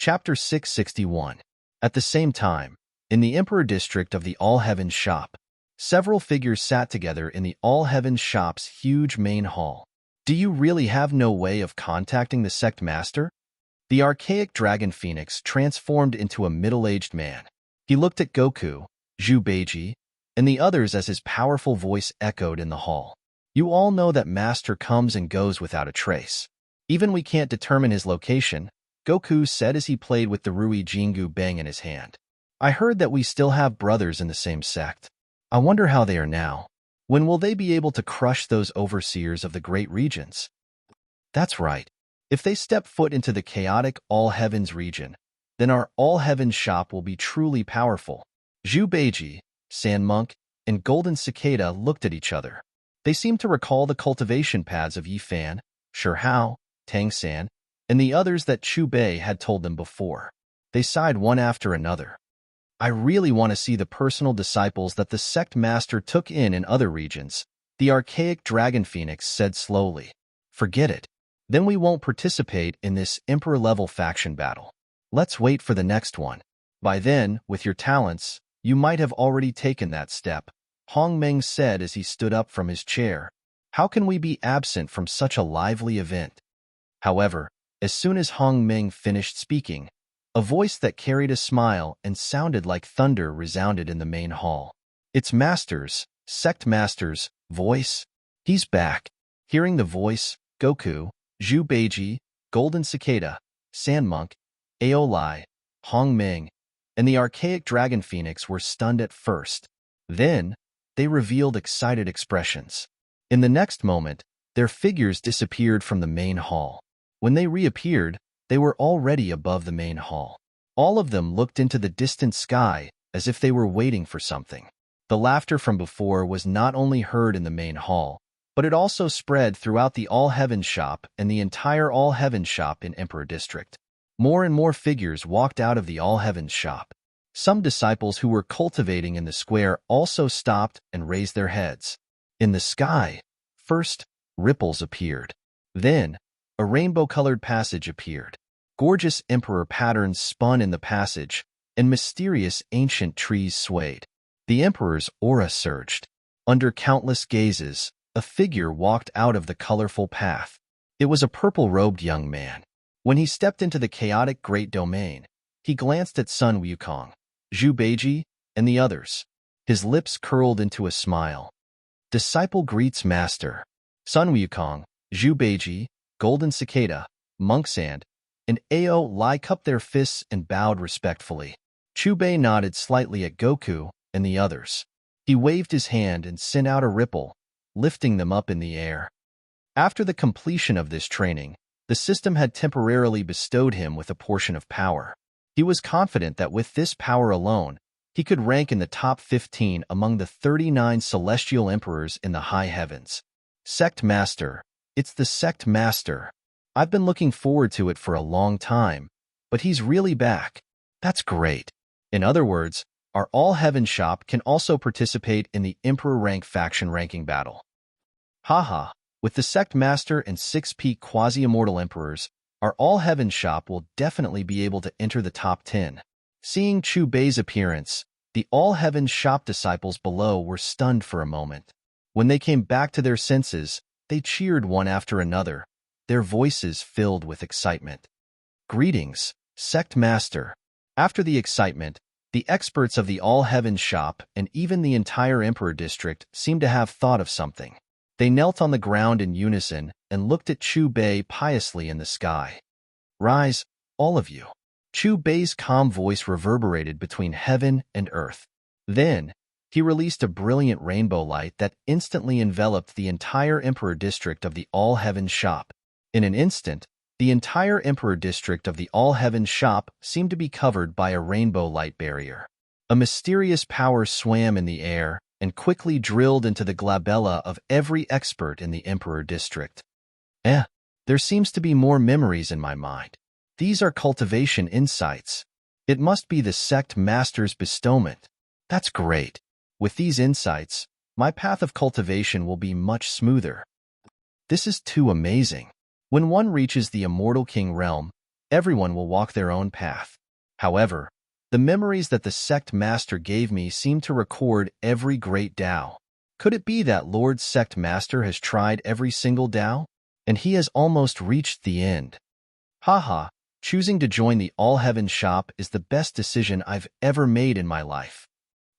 Chapter 661. At the same time, in the Emperor District of the All Heavens Shop, several figures sat together in the All Heavens Shop's huge main hall. Do you really have no way of contacting the sect master? The archaic dragon phoenix transformed into a middle-aged man. He looked at Goku, Zhu Beiji, and the others as his powerful voice echoed in the hall. You all know that master comes and goes without a trace. Even we can't determine his location, Goku said as he played with the Rui Jingu Bang in his hand. I heard that we still have brothers in the same sect. I wonder how they are now. When will they be able to crush those overseers of the great regions? That's right. If they step foot into the chaotic All Heavens region, then our All Heavens shop will be truly powerful. Zhu Beiji, Sand Monk, and Golden Cicada looked at each other. They seemed to recall the cultivation paths of Yi Fan, Shi Hao, Tang San, and the others that Chu Bei had told them before. They sighed one after another. I really want to see the personal disciples that the sect master took in other regions, the archaic dragon phoenix said slowly. Forget it. Then we won't participate in this emperor-level faction battle. Let's wait for the next one. By then, with your talents, you might have already taken that step, Hong Meng said as he stood up from his chair. How can we be absent from such a lively event? However, as soon as Hong Meng finished speaking, a voice that carried a smile and sounded like thunder resounded in the main hall. It's Master's, Sect Master's, voice. He's back. Hearing the voice, Goku, Zhu Beiji, Golden Cicada, Sand Monk, Aolai, Hong Meng, and the archaic dragon phoenix were stunned at first. Then, they revealed excited expressions. In the next moment, their figures disappeared from the main hall. When they reappeared, they were already above the main hall. All of them looked into the distant sky as if they were waiting for something. The laughter from before was not only heard in the main hall, but it also spread throughout the All Heavens shop and the entire All Heavens shop in Emperor District. More and more figures walked out of the All Heavens shop. Some disciples who were cultivating in the square also stopped and raised their heads. In the sky, first, ripples appeared. Then, a rainbow-colored passage appeared. Gorgeous emperor patterns spun in the passage, and mysterious ancient trees swayed. The emperor's aura surged. Under countless gazes, a figure walked out of the colorful path. It was a purple-robed young man. When he stepped into the chaotic great domain, he glanced at Sun Wukong, Zhu Beiji, and the others. His lips curled into a smile. Disciple greets master. Sun Wukong, Zhu Beiji, Golden Cicada, Monk Sand, and Aolai cupped their fists and bowed respectfully. Chu Bei nodded slightly at Goku and the others. He waved his hand and sent out a ripple, lifting them up in the air. After the completion of this training, the system had temporarily bestowed him with a portion of power. He was confident that with this power alone, he could rank in the top 15 among the 39 celestial emperors in the high heavens. Sect Master. It's the Sect Master. I've been looking forward to it for a long time, but he's really back. That's great. In other words, our All Heaven shop can also participate in the Emperor Rank faction ranking battle. Haha, with the Sect Master and 6 peak quasi-immortal emperors, our All Heaven shop will definitely be able to enter the top 10. Seeing Chu Bei's appearance, the All Heaven shop disciples below were stunned for a moment. When they came back to their senses, they cheered one after another, their voices filled with excitement. Greetings, Sect Master. After the excitement, the experts of the All Heavens shop and even the entire Emperor District seemed to have thought of something. They knelt on the ground in unison and looked at Chu Bei piously in the sky. Rise, all of you. Chu Bei's calm voice reverberated between heaven and earth. Then, he released a brilliant rainbow light that instantly enveloped the entire Emperor District of the All Heavens shop. In an instant, the entire Emperor District of the All Heavens shop seemed to be covered by a rainbow light barrier. A mysterious power swam in the air and quickly drilled into the glabella of every expert in the Emperor District. There seems to be more memories in my mind. These are cultivation insights. It must be the Sect Master's bestowment. That's great. With these insights, my path of cultivation will be much smoother. This is too amazing. When one reaches the Immortal King realm, Everyone will walk their own path. However, the memories that the sect master gave me seem to record every great Tao. Could it be that Lord Sect Master has tried every single Tao, and he has almost reached the end? Haha, choosing to join the All Heaven shop is the best decision I've ever made in my life.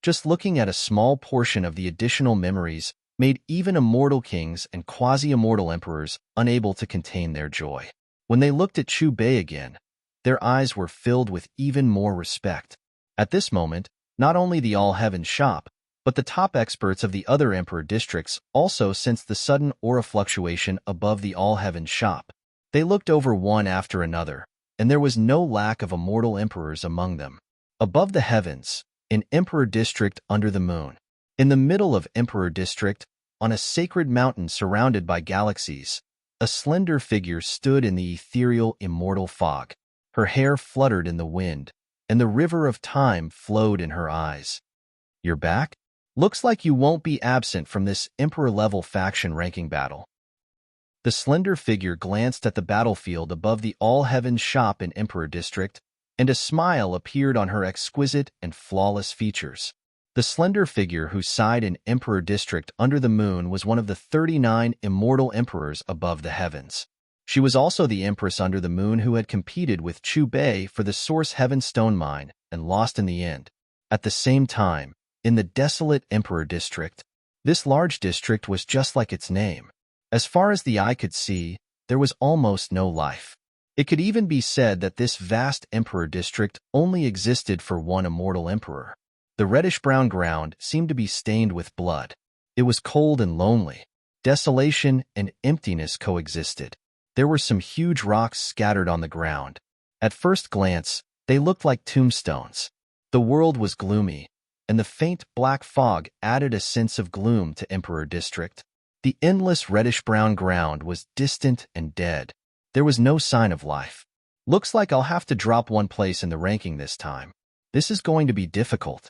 Just looking at a small portion of the additional memories made even immortal kings and quasi-immortal emperors unable to contain their joy. When they looked at Chu Bei again, their eyes were filled with even more respect. At this moment, not only the All Heaven shop, but the top experts of the other emperor districts also sensed the sudden aura fluctuation above the All Heaven shop. They looked over one after another, and there was no lack of immortal emperors among them. Above the heavens, in Emperor District under the moon. In the middle of Emperor District, on a sacred mountain surrounded by galaxies, a slender figure stood in the ethereal, immortal fog. Her hair fluttered in the wind, and the river of time flowed in her eyes. "You're back? Looks like you won't be absent from this Emperor-level faction ranking battle." The slender figure glanced at the battlefield above the All Heaven shop in Emperor District, and a smile appeared on her exquisite and flawless features. The slender figure who sighed in Emperor District under the moon was one of the 39 immortal emperors above the heavens. She was also the empress under the moon who had competed with Chu Bei for the Source Heaven Stone Mine and lost in the end. At the same time, in the desolate Emperor District, this large district was just like its name. As far as the eye could see, there was almost no life. It could even be said that this vast Emperor District only existed for one immortal emperor. The reddish-brown ground seemed to be stained with blood. It was cold and lonely. Desolation and emptiness coexisted. There were some huge rocks scattered on the ground. At first glance, they looked like tombstones. The world was gloomy, and the faint black fog added a sense of gloom to Emperor District. The endless reddish-brown ground was distant and dead. There was no sign of life. Looks like I'll have to drop one place in the ranking this time. This is going to be difficult.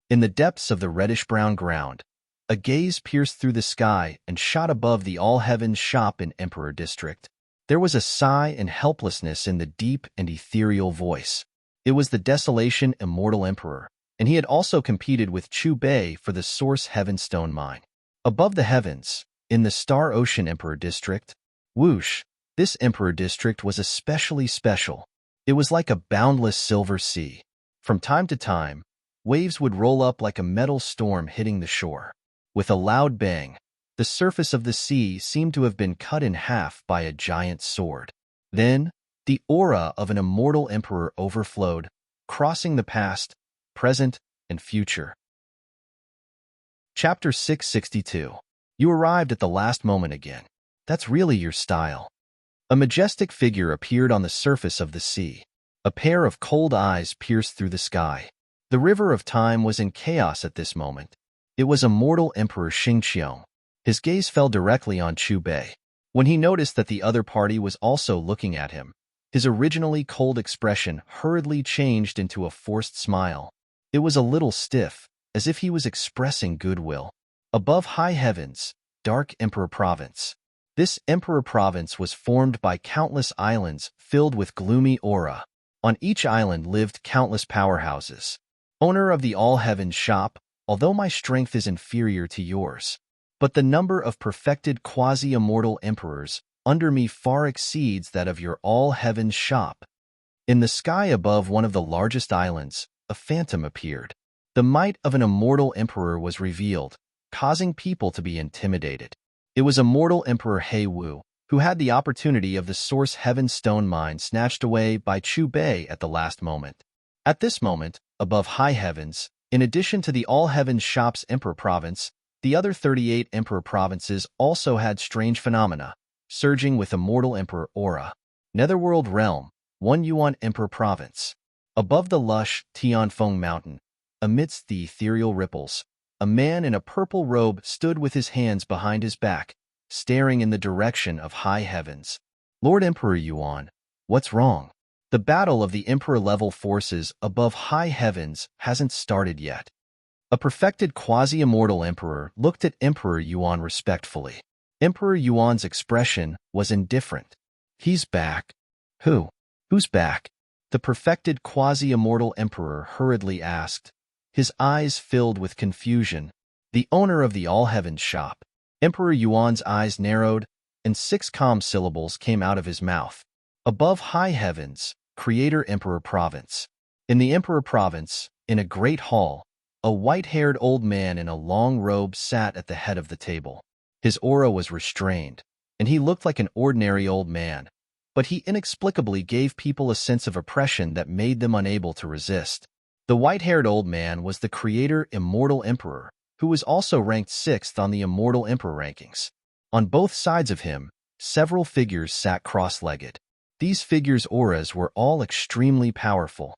In the depths of the reddish-brown ground, a gaze pierced through the sky and shot above the All Heaven shop in Emperor District. There was a sigh and helplessness in the deep and ethereal voice. It was the Desolation Immortal Emperor, and he had also competed with Chu Bei for the Source Heaven Stone Mine. Above the heavens, in the Star Ocean Emperor District, whoosh, this Emperor District was especially special. It was like a boundless silver sea. From time to time, waves would roll up like a metal storm hitting the shore. With a loud bang, the surface of the sea seemed to have been cut in half by a giant sword. Then, the aura of an immortal emperor overflowed, crossing the past, present, and future. Chapter 662. You arrived at the last moment again. That's really your style. A majestic figure appeared on the surface of the sea. A pair of cold eyes pierced through the sky. The river of time was in chaos at this moment. It was immortal Emperor Xingqiong. His gaze fell directly on Chu Bei. When he noticed that the other party was also looking at him, his originally cold expression hurriedly changed into a forced smile. It was a little stiff, as if he was expressing goodwill. Above high heavens, dark Emperor Province. This Emperor Province was formed by countless islands filled with gloomy aura. On each island lived countless powerhouses. Owner of the All Heaven shop, although my strength is inferior to yours, but the number of perfected quasi-immortal emperors under me far exceeds that of your All Heaven shop. In the sky above one of the largest islands, a phantom appeared. The might of an immortal emperor was revealed, causing people to be intimidated. It was immortal Emperor He Wu, who had the opportunity of the Source Heaven Stone Mine snatched away by Chu Bei at the last moment. At this moment, above high heavens, in addition to the All Heaven shop's Emperor Province, the other 38 Emperor Provinces also had strange phenomena, surging with immortal Emperor aura. Netherworld Realm, 1 Yuan Emperor Province. Above the lush Tianfeng Mountain, amidst the ethereal ripples, a man in a purple robe stood with his hands behind his back, staring in the direction of high heavens. Lord Emperor Yuan, what's wrong? The battle of the Emperor-level forces above high heavens hasn't started yet. A perfected quasi-immortal emperor looked at Emperor Yuan respectfully. Emperor Yuan's expression was indifferent. He's back. Who? Who's back? The perfected quasi-immortal emperor hurriedly asked, his eyes filled with confusion. The owner of the all-heavens shop. Emperor Yuan's eyes narrowed, and 6 calm syllables came out of his mouth. Above high heavens, Creator Emperor Province. In the Emperor Province, in a great hall, a white-haired old man in a long robe sat at the head of the table. His aura was restrained, and he looked like an ordinary old man, but he inexplicably gave people a sense of oppression that made them unable to resist. The white-haired old man was the Creator Immortal Emperor, who was also ranked 6th on the Immortal Emperor rankings. On both sides of him, several figures sat cross-legged. These figures' auras were all extremely powerful.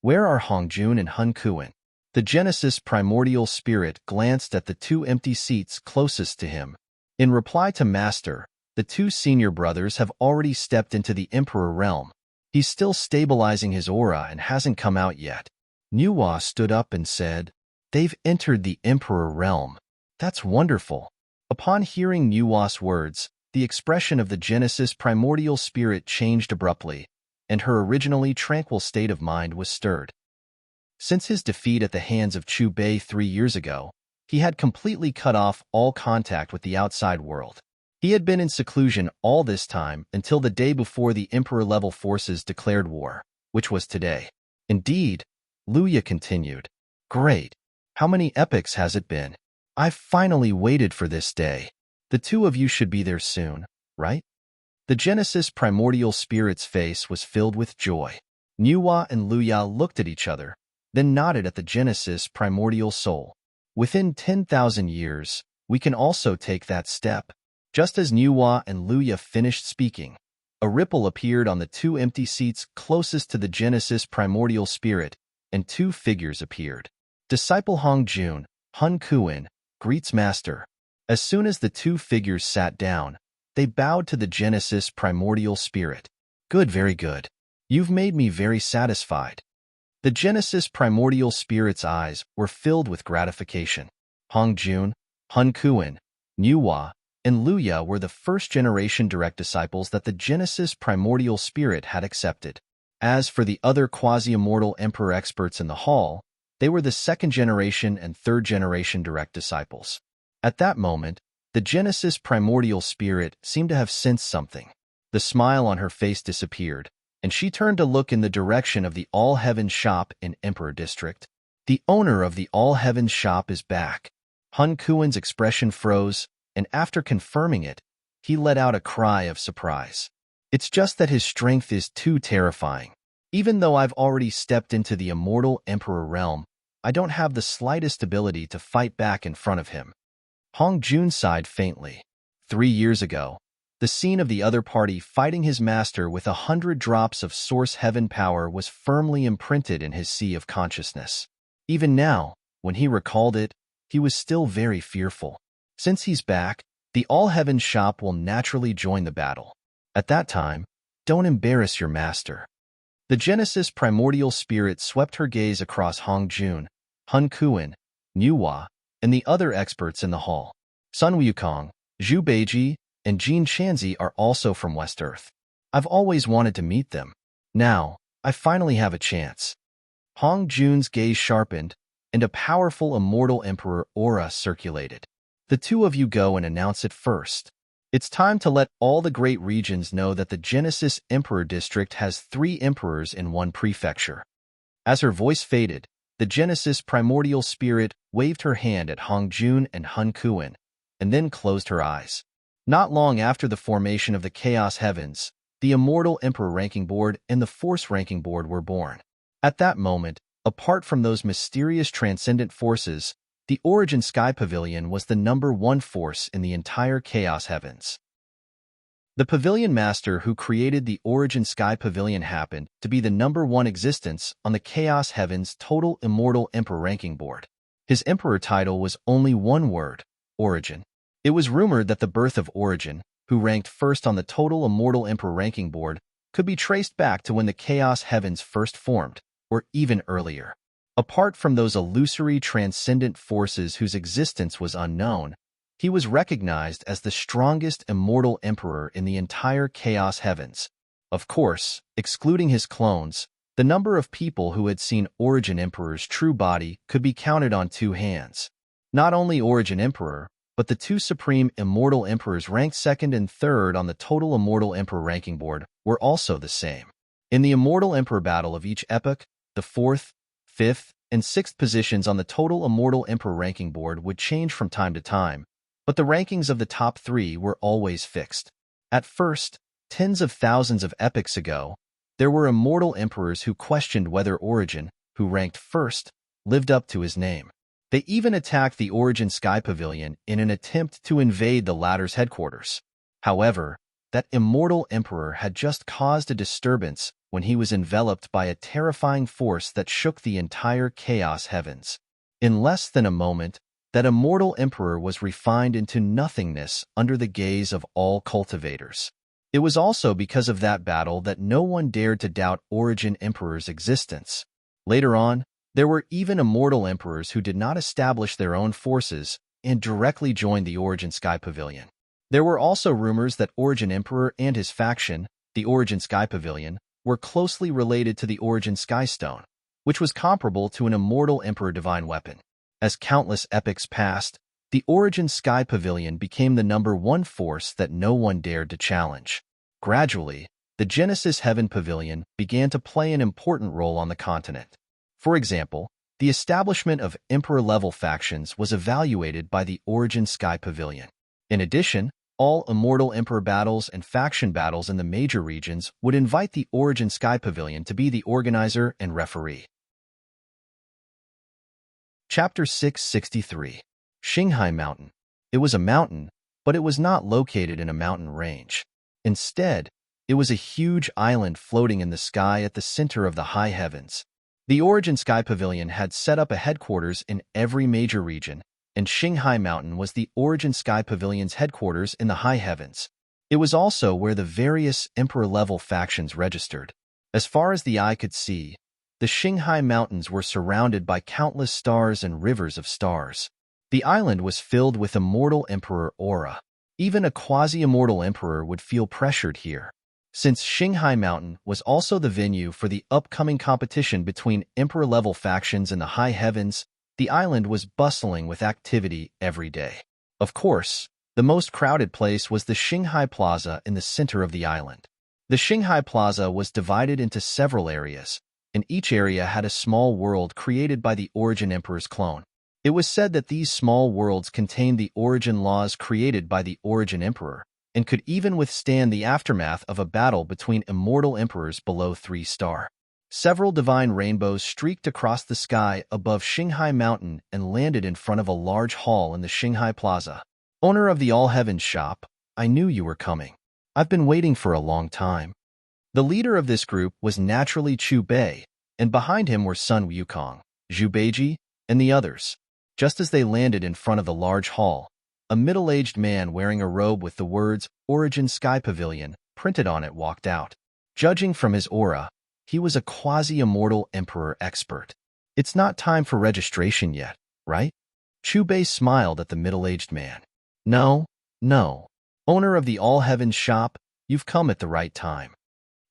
Where are Hongjun and Hun Kuan? The Genesis primordial spirit glanced at the 2 empty seats closest to him. In reply to Master, the 2 senior brothers have already stepped into the Emperor realm. He's still stabilizing his aura and hasn't come out yet. Nuwa stood up and said, "They've entered the Emperor realm. That's wonderful." Upon hearing Nuwa's words, the expression of the Genesis primordial spirit changed abruptly, and her originally tranquil state of mind was stirred. Since his defeat at the hands of Chu Bei 3 years ago, he had completely cut off all contact with the outside world. He had been in seclusion all this time until the day before the Emperor-level forces declared war, which was today. Indeed, Luya continued, "Great. How many epochs has it been? I've finally waited for this day. The 2 of you should be there soon, right?" The Genesis primordial spirit's face was filled with joy. Nuwa and Luya looked at each other, then nodded at the Genesis primordial soul. "Within 10,000 years, we can also take that step." Just as Nuwa and Luya finished speaking, a ripple appeared on the 2 empty seats closest to the Genesis primordial spirit, and 2 figures appeared. Disciple Hongjun, Hun Kuan, greets Master. As soon as the 2 figures sat down, they bowed to the Genesis primordial spirit. "Good, very good. You've made me very satisfied." The Genesis primordial spirit's eyes were filled with gratification. Hongjun, Hun Kuan, Nuwa, and Luya were the first-generation direct disciples that the Genesis primordial spirit had accepted. As for the other quasi-immortal emperor experts in the hall, they were the 2nd-generation and 3rd-generation direct disciples. At that moment, the Genesis primordial spirit seemed to have sensed something. The smile on her face disappeared, and she turned to look in the direction of the all-heavens shop in Emperor District. "The owner of the all-heavens shop is back." Hun Kuan's expression froze, and after confirming it, he let out a cry of surprise. "It's just that his strength is too terrifying. Even though I've already stepped into the immortal emperor realm, I don't have the slightest ability to fight back in front of him." Hongjun sighed faintly. 3 years ago, the scene of the other party fighting his master with 100 drops of source heaven power was firmly imprinted in his sea of consciousness. Even now, when he recalled it, he was still very fearful. Since he's back, the all-heavens shop will naturally join the battle. At that time, don't embarrass your master. The Genesis primordial spirit swept her gaze across Hongjun, Hun Kuan, Nuwa, and the other experts in the hall. Sun Wukong, Zhu Beiji, and Jin Shanzi are also from West Earth. I've always wanted to meet them. Now, I finally have a chance. Hongjun's gaze sharpened, and a powerful immortal emperor aura circulated. "The 2 of you go and announce it first. It's time to let all the great regions know that the Genesis Emperor District has 3 emperors in 1 prefecture." As her voice faded, the Genesis primordial spirit waved her hand at Hongjun and Hun Kuan, and then closed her eyes. Not long after the formation of the Chaos Heavens, the Immortal Emperor Ranking Board and the Force Ranking Board were born. At that moment, apart from those mysterious transcendent forces, the Origin Sky Pavilion was the #1 force in the entire Chaos Heavens. The Pavilion Master who created the Origin Sky Pavilion happened to be the #1 existence on the Chaos Heavens Total Immortal Emperor Ranking Board. His Emperor title was only 1 word, Origin. It was rumored that the birth of Origin, who ranked first on the Total Immortal Emperor Ranking Board, could be traced back to when the Chaos Heavens first formed, or even earlier. Apart from those illusory transcendent forces whose existence was unknown, he was recognized as the strongest immortal emperor in the entire Chaos Heavens. Of course, excluding his clones, the number of people who had seen Origin Emperor's true body could be counted on two hands. Not only Origin Emperor, but the two supreme Immortal Emperors ranked second and third on the total Immortal Emperor ranking board were also the same. In the Immortal Emperor battle of each epoch, the fourth, fifth, and sixth positions on the total Immortal Emperor ranking board would change from time to time, but the rankings of the top three were always fixed. At first, tens of thousands of epochs ago, there were Immortal Emperors who questioned whether Origin, who ranked first, lived up to his name. They even attacked the Origin Sky Pavilion in an attempt to invade the latter's headquarters. However, that Immortal Emperor had just caused a disturbance when he was enveloped by a terrifying force that shook the entire chaos heavens. In less than a moment, that Immortal Emperor was refined into nothingness under the gaze of all cultivators. It was also because of that battle that no one dared to doubt Origin Emperor's existence. Later on, there were even Immortal Emperors who did not establish their own forces and directly joined the Origin Sky Pavilion. There were also rumors that Origin Emperor and his faction, the Origin Sky Pavilion, were closely related to the Origin Sky Stone, which was comparable to an Immortal Emperor divine weapon. As countless epochs passed, the Origin Sky Pavilion became the number one force that no one dared to challenge. Gradually, the Genesis Heaven Pavilion began to play an important role on the continent. For example, the establishment of Emperor-level factions was evaluated by the Origin Sky Pavilion. In addition, all Immortal Emperor battles and faction battles in the major regions would invite the Origin Sky Pavilion to be the organizer and referee. Chapter 663. Qinghai Mountain. It was a mountain, but it was not located in a mountain range. Instead, it was a huge island floating in the sky at the center of the high heavens. The Origin Sky Pavilion had set up a headquarters in every major region, and Qinghai Mountain was the Origin Sky Pavilion's headquarters in the high heavens. It was also where the various Emperor-level factions registered. As far as the eye could see, the Qinghai Mountains were surrounded by countless stars and rivers of stars. The island was filled with Immortal Emperor aura. Even a quasi-immortal emperor would feel pressured here. Since Qinghai Mountain was also the venue for the upcoming competition between Emperor-level factions in the high heavens, the island was bustling with activity every day. Of course, the most crowded place was the Qinghai Plaza in the center of the island. The Qinghai Plaza was divided into several areas, and each area had a small world created by the Origin Emperor's clone. It was said that these small worlds contained the origin laws created by the Origin Emperor, and could even withstand the aftermath of a battle between immortal emperors below 3-star. Several divine rainbows streaked across the sky above Qinghai Mountain and landed in front of a large hall in the Qinghai Plaza. Owner of the All Heavens shop, I knew you were coming. I've been waiting for a long time. The leader of this group was naturally Chu Bei, and behind him were Sun Wukong, Zhu Beiji, and the others. Just as they landed in front of the large hall, a middle-aged man wearing a robe with the words Origin Sky Pavilion printed on it walked out. Judging from his aura, he was a quasi-immortal emperor expert. It's not time for registration yet, right? Chu Bei smiled at the middle-aged man. No. Owner of the All Heavens shop, you've come at the right time.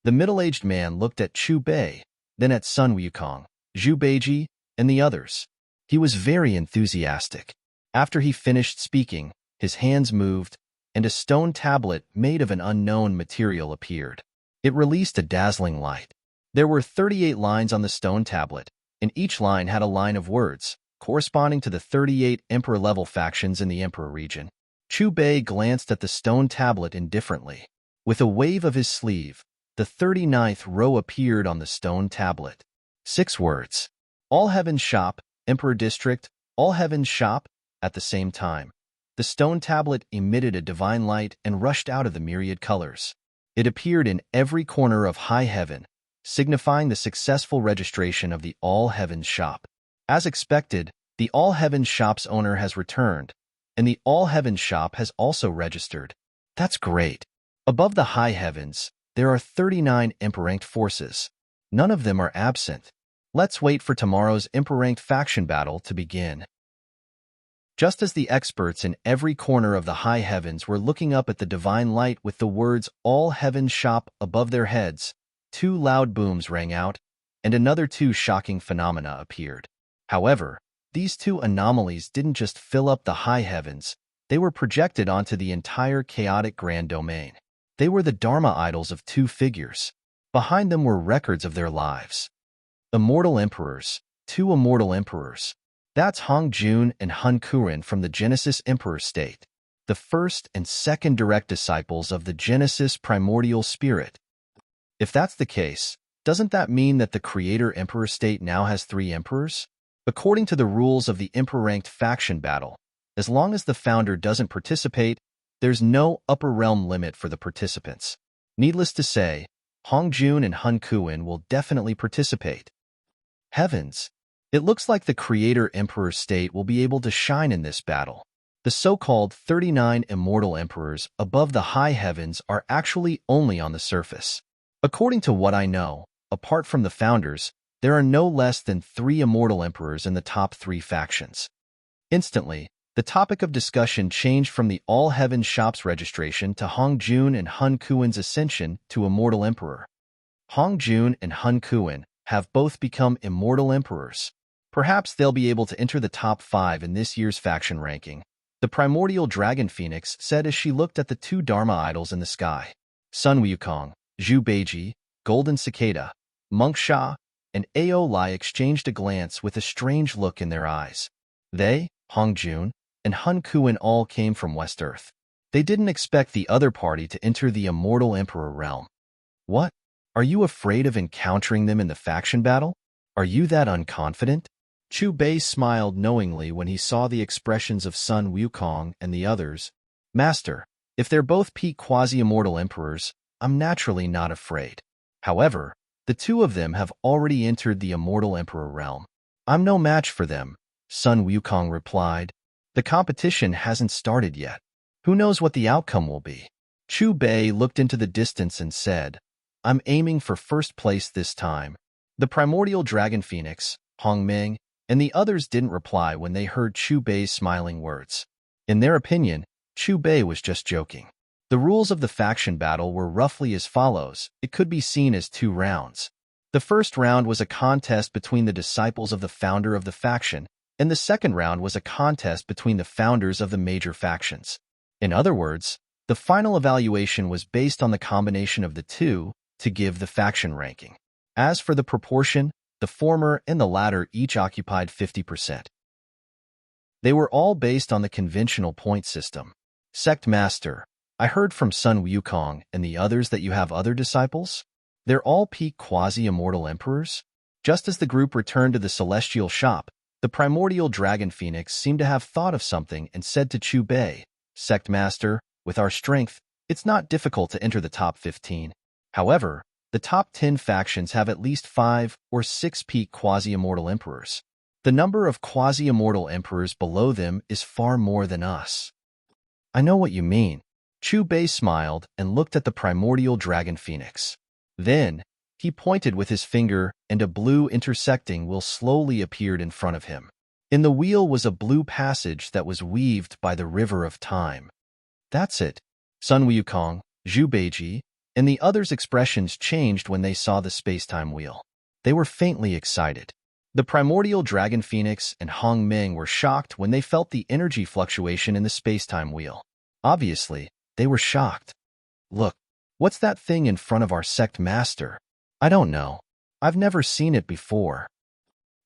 The middle-aged man looked at Chu Bei, then at Sun Wukong, Zhu Beiji, and the others. He was very enthusiastic. After he finished speaking, his hands moved, and a stone tablet made of an unknown material appeared. It released a dazzling light. There were 38 lines on the stone tablet, and each line had a line of words, corresponding to the 38 Emperor-level factions in the Emperor region. Chu Bei glanced at the stone tablet indifferently. With a wave of his sleeve, the 39th row appeared on the stone tablet. 6 words. All Heavens Shop, Emperor District, All Heavens Shop. At the same time, the stone tablet emitted a divine light and rushed out of the myriad colors. It appeared in every corner of high heaven, signifying the successful registration of the All Heavens Shop. As expected, the All Heavens Shop's owner has returned, and the All Heavens Shop has also registered. That's great. Above the high heavens, there are 39 Emperor-ranked forces. None of them are absent. Let's wait for tomorrow's Emperor-ranked faction battle to begin. Just as the experts in every corner of the high heavens were looking up at the divine light with the words "All Heaven's Shop" above their heads, two loud booms rang out, and another two shocking phenomena appeared. However, these two anomalies didn't just fill up the high heavens, they were projected onto the entire chaotic grand domain. They were the Dharma idols of two figures. Behind them were records of their lives. Immortal emperors, two immortal emperors. That's Hong Jun and Hun Kuren from the Genesis Emperor state, the first and second direct disciples of the Genesis primordial spirit. If that's the case, doesn't that mean that the Creator Emperor state now has three emperors? According to the rules of the Emperor-ranked faction battle, as long as the founder doesn't participate, there's no upper realm limit for the participants. Needless to say, Hong Jun and Hun Kuren will definitely participate. Heavens! It looks like the Creator Emperor state will be able to shine in this battle. The so-called 39 immortal emperors above the high heavens are actually only on the surface. According to what I know, apart from the founders, there are no less than 3 immortal emperors in the top 3 factions. Instantly, the topic of discussion changed from the All Heaven Shop's registration to Hong Jun and Hun Kuren's ascension to Immortal Emperor. Hong Jun and Hun Kuren have both become Immortal Emperors. Perhaps they'll be able to enter the top 5 in this year's faction ranking, the primordial dragon phoenix said as she looked at the two Dharma idols in the sky. Sun Wukong, Zhu Beiji, Golden Cicada, Monk Sha, and Ao Lai exchanged a glance with a strange look in their eyes. They, Hong Jun, and Hun Kuren all came from West Earth. They didn't expect the other party to enter the Immortal Emperor realm. What? Are you afraid of encountering them in the faction battle? Are you that unconfident? Chu Bei smiled knowingly when he saw the expressions of Sun Wukong and the others. Master, if they're both peak quasi-immortal emperors, I'm naturally not afraid. However, the two of them have already entered the Immortal Emperor realm. I'm no match for them, Sun Wukong replied. The competition hasn't started yet. Who knows what the outcome will be? Chu Bei looked into the distance and said, I'm aiming for first place this time. The primordial dragon phoenix, Hong Ming, and the others didn't reply when they heard Chu Bei's smiling words. In their opinion, Chu Bei was just joking. The rules of the faction battle were roughly as follows. It could be seen as 2 rounds. The first round was a contest between the disciples of the founder of the faction, and the second round was a contest between the founders of the major factions. In other words, the final evaluation was based on the combination of the two to give the faction ranking. As for the proportion, the former and the latter each occupied 50%. They were all based on the conventional point system. Sect Master, I heard from Sun Wukong and the others that you have other disciples? They're all peak quasi-immortal emperors? Just as the group returned to the celestial shop, the primordial dragon phoenix seemed to have thought of something and said to Chu Bei, Sect Master, with our strength, it's not difficult to enter the top 15. However, the top 10 factions have at least 5 or 6 peak quasi-immortal emperors. The number of quasi-immortal emperors below them is far more than us. I know what you mean. Chu Bei smiled and looked at the primordial dragon phoenix. Then, he pointed with his finger and a blue intersecting wheel slowly appeared in front of him. In the wheel was a blue passage that was weaved by the river of time. That's it. Sun Wukong, Zhu Beiji, and the others' expressions changed when they saw the space-time wheel. They were faintly excited. The primordial dragon phoenix and Hong Ming were shocked when they felt the energy fluctuation in the space-time wheel. Obviously, they were shocked. Look, what's that thing in front of our sect master? I don't know. I've never seen it before.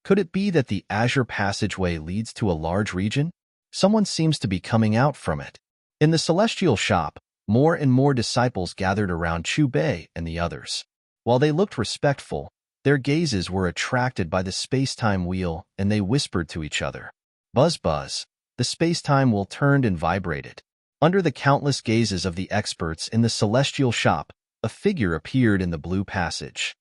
Could it be that the Azure Passageway leads to a large region? Someone seems to be coming out from it. In the celestial shop, more and more disciples gathered around Chu Bei and the others. While they looked respectful, their gazes were attracted by the space-time wheel and they whispered to each other. Buzz buzz, the space-time wheel turned and vibrated. Under the countless gazes of the experts in the celestial shop, a figure appeared in the blue passage.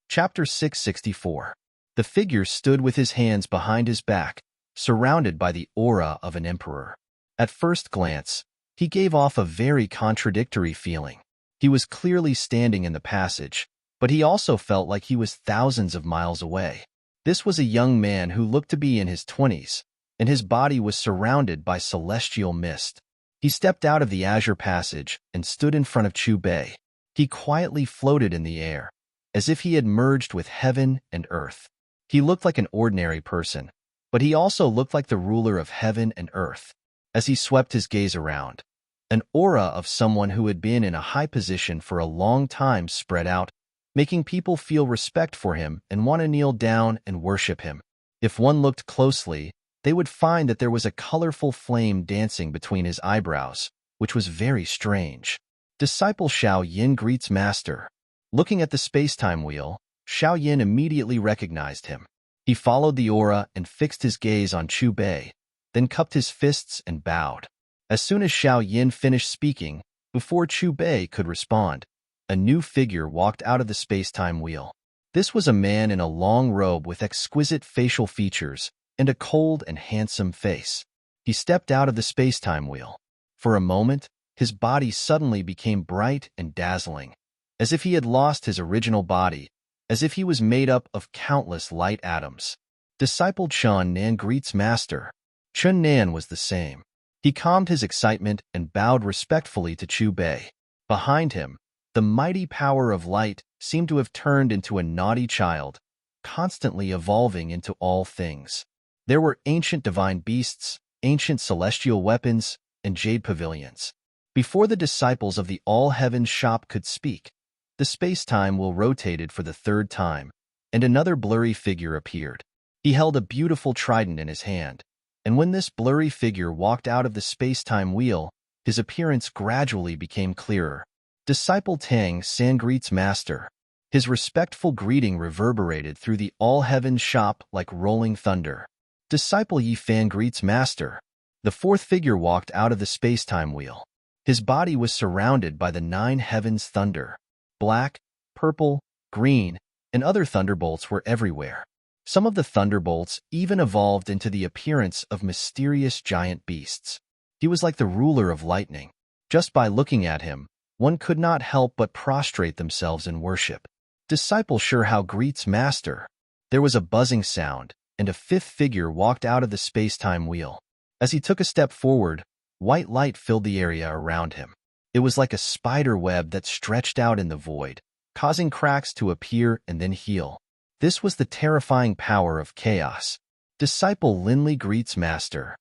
Chapter 664. The figure stood with his hands behind his back, surrounded by the aura of an emperor. At first glance, he gave off a very contradictory feeling. He was clearly standing in the passage, but he also felt like he was thousands of miles away. This was a young man who looked to be in his 20s, and his body was surrounded by celestial mist. He stepped out of the azure passage and stood in front of Chu Bei. He quietly floated in the air, as if he had merged with heaven and earth. He looked like an ordinary person, but he also looked like the ruler of heaven and earth. As he swept his gaze around, an aura of someone who had been in a high position for a long time spread out, making people feel respect for him and want to kneel down and worship him. If one looked closely, they would find that there was a colorful flame dancing between his eyebrows, which was very strange. Disciple Xiao Yin greets Master. Looking at the space-time wheel, Xiao Yin immediately recognized him. He followed the aura and fixed his gaze on Chu Bei, then cupped his fists and bowed. As soon as Xiao Yin finished speaking, before Chu Bei could respond, a new figure walked out of the space-time wheel. This was a man in a long robe with exquisite facial features and a cold and handsome face. He stepped out of the space-time wheel. For a moment, his body suddenly became bright and dazzling, as if he had lost his original body, as if he was made up of countless light atoms. Disciple Chun Nan greets Master. Chun Nan was the same. He calmed his excitement and bowed respectfully to Chu Bei. Behind him, the mighty power of light seemed to have turned into a naughty child, constantly evolving into all things. There were ancient divine beasts, ancient celestial weapons, and jade pavilions. Before the disciples of the all-heavens shop could speak, the space-time wheel rotated for the third time, and another blurry figure appeared. He held a beautiful trident in his hand, and when this blurry figure walked out of the space-time wheel, his appearance gradually became clearer. Disciple Tang San greets Master. His respectful greeting reverberated through the all-heavens shop like rolling thunder. Disciple Yi Fan greets Master. The fourth figure walked out of the space-time wheel. His body was surrounded by the 9 heavens thunder. Black, purple, green, and other thunderbolts were everywhere. Some of the thunderbolts even evolved into the appearance of mysterious giant beasts. He was like the ruler of lightning. Just by looking at him, one could not help but prostrate themselves in worship. Disciple Shihao greets Master. There was a buzzing sound, and a fifth figure walked out of the space-time wheel. As he took a step forward, white light filled the area around him. It was like a spider web that stretched out in the void, causing cracks to appear and then heal. This was the terrifying power of chaos. Disciple Linley greets Master.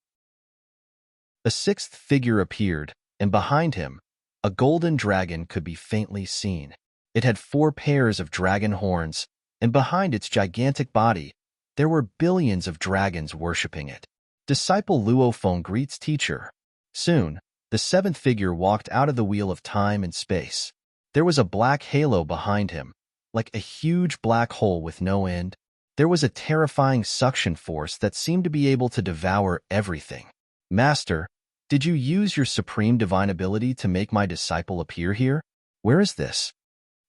A sixth figure appeared, and behind him, a golden dragon could be faintly seen. It had 4 pairs of dragon horns, and behind its gigantic body, there were billions of dragons worshipping it. Disciple Luo Feng greets Teacher. Soon, the 7th figure walked out of the wheel of time and space. There was a black halo behind him, like a huge black hole with no end. There was a terrifying suction force that seemed to be able to devour everything. Master, did you use your supreme divine ability to make my disciple appear here? Where is this?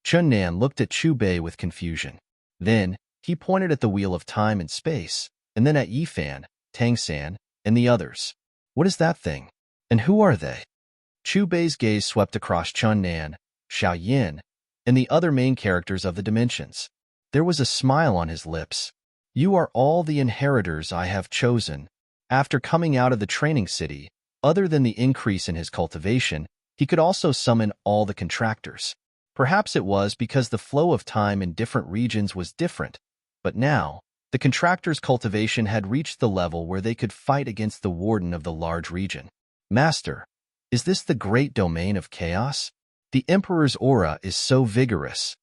Chun Nan looked at Chu Bei with confusion. Then, he pointed at the wheel of time and space, and then at Yi Fan, Tang San, and the others. What is that thing? And who are they? Chu Bei's gaze swept across Chun Nan, Xiao Yin, and the other main characters of the dimensions. There was a smile on his lips. You are all the inheritors I have chosen. After coming out of the training city, other than the increase in his cultivation, he could also summon all the contractors. Perhaps it was because the flow of time in different regions was different, but now, the contractors' cultivation had reached the level where they could fight against the warden of the large region. Master, is this the great domain of chaos? The Emperor's aura is so vigorous.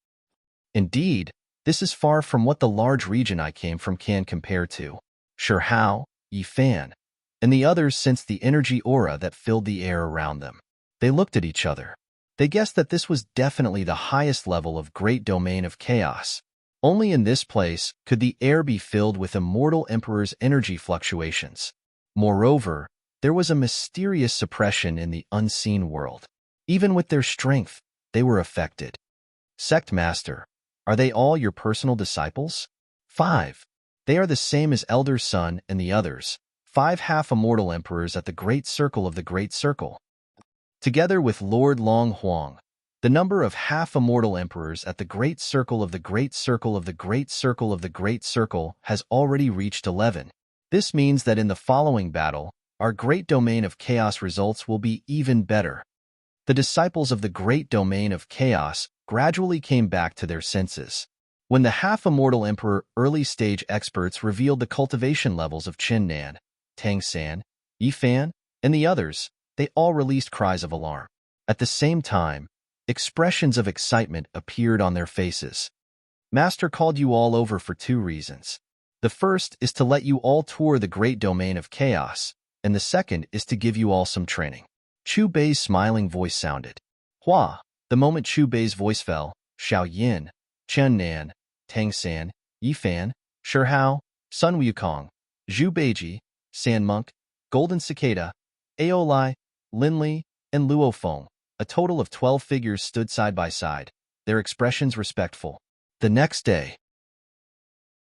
Indeed, this is far from what the large region I came from can compare to. Shihao, Yi Fan, and the others sensed the energy aura that filled the air around them. They looked at each other. They guessed that this was definitely the highest level of great domain of chaos. Only in this place could the air be filled with immortal Emperor's energy fluctuations. Moreover, there was a mysterious suppression in the unseen world. Even with their strength, they were affected. Sect Master, are they all your personal disciples? 5. They are the same as Elder Sun and the others, 5 half-immortal emperors at the Great Circle of the Great Circle. Together with Lord Long Huang, The number of half-immortal emperors at the Great Circle of the Great Circle of the Great Circle of the Great Circle has already reached 11. This means that in the following battle, our great domain of chaos results will be even better. The disciples of the great domain of chaos gradually came back to their senses. When the half-immortal emperor early-stage experts revealed the cultivation levels of Qin Nan, Tang San, Yi Fan, and the others, they all released cries of alarm. At the same time, expressions of excitement appeared on their faces. Master called you all over for 2 reasons. The first is to let you all tour the great domain of chaos, and the second is to give you all some training. Chu Bei's smiling voice sounded. Hua! The moment Chu Bei's voice fell, Xiao Yin, Chen Nan, Tang San, Yi Fan, Shi Hao, Sun Wukong, Zhu Beiji, San Monk, Golden Cicada, Ao Lai, Lin Li, and Luo Feng, a total of 12 figures stood side by side, their expressions respectful. The next day.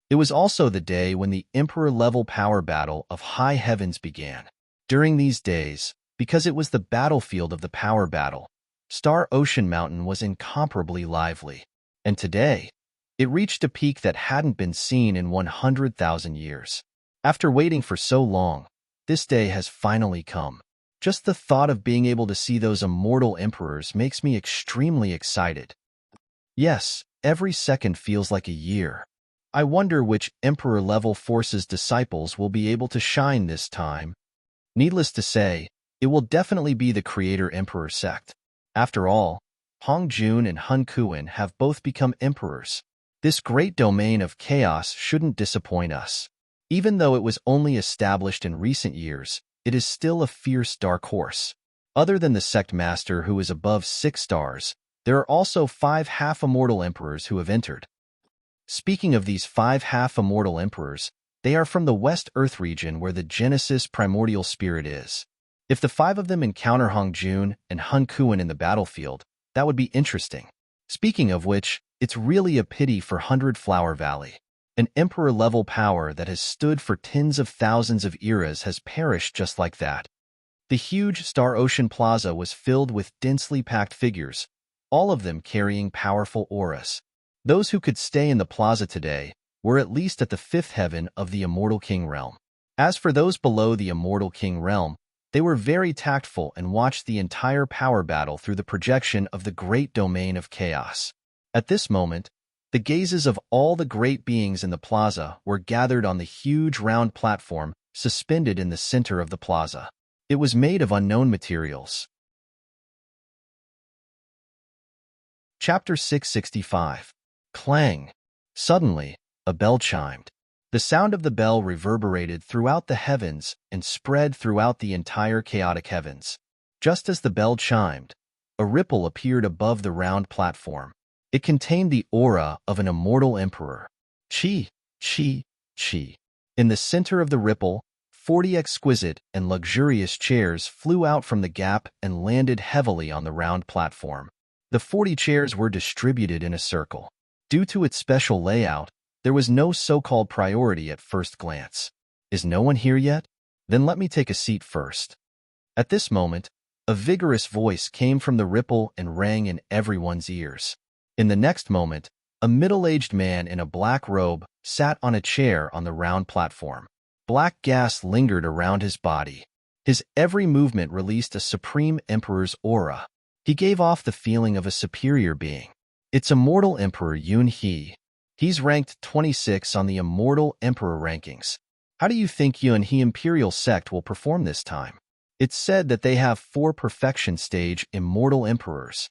It was also the day when the Emperor-level power battle of High Heavens began. During these days, because it was the battlefield of the power battle, Star Ocean Mountain was incomparably lively. And today, it reached a peak that hadn't been seen in 100,000 years. After waiting for so long, this day has finally come. Just the thought of being able to see those immortal emperors makes me extremely excited. Yes, every second feels like a year. I wonder which Emperor-level force's disciples will be able to shine this time. Needless to say, it will definitely be the Creator Emperor sect. After all, Hong Jun and Hun Kuan have both become emperors. This great domain of chaos shouldn't disappoint us. Even though it was only established in recent years, it is still a fierce dark horse. Other than the sect master who is above 6 stars, there are also 5 half-immortal emperors who have entered. Speaking of these 5 half-immortal emperors, they are from the West Earth region where the Genesis primordial spirit is. If the 5 of them encounter Hong Jun and Hun Kuan in the battlefield, that would be interesting. Speaking of which, it's really a pity for 100 Flower Valley. An emperor-level power that has stood for tens of thousands of eras has perished just like that. The huge Star Ocean Plaza was filled with densely packed figures, all of them carrying powerful auras. Those who could stay in the plaza today were at least at the 5th heaven of the Immortal King realm. As for those below the Immortal King realm, they were very tactful and watched the entire power battle through the projection of the great domain of chaos. At this moment, the gazes of all the great beings in the plaza were gathered on the huge round platform suspended in the center of the plaza. It was made of unknown materials. Chapter 665. Clang. Suddenly, a bell chimed. The sound of the bell reverberated throughout the heavens and spread throughout the entire chaotic heavens. Just as the bell chimed, a ripple appeared above the round platform. It contained the aura of an immortal emperor. Chi, chi, chi. In the center of the ripple, 40 exquisite and luxurious chairs flew out from the gap and landed heavily on the round platform. The 40 chairs were distributed in a circle. Due to its special layout, there was no so-called priority at first glance. Is no one here yet? Then let me take a seat first. At this moment, a vigorous voice came from the ripple and rang in everyone's ears. In the next moment, a middle-aged man in a black robe sat on a chair on the round platform. Black gas lingered around his body. His every movement released a supreme emperor's aura. He gave off the feeling of a superior being. It's Immortal Emperor Yun He. He's ranked 26 on the Immortal Emperor rankings. How do you think Yun He Imperial Sect will perform this time? It's said that they have 4 perfection stage Immortal Emperors.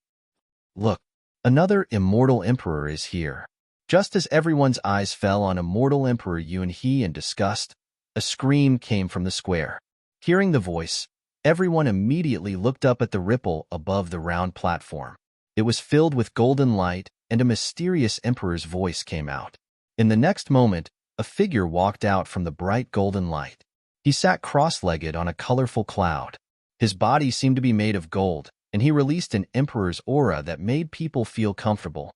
Look, another Immortal Emperor is here. Just as everyone's eyes fell on Immortal Emperor Yun He in disgust, a scream came from the square. Hearing the voice, everyone immediately looked up at the ripple above the round platform. It was filled with golden light, and a mysterious emperor's voice came out. In the next moment, a figure walked out from the bright golden light. He sat cross-legged on a colorful cloud. His body seemed to be made of gold, and he released an emperor's aura that made people feel comfortable.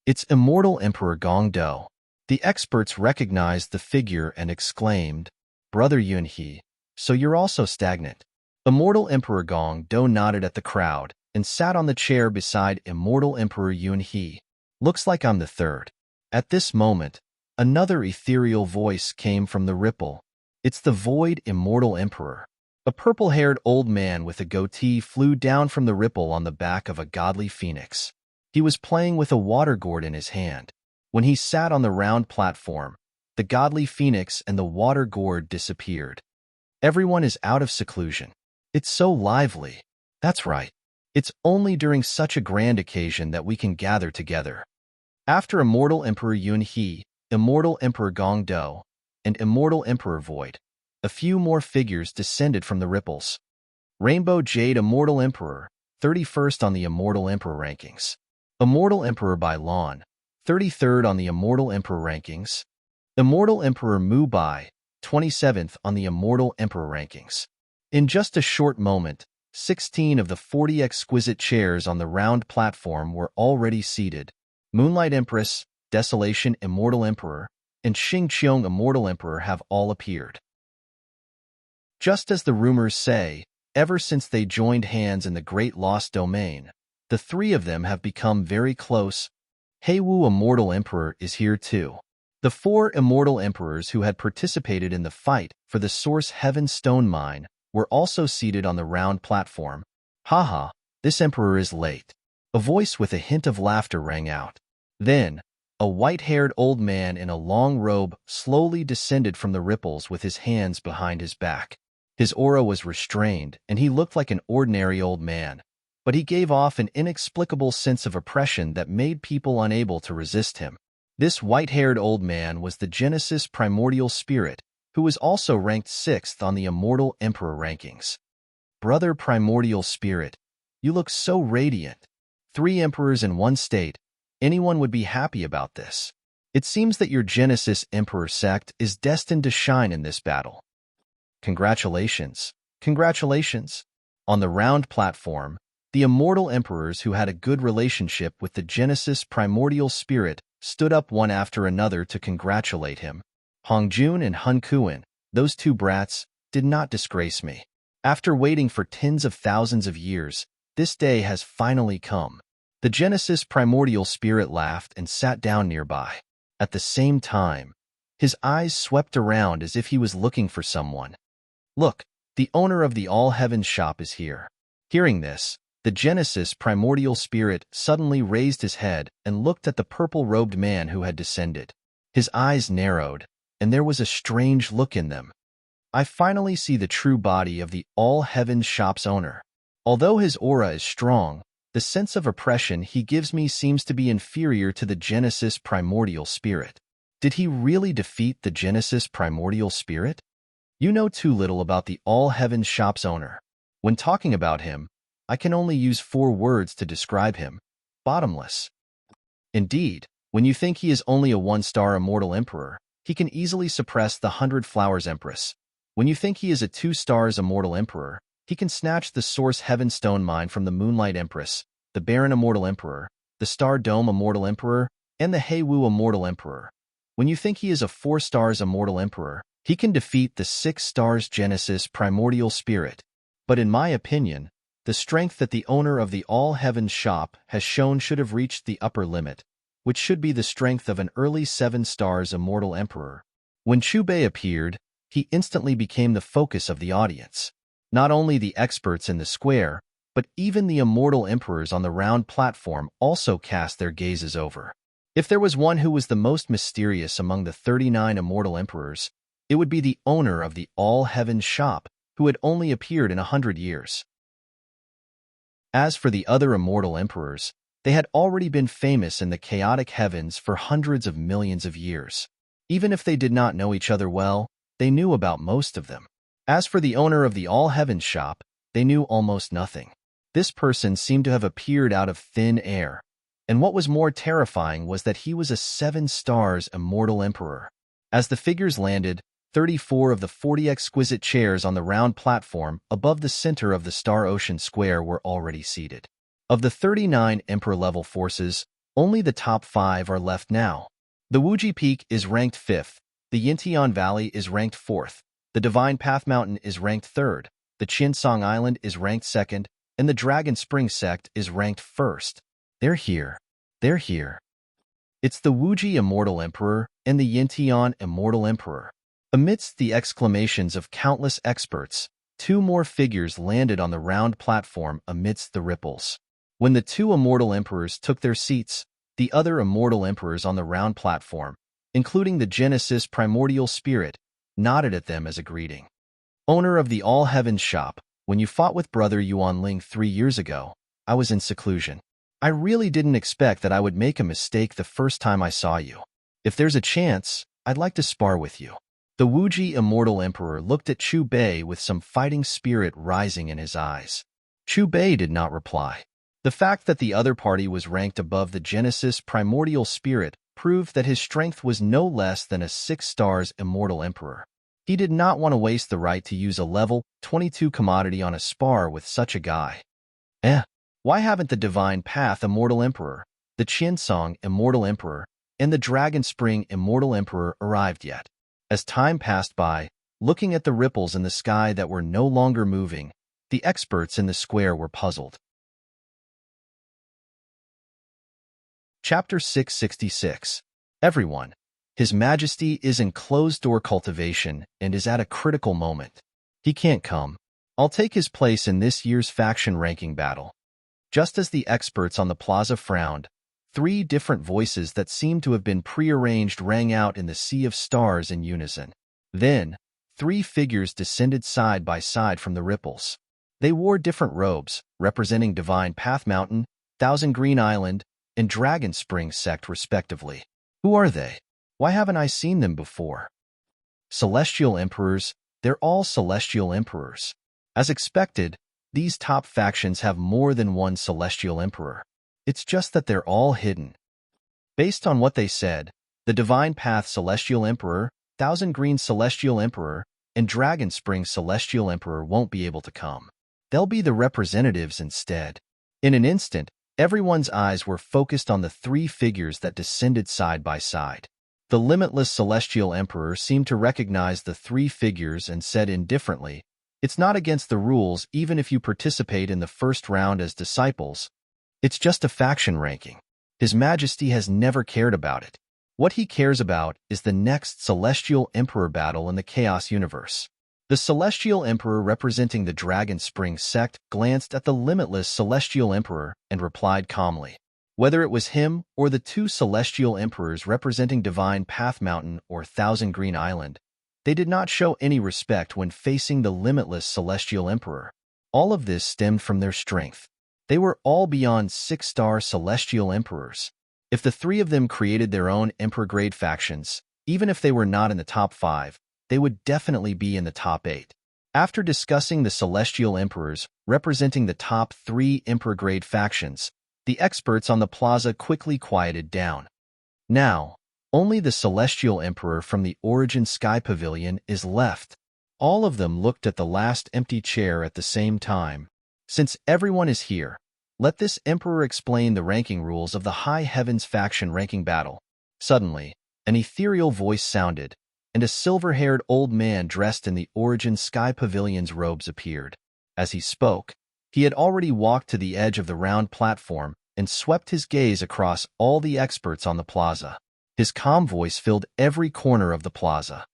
It's Immortal Emperor Gong Do. The experts recognized the figure and exclaimed, "Brother Yun He, so you're also stagnant." Immortal Emperor Gong Do nodded at the crowd, and sat on the chair beside immortal Emperor Yun He. Looks like I'm the third. At this moment, another ethereal voice came from the ripple. It's the void immortal emperor. A purple-haired old man with a goatee flew down from the ripple on the back of a godly phoenix. He was playing with a water gourd in his hand. When he sat on the round platform, the godly phoenix and the water gourd disappeared. Everyone is out of seclusion. It's so lively. That's right. It's only during such a grand occasion that we can gather together. After Immortal Emperor Yun He, Immortal Emperor Gong Do, and Immortal Emperor Void, a few more figures descended from the ripples. Rainbow Jade Immortal Emperor, 31st on the Immortal Emperor rankings. Immortal Emperor Bai Lan, 33rd on the Immortal Emperor rankings. Immortal Emperor Mu Bai, 27th on the Immortal Emperor rankings. In just a short moment, 16 of the 40 exquisite chairs on the round platform were already seated. Moonlight Empress, Desolation Immortal Emperor, and Xing Qiong Immortal Emperor have all appeared. Just as the rumors say, ever since they joined hands in the Great Lost Domain, the three of them have become very close. Heiwu Immortal Emperor is here too. The four immortal emperors who had participated in the fight for the Source Heaven Stone Mine were also seated on the round platform. Haha, this emperor is late. A voice with a hint of laughter rang out. Then, a white-haired old man in a long robe slowly descended from the ripples with his hands behind his back. His aura was restrained, and he looked like an ordinary old man, but he gave off an inexplicable sense of oppression that made people unable to resist him. This white-haired old man was the Genesis Primordial Spirit, who was also ranked 6th on the Immortal Emperor rankings. Brother Primordial Spirit, you look so radiant. 3 emperors in one state. Anyone would be happy about this. It seems that your Genesis Emperor sect is destined to shine in this battle. Congratulations. Congratulations. On the round platform, the immortal emperors who had a good relationship with the Genesis Primordial Spirit stood up one after another to congratulate him. Hongjun and Hun Kuan, those two brats, did not disgrace me. After waiting for tens of thousands of years, this day has finally come. The Genesis Primordial Spirit laughed and sat down nearby. At the same time, his eyes swept around as if he was looking for someone. Look, the owner of the All Heavens shop is here. Hearing this, the Genesis Primordial Spirit suddenly raised his head and looked at the purple-robed man who had descended. His eyes narrowed, and there was a strange look in them. I finally see the true body of the All Heavens shop's owner. Although his aura is strong, the sense of oppression he gives me seems to be inferior to the Genesis Primordial Spirit. Did he really defeat the Genesis Primordial Spirit? You know too little about the All Heavens shop's owner. When talking about him, I can only use 4 words to describe him: bottomless. Indeed, when you think he is only a 1-star immortal emperor, he can easily suppress the 100 Flowers Empress. When you think he is a 2 stars immortal emperor, he can snatch the Source Heaven Stone Mine from the Moonlight Empress, the Barren Immortal Emperor, the Star Dome Immortal Emperor, and the Heiwu Immortal Emperor. When you think he is a 4 stars immortal emperor, he can defeat the 6 stars Genesis Primordial Spirit. But in my opinion, the strength that the owner of the All Heavens shop has shown should have reached the upper limit, which should be the strength of an early 7 stars immortal emperor. When Chubei appeared, he instantly became the focus of the audience. Not only the experts in the square, but even the immortal emperors on the round platform also cast their gazes over. If there was one who was the most mysterious among the 39 immortal emperors, it would be the owner of the All Heavens shop, who had only appeared in 100 years. As for the other immortal emperors, they had already been famous in the chaotic heavens for hundreds of millions of years. Even if they did not know each other well, they knew about most of them. As for the owner of the All Heavens shop, they knew almost nothing. This person seemed to have appeared out of thin air, and what was more terrifying was that he was a 7 stars immortal emperor. As the figures landed, 34 of the 40 exquisite chairs on the round platform above the center of the Star Ocean Square were already seated. Of the 39 emperor-level forces, only the top 5 are left now. The Wuji Peak is ranked 5th, the Yintian Valley is ranked 4th, the Divine Path Mountain is ranked 3rd, the Qinsong Island is ranked 2nd, and the Dragon Spring sect is ranked first. They're here. They're here. It's the Wuji Immortal Emperor and the Yintian Immortal Emperor. Amidst the exclamations of countless experts, two more figures landed on the round platform amidst the ripples. When the two immortal emperors took their seats, the other immortal emperors on the round platform, including the Genesis primordial spirit, nodded at them as a greeting. Owner of the All Heavens shop, when you fought with Brother Yuan Ling 3 years ago, I was in seclusion. I really didn't expect that I would make a mistake the first time I saw you. If there's a chance, I'd like to spar with you. The Wuji Immortal Emperor looked at Chu Bei with some fighting spirit rising in his eyes. Chu Bei did not reply. The fact that the other party was ranked above the Genesis primordial spirit proved that his strength was no less than a 6 stars Immortal Emperor. He did not want to waste the right to use a level 22 commodity on a spar with such a guy. Why haven't the Divine Path Immortal Emperor, the Qinsong Immortal Emperor, and the Dragon Spring Immortal Emperor arrived yet? As time passed by, looking at the ripples in the sky that were no longer moving, the experts in the square were puzzled. Chapter 666. Everyone. His Majesty is in closed-door cultivation and is at a critical moment. He can't come. I'll take his place in this year's faction ranking battle. Just as the experts on the plaza frowned, 3 different voices that seemed to have been prearranged rang out in the sea of stars in unison. Then, 3 figures descended side by side from the ripples. They wore different robes, representing Divine Path Mountain, Thousand Green Island, and Dragon Spring sect respectively. Who are they? Why haven't I seen them before? Celestial Emperors. They're all Celestial Emperors. As expected, these top factions have more than one Celestial Emperor. It's just that they're all hidden. Based on what they said, the Divine Path Celestial Emperor, Thousand Green Celestial Emperor, and Dragon Spring Celestial Emperor won't be able to come. They'll be the representatives instead. In an instant, everyone's eyes were focused on the 3 figures that descended side by side. The limitless Celestial Emperor seemed to recognize the 3 figures and said indifferently, "It's not against the rules even if you participate in the first round as disciples. It's just a faction ranking. His Majesty has never cared about it. What he cares about is the next Celestial Emperor battle in the Chaos Universe." The Celestial Emperor representing the Dragon Spring sect glanced at the limitless Celestial Emperor and replied calmly. Whether it was him or the 2 Celestial Emperors representing Divine Path Mountain or Thousand Green Island, they did not show any respect when facing the limitless Celestial Emperor. All of this stemmed from their strength. They were all beyond 6-star Celestial Emperors. If the 3 of them created their own Emperor-grade factions, even if they were not in the top 5, they would definitely be in the top 8. After discussing the Celestial Emperors representing the top 3 Emperor-grade factions, the experts on the plaza quickly quieted down. Now, only the Celestial Emperor from the Origin Sky Pavilion is left. All of them looked at the last empty chair at the same time. Since everyone is here, let this Emperor explain the ranking rules of the High Heavens faction ranking battle. Suddenly, an ethereal voice sounded, and a silver-haired old man dressed in the Origin Sky Pavilion's robes appeared. As he spoke, he had already walked to the edge of the round platform and swept his gaze across all the experts on the plaza. His calm voice filled every corner of the plaza.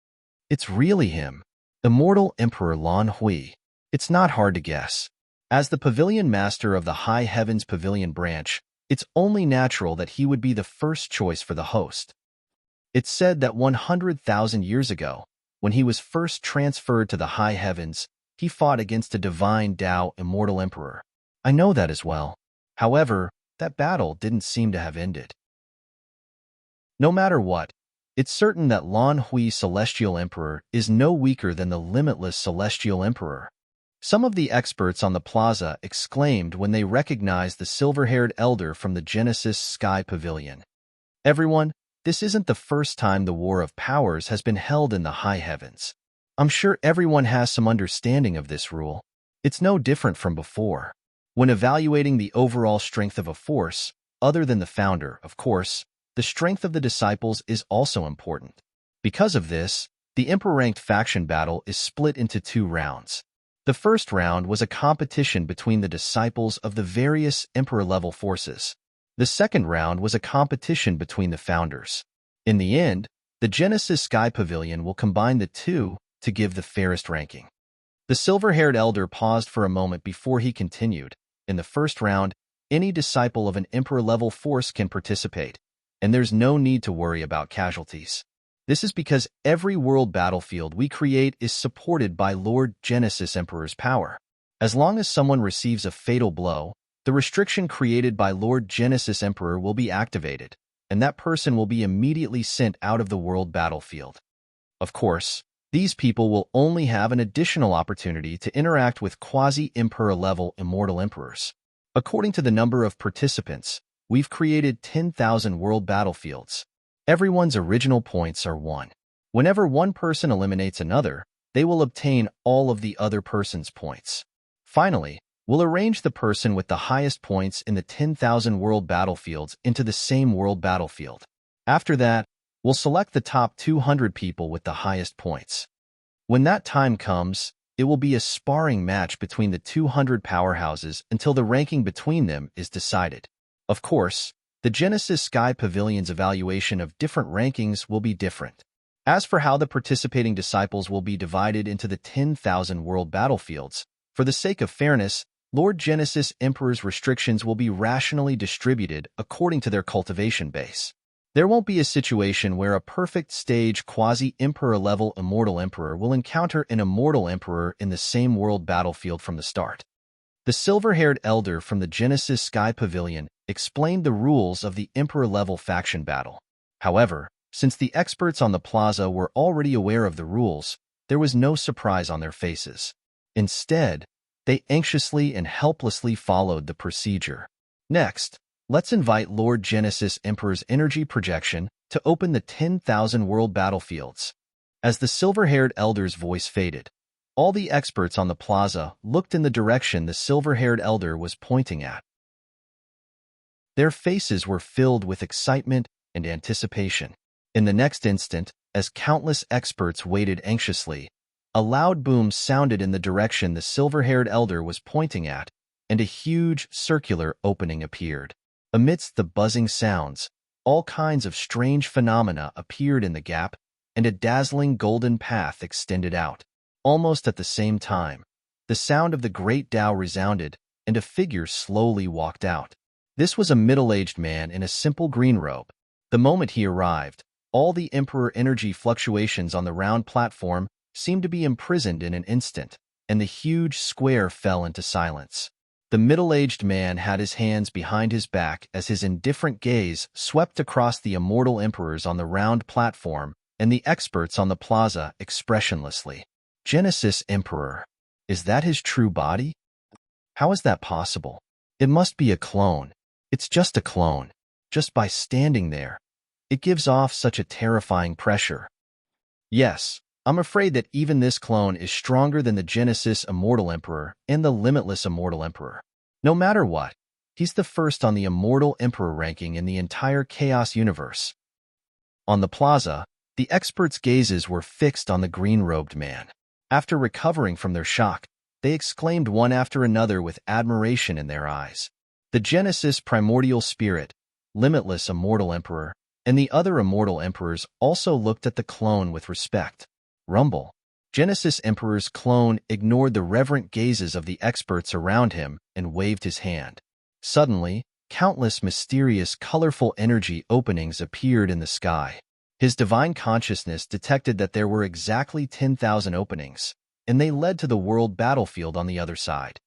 It's really him, Immortal Emperor Lan Hui. It's not hard to guess. As the pavilion master of the High Heavens Pavilion branch, it's only natural that he would be the first choice for the host. It's said that 100,000 years ago, when he was first transferred to the High Heavens, he fought against a divine Tao Immortal Emperor. I know that as well. However, that battle didn't seem to have ended. No matter what, it's certain that Lan Hui Celestial Emperor is no weaker than the limitless Celestial Emperor. Some of the experts on the plaza exclaimed when they recognized the silver-haired elder from the Genesis Sky Pavilion. Everyone, this isn't the first time the War of Powers has been held in the High Heavens. I'm sure everyone has some understanding of this rule. It's no different from before. When evaluating the overall strength of a force, other than the founder, of course, the strength of the disciples is also important. Because of this, the Emperor-ranked faction battle is split into 2 rounds. The first round was a competition between the disciples of the various Emperor-level forces. The second round was a competition between the founders. In the end, the Genesis Sky Pavilion will combine the two to give the fairest ranking. The silver-haired elder paused for a moment before he continued. In the first round, any disciple of an Emperor-level force can participate, and there's no need to worry about casualties. This is because every world battlefield we create is supported by Lord Genesis Emperor's power. As long as someone receives a fatal blow, the restriction created by Lord Genesis Emperor will be activated, and that person will be immediately sent out of the world battlefield. Of course, these people will only have an additional opportunity to interact with quasi-Emperor-level immortal emperors. According to the number of participants, we've created 10,000 world battlefields. Everyone's original points are 1. Whenever one person eliminates another, they will obtain all of the other person's points. Finally, we'll arrange the person with the highest points in the 10,000 world battlefields into the same world battlefield. After that, we'll select the top 200 people with the highest points. When that time comes, it will be a sparring match between the 200 powerhouses until the ranking between them is decided. Of course, the Genesis Sky Pavilion's evaluation of different rankings will be different. As for how the participating disciples will be divided into the 10,000 world battlefields, for the sake of fairness, Lord Genesis Emperor's restrictions will be rationally distributed according to their cultivation base. There won't be a situation where a perfect stage quasi-Emperor-level immortal emperor will encounter an immortal emperor in the same world battlefield from the start. The silver-haired elder from the Genesis Sky Pavilion explained the rules of the Emperor-level faction battle. However, since the experts on the plaza were already aware of the rules, there was no surprise on their faces. Instead, they anxiously and helplessly followed the procedure. Next, let's invite Lord Genesis Emperor's energy projection to open the 10,000 world battlefields. As the silver-haired elder's voice faded, all the experts on the plaza looked in the direction the silver-haired elder was pointing at. Their faces were filled with excitement and anticipation. In the next instant, as countless experts waited anxiously, a loud boom sounded in the direction the silver-haired elder was pointing at, and a huge circular opening appeared. Amidst the buzzing sounds, all kinds of strange phenomena appeared in the gap, and a dazzling golden path extended out. Almost at the same time, the sound of the great Tao resounded, and a figure slowly walked out. This was a middle-aged man in a simple green robe. The moment he arrived, all the Emperor energy fluctuations on the round platform seemed to be imprisoned in an instant, and the huge square fell into silence. The middle-aged man had his hands behind his back as his indifferent gaze swept across the immortal emperors on the round platform and the experts on the plaza expressionlessly. Genesis Emperor. Is that his true body? How is that possible? It must be a clone. It's just a clone. Just by standing there, it gives off such a terrifying pressure. Yes, I'm afraid that even this clone is stronger than the Genesis Immortal Emperor and the Limitless Immortal Emperor. No matter what, he's the first on the Immortal Emperor ranking in the entire Chaos universe. On the plaza, the experts' gazes were fixed on the green-robed man. After recovering from their shock, they exclaimed one after another with admiration in their eyes. The Genesis Primordial Spirit, Limitless Immortal Emperor, and the other Immortal Emperors also looked at the clone with respect. Rumble. Genesis Emperor's clone ignored the reverent gazes of the experts around him and waved his hand. Suddenly, countless mysterious, colorful energy openings appeared in the sky. His divine consciousness detected that there were exactly 10,000 openings, and they led to the world battlefield on the other side.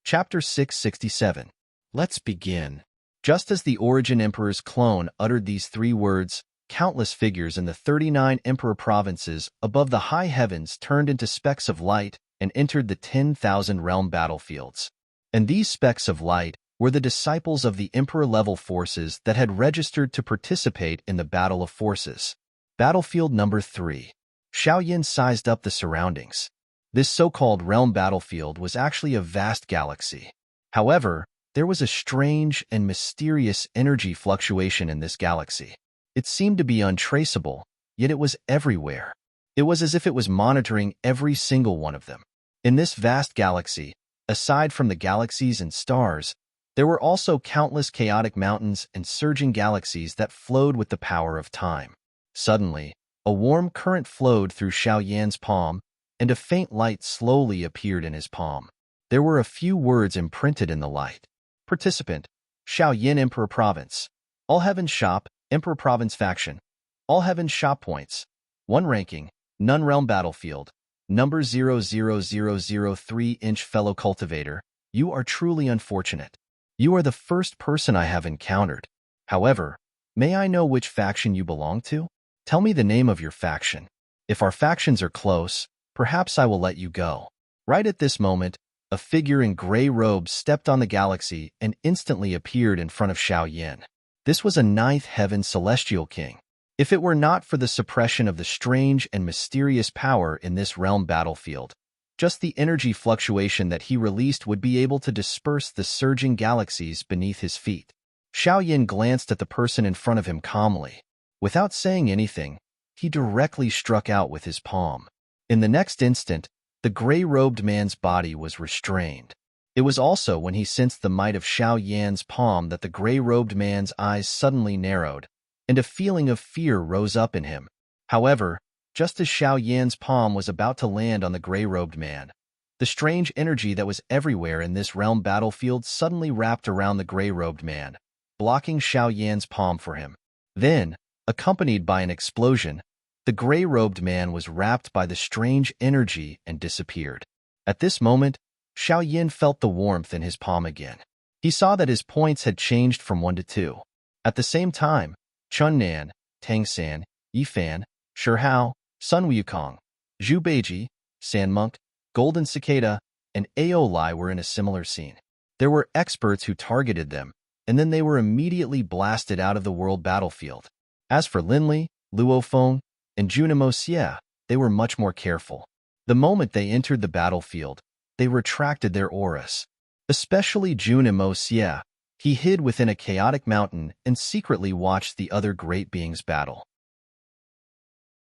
Chapter 667. Let's begin. Just as the Origin Emperor's clone uttered these 3 words, countless figures in the 39 Emperor provinces above the high heavens turned into specks of light and entered the 10,000 realm battlefields. And these specks of light were the disciples of the Emperor-level forces that had registered to participate in the Battle of Forces. Battlefield number 3. Xiaoyan sized up the surroundings. This so-called realm battlefield was actually a vast galaxy. However, there was a strange and mysterious energy fluctuation in this galaxy. It seemed to be untraceable, yet it was everywhere. It was as if it was monitoring every single one of them. In this vast galaxy, aside from the galaxies and stars, there were also countless chaotic mountains and surging galaxies that flowed with the power of time. Suddenly, a warm current flowed through Xiao Yan's palm, and a faint light slowly appeared in his palm. There were a few words imprinted in the light. Participant, Xiao Yan Emperor Province. All Heaven Shop, Emperor Province Faction. All Heaven Shop Points. 1 ranking, None Realm Battlefield. Number 00003 fellow cultivator. You are truly unfortunate. You are the first person I have encountered. However, may I know which faction you belong to? Tell me the name of your faction. If our factions are close, perhaps I will let you go. Right at this moment, a figure in gray robes stepped on the galaxy and instantly appeared in front of Xiao Yan. This was a ninth heaven celestial king. If it were not for the suppression of the strange and mysterious power in this realm battlefield, just the energy fluctuation that he released would be able to disperse the surging galaxies beneath his feet. Xiao Yan glanced at the person in front of him calmly. Without saying anything, he directly struck out with his palm. In the next instant, the gray-robed man's body was restrained. It was also when he sensed the might of Xiao Yan's palm that the gray-robed man's eyes suddenly narrowed, and a feeling of fear rose up in him. However, just as Xiao Yan's palm was about to land on the gray-robed man, the strange energy that was everywhere in this realm battlefield suddenly wrapped around the gray-robed man, blocking Xiao Yan's palm for him. Then, accompanied by an explosion, the gray-robed man was wrapped by the strange energy and disappeared. At this moment, Xiao Yan felt the warmth in his palm again. He saw that his points had changed from 1 to 2. At the same time, Chunnan, Tangsan, Yifan, Shihao, Sun Wukong, Zhu Beiji, Sandmonk, Golden Cicada, and Aolai were in a similar scene. There were experts who targeted them, and then they were immediately blasted out of the world battlefield. As for Linli, Luofeng, and Junimo Xie, they were much more careful. The moment they entered the battlefield, they retracted their auras. Especially Junimo Xie, he hid within a chaotic mountain and secretly watched the other great beings battle.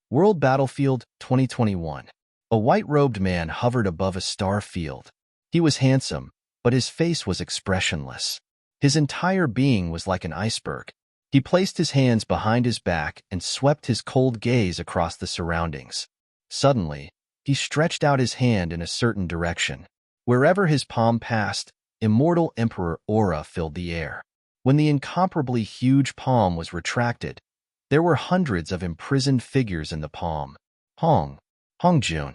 World Battlefield 2021. A white-robed man hovered above a star field. He was handsome, but his face was expressionless. His entire being was like an iceberg. He placed his hands behind his back and swept his cold gaze across the surroundings. Suddenly, he stretched out his hand in a certain direction. Wherever his palm passed, Immortal Emperor aura filled the air. When the incomparably huge palm was retracted, there were hundreds of imprisoned figures in the palm. Hongjun.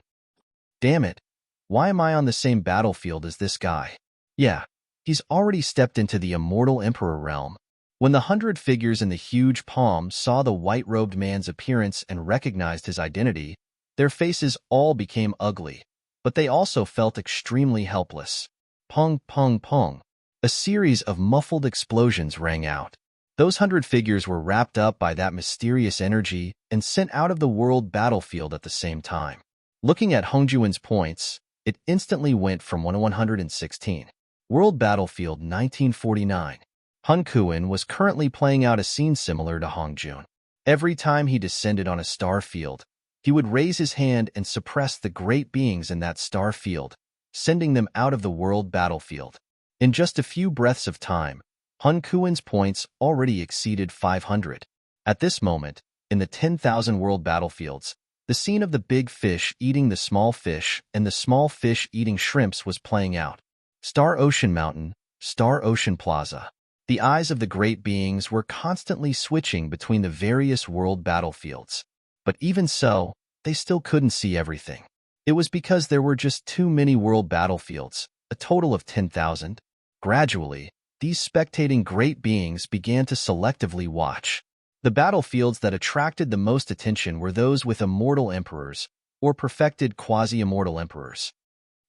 Damn it, why am I on the same battlefield as this guy? Yeah, he's already stepped into the Immortal Emperor realm. When the 100 figures in the huge palm saw the white-robed man's appearance and recognized his identity, their faces all became ugly, but they also felt extremely helpless. Pong, pong, pong. A series of muffled explosions rang out. Those 100 figures were wrapped up by that mysterious energy and sent out of the world battlefield at the same time. Looking at Hongjuan's points, it instantly went from 1 to 116. World Battlefield 1949. Hun Kuan was currently playing out a scene similar to Hongjun. Every time he descended on a star field, he would raise his hand and suppress the great beings in that star field, sending them out of the world battlefield. In just a few breaths of time, Hun Kuan's points already exceeded 500. At this moment, in the 10,000 world battlefields, the scene of the big fish eating the small fish and the small fish eating shrimps was playing out. Star Ocean Mountain, Star Ocean Plaza. The eyes of the great beings were constantly switching between the various world battlefields. But even so, they still couldn't see everything. It was because there were just too many world battlefields, a total of 10,000. Gradually, these spectating great beings began to selectively watch. The battlefields that attracted the most attention were those with immortal emperors, or perfected quasi-immortal emperors.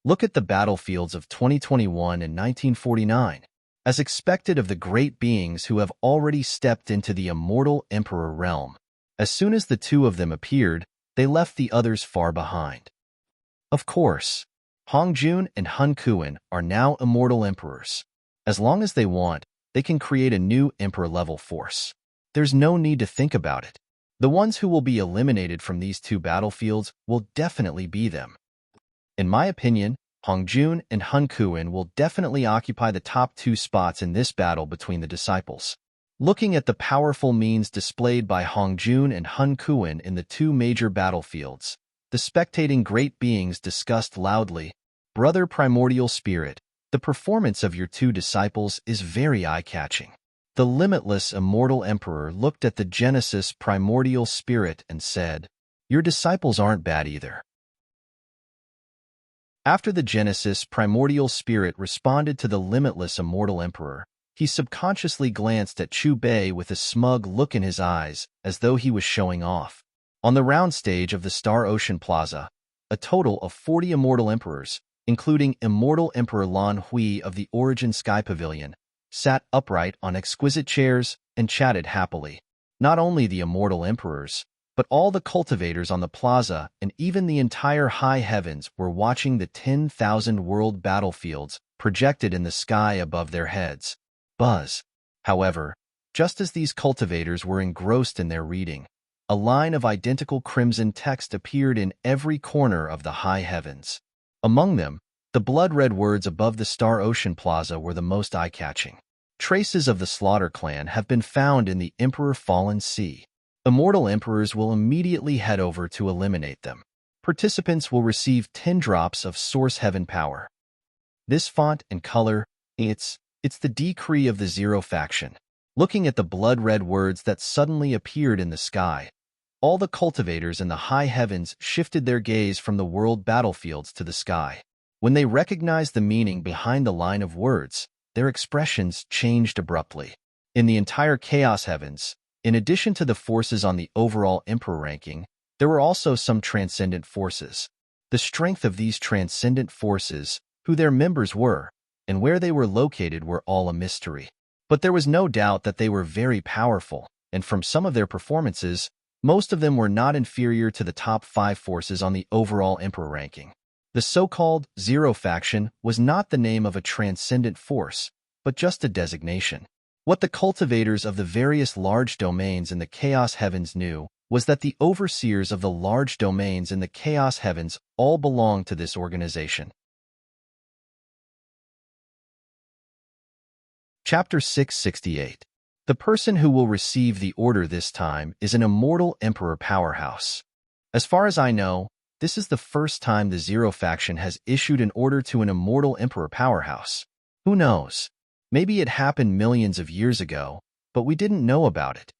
Look at the battlefields of 2021 and 1949. As expected of the great beings who have already stepped into the immortal emperor realm. As soon as the two of them appeared, they left the others far behind. Of course, Hongjun and Hun Kuan are now immortal emperors. As long as they want, they can create a new emperor-level force. There's no need to think about it. The ones who will be eliminated from these two battlefields will definitely be them. In my opinion, Hongjun and Hun Kuan will definitely occupy the top two spots in this battle between the disciples. Looking at the powerful means displayed by Hongjun and Hun Kuan in the two major battlefields, the spectating great beings discussed loudly, "Brother Primordial Spirit, the performance of your two disciples is very eye-catching." The limitless immortal emperor looked at the Genesis Primordial Spirit and said, "Your disciples aren't bad either." After the Genesis Primordial Spirit responded to the limitless immortal emperor, he subconsciously glanced at Chu Bei with a smug look in his eyes, as though he was showing off. On the round stage of the Star Ocean Plaza, a total of 40 immortal emperors, including Immortal Emperor Lan Hui of the Origin Sky Pavilion, sat upright on exquisite chairs and chatted happily. Not only the immortal emperors, but all the cultivators on the plaza and even the entire high heavens were watching the 10,000 world battlefields projected in the sky above their heads. Buzz. However, just as these cultivators were engrossed in their reading, a line of identical crimson text appeared in every corner of the high heavens. Among them, the blood-red words above the Star Ocean Plaza were the most eye-catching. Traces of the Slaughter Clan have been found in the Emperor Fallen Sea. Immortal Emperors will immediately head over to eliminate them. Participants will receive 10 drops of Source Heaven power. This font and color, it's the decree of the Zero faction. Looking at the blood-red words that suddenly appeared in the sky, all the cultivators in the high heavens shifted their gaze from the world battlefields to the sky. When they recognized the meaning behind the line of words, their expressions changed abruptly. In the entire Chaos Heavens, in addition to the forces on the overall Emperor ranking, there were also some transcendent forces. The strength of these transcendent forces, who their members were, and where they were located were all a mystery. But there was no doubt that they were very powerful, and from some of their performances, most of them were not inferior to the top 5 forces on the overall Emperor ranking. The so-called Zero faction was not the name of a transcendent force, but just a designation. What the cultivators of the various large domains in the Chaos Heavens knew was that the overseers of the large domains in the Chaos Heavens all belonged to this organization. Chapter 668. The person who will receive the order this time is an Immortal Emperor powerhouse. As far as I know, this is the first time the Zero faction has issued an order to an Immortal Emperor powerhouse. Who knows? Maybe it happened millions of years ago, but we didn't know about it.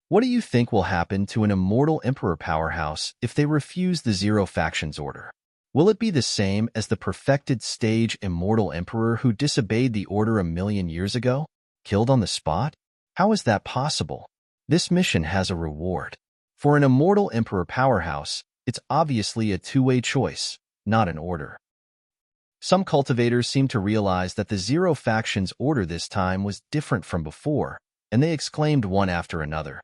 What do you think will happen to an Immortal Emperor powerhouse if they refuse the Zero faction's order? Will it be the same as the perfected stage Immortal Emperor who disobeyed the order a million years ago? Killed on the spot? How is that possible? This mission has a reward. For an Immortal Emperor powerhouse, it's obviously a two-way choice, not an order. Some cultivators seem to realize that the Zero faction's order this time was different from before, and they exclaimed one after another.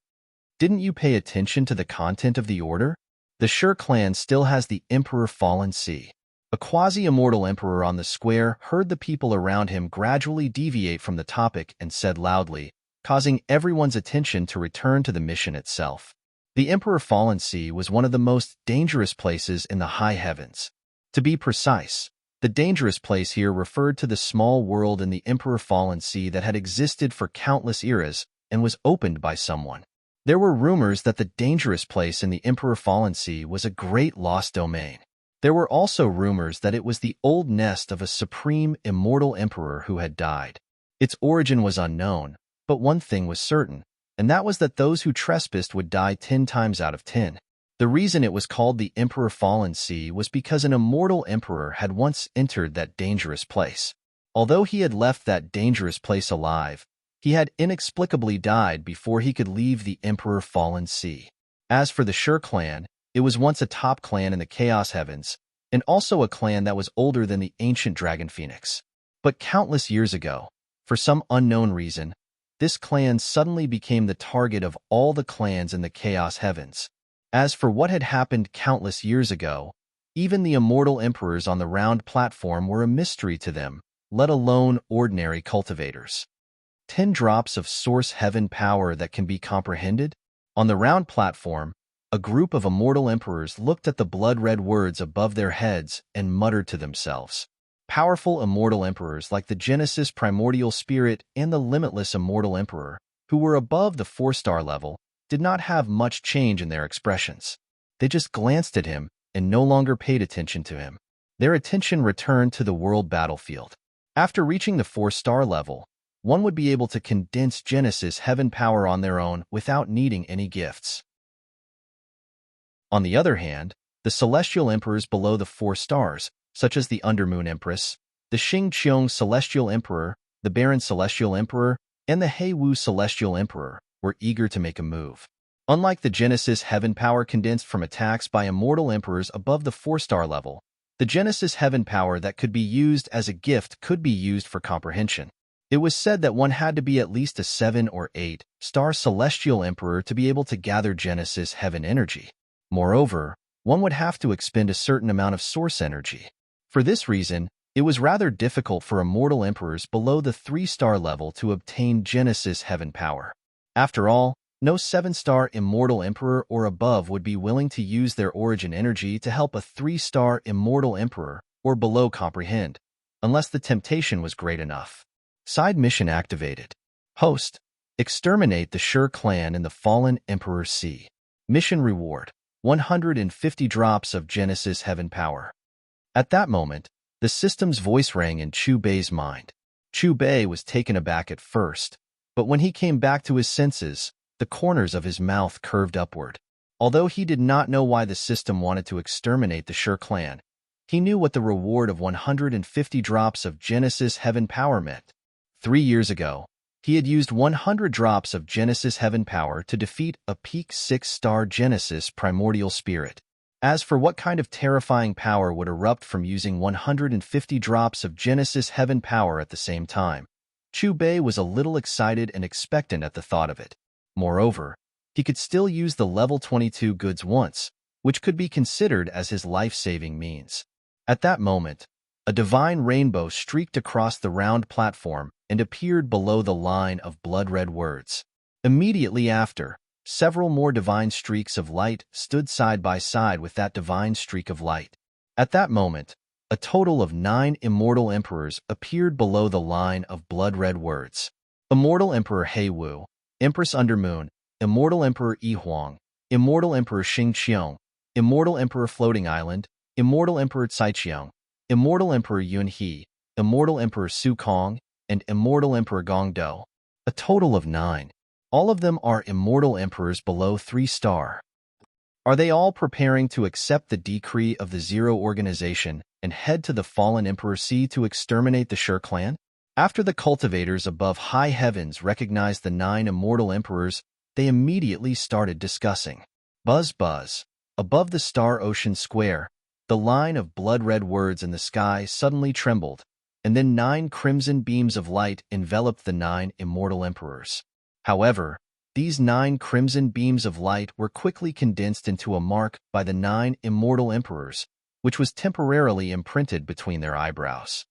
Didn't you pay attention to the content of the order? The Sher clan still has the Emperor Fallen Sea. A quasi-immortal emperor on the square heard the people around him gradually deviate from the topic and said loudly, causing everyone's attention to return to the mission itself. The Emperor Fallen Sea was one of the most dangerous places in the high heavens. To be precise, the dangerous place here referred to the small world in the Emperor Fallen Sea that had existed for countless eras and was opened by someone. There were rumors that the dangerous place in the Emperor Fallen Sea was a great lost domain. There were also rumors that it was the old nest of a supreme immortal emperor who had died. Its origin was unknown, but one thing was certain, and that was that those who trespassed would die 10 times out of 10. The reason it was called the Emperor Fallen Sea was because an immortal emperor had once entered that dangerous place. Although he had left that dangerous place alive, he had inexplicably died before he could leave the Emperor Fallen Sea. As for the Sher clan, it was once a top clan in the Chaos Heavens, and also a clan that was older than the ancient Dragon Phoenix. But countless years ago, for some unknown reason, this clan suddenly became the target of all the clans in the Chaos Heavens. As for what had happened countless years ago, even the immortal emperors on the round platform were a mystery to them, let alone ordinary cultivators. 10 drops of Source Heaven power that can be comprehended? On the round platform, a group of immortal emperors looked at the blood-red words above their heads and muttered to themselves. Powerful immortal emperors like the Genesis Primordial Spirit and the Limitless Immortal Emperor, who were above the 4-star level, did not have much change in their expressions. They just glanced at him and no longer paid attention to him. Their attention returned to the world battlefield. After reaching the 4-star level, one would be able to condense Genesis heaven power on their own without needing any gifts. On the other hand, the celestial emperors below the 4 stars, such as the Undermoon Empress, the Xingqiong Celestial Emperor, the Barren Celestial Emperor, and the Heiwu Celestial Emperor, were eager to make a move. Unlike the Genesis heaven power condensed from attacks by immortal emperors above the 4-star level, the Genesis heaven power that could be used as a gift could be used for comprehension. It was said that one had to be at least a 7 or 8-star celestial emperor to be able to gather Genesis heaven energy. Moreover, one would have to expend a certain amount of source energy. For this reason, it was rather difficult for immortal emperors below the 3-star level to obtain Genesis heaven power. After all, no 7-star immortal emperor or above would be willing to use their origin energy to help a 3-star immortal emperor or below comprehend, unless the temptation was great enough. Side mission activated. Host: exterminate the Shur clan in the Fallen Emperor Sea. Mission reward: 150 drops of Genesis heaven power. At that moment, the system's voice rang in Chu Bei's mind. Chu Bei was taken aback at first, but when he came back to his senses, the corners of his mouth curved upward. Although he did not know why the system wanted to exterminate the Shur clan, he knew what the reward of 150 drops of Genesis heaven power meant. 3 years ago, he had used 100 drops of Genesis heaven power to defeat a peak 6-star Genesis Primordial Spirit. As for what kind of terrifying power would erupt from using 150 drops of Genesis heaven power at the same time, Chu Bei was a little excited and expectant at the thought of it. Moreover, he could still use the level 22 goods once, which could be considered as his life-saving means. At that moment, a divine rainbow streaked across the round platform and appeared below the line of blood-red words. Immediately after, several more divine streaks of light stood side by side with that divine streak of light. At that moment, a total of 9 immortal emperors appeared below the line of blood-red words. Immortal Emperor Heiwu, Empress Undermoon, Immortal Emperor Yihuang, Immortal Emperor Xingqiong, Immortal Emperor Floating Island, Immortal Emperor Caiqiang, Immortal Emperor Yunhe, Immortal Emperor Su Kong, and Immortal Emperor Gongdo. A total of 9. All of them are immortal emperors below 3-star. Are they all preparing to accept the decree of the Zero Organization and head to the Fallen Emperor Sea to exterminate the Shur clan? After the cultivators above high heavens recognized the 9 immortal emperors, they immediately started discussing. Buzz buzz. Above the Star Ocean Square, the line of blood-red words in the sky suddenly trembled, and then 9 crimson beams of light enveloped the 9 immortal emperors. However, these 9 crimson beams of light were quickly condensed into a mark by the 9 immortal emperors, which was temporarily imprinted between their eyebrows.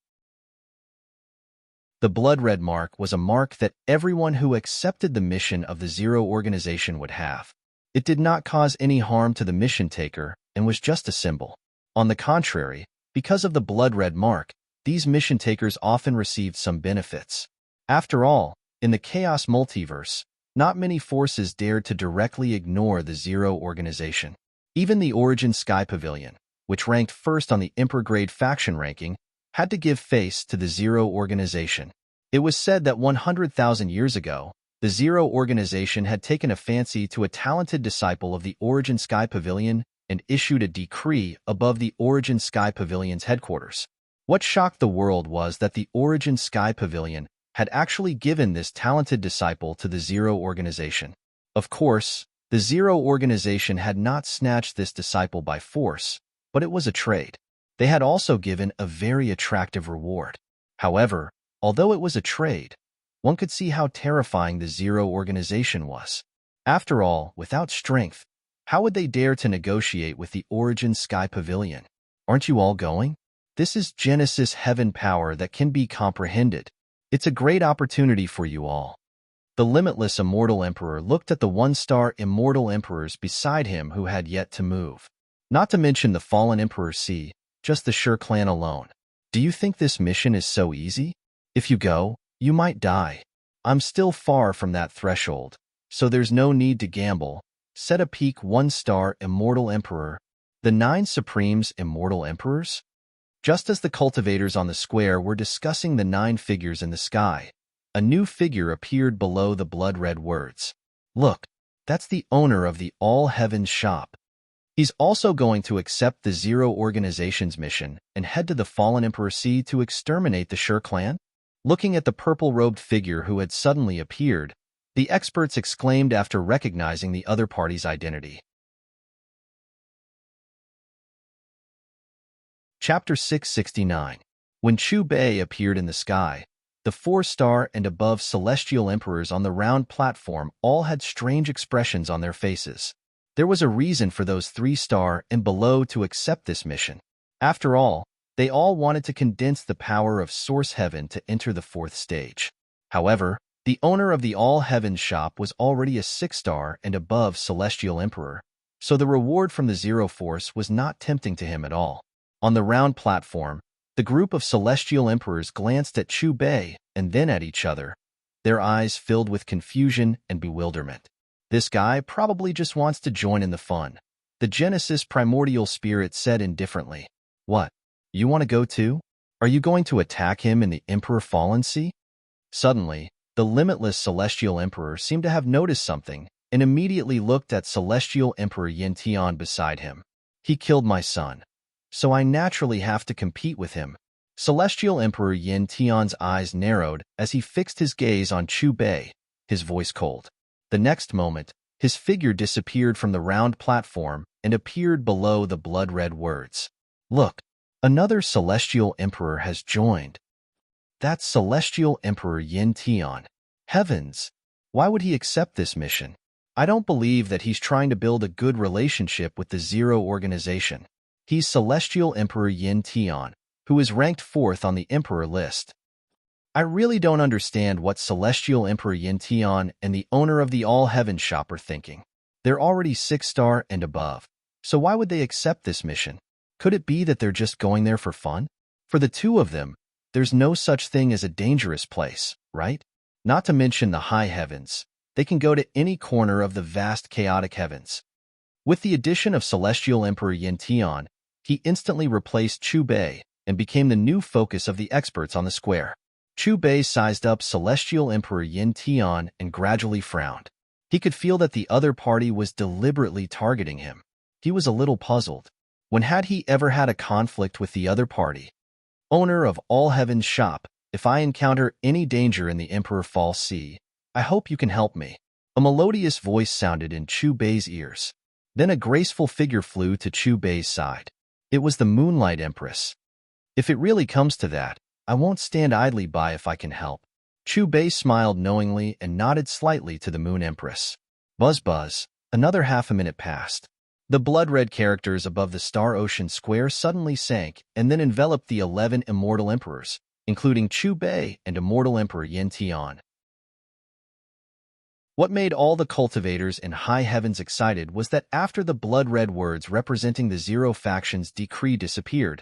The blood-red mark was a mark that everyone who accepted the mission of the Zero Organization would have. It did not cause any harm to the mission taker and was just a symbol. On the contrary, because of the blood-red mark, these mission takers often received some benefits. After all, in the Chaos Multiverse, not many forces dared to directly ignore the Zero Organization. Even the Origin Sky Pavilion, which ranked first on the Emperor Grade faction ranking, had to give face to the Zero Organization. It was said that 100,000 years ago, the Zero Organization had taken a fancy to a talented disciple of the Origin Sky Pavilion and issued a decree above the Origin Sky Pavilion's headquarters. What shocked the world was that the Origin Sky Pavilion had actually given this talented disciple to the Zero Organization. Of course, the Zero Organization had not snatched this disciple by force, but it was a trade. They had also given a very attractive reward. However, although it was a trade, one could see how terrifying the Zero Organization was. After all, without strength, how would they dare to negotiate with the Origin Sky Pavilion? Aren't you all going? This is Genesis heaven power that can be comprehended. It's a great opportunity for you all. The limitless immortal emperor looked at the one-star immortal emperors beside him who had yet to move. Not to mention the fallen emperor C, just the Sure clan alone. Do you think this mission is so easy? If you go, you might die. I'm still far from that threshold, so there's no need to gamble, said a peak one-star immortal emperor. The 9 Supremes immortal emperors? Just as the cultivators on the square were discussing the 9 figures in the sky, a new figure appeared below the blood-red words. Look, that's the owner of the All Heavens shop. He's also going to accept the Zero Organization's mission and head to the fallen Emperor C to exterminate the Sure clan? Looking at the purple-robed figure who had suddenly appeared, the experts exclaimed after recognizing the other party's identity. Chapter 669. When Chu Bei appeared in the sky, the 4-star and above celestial emperors on the round platform all had strange expressions on their faces. There was a reason for those 3-star and below to accept this mission. After all, they all wanted to condense the power of Source Heaven to enter the 4th stage. However, the owner of the All Heavens shop was already a 6-star and above celestial emperor, so the reward from the Zero Force was not tempting to him at all. On the round platform, the group of celestial emperors glanced at Chu Bei and then at each other, their eyes filled with confusion and bewilderment. This guy probably just wants to join in the fun, the Genesis primordial spirit said indifferently. What? You want to go too? Are you going to attack him in the Emperor Fallen Sea? Suddenly, the limitless celestial emperor seemed to have noticed something and immediately looked at celestial emperor Yin Tian beside him. He killed my son, so I naturally have to compete with him. Celestial Emperor Yin Tian's eyes narrowed as he fixed his gaze on Chu Bei, his voice cold. The next moment, his figure disappeared from the round platform and appeared below the blood-red words. Look, another celestial emperor has joined. That's Celestial Emperor Yin Tian. Heavens! Why would he accept this mission? I don't believe that he's trying to build a good relationship with the Zero Organization. He's Celestial Emperor Yin Tian, who is ranked 4th on the Emperor list. I really don't understand what Celestial Emperor Yin Tian and the owner of the All Heavens shop are thinking. They're already 6-star and above, so why would they accept this mission? Could it be that they're just going there for fun? For the two of them, there's no such thing as a dangerous place, right? Not to mention the high heavens. They can go to any corner of the vast chaotic heavens. With the addition of Celestial Emperor Yin Tian, he instantly replaced Chu Bei and became the new focus of the experts on the square. Chu Bei sized up Celestial Emperor Yin Tian and gradually frowned. He could feel that the other party was deliberately targeting him. He was a little puzzled. When had he ever had a conflict with the other party? Owner of All Heavens shop, if I encounter any danger in the Emperor Fall Sea, I hope you can help me. A melodious voice sounded in Chu Bei's ears. Then a graceful figure flew to Chu Bei's side. It was the Moonlight Empress. If it really comes to that, I won't stand idly by if I can help. Chu Bei smiled knowingly and nodded slightly to the Moon Empress. Buzz buzz, another half a minute passed. The blood-red characters above the Star Ocean Square suddenly sank and then enveloped the 11 immortal emperors, including Chu Bei and immortal emperor Yin Tian. What made all the cultivators in high heavens excited was that after the blood-red words representing the Zero Faction's decree disappeared,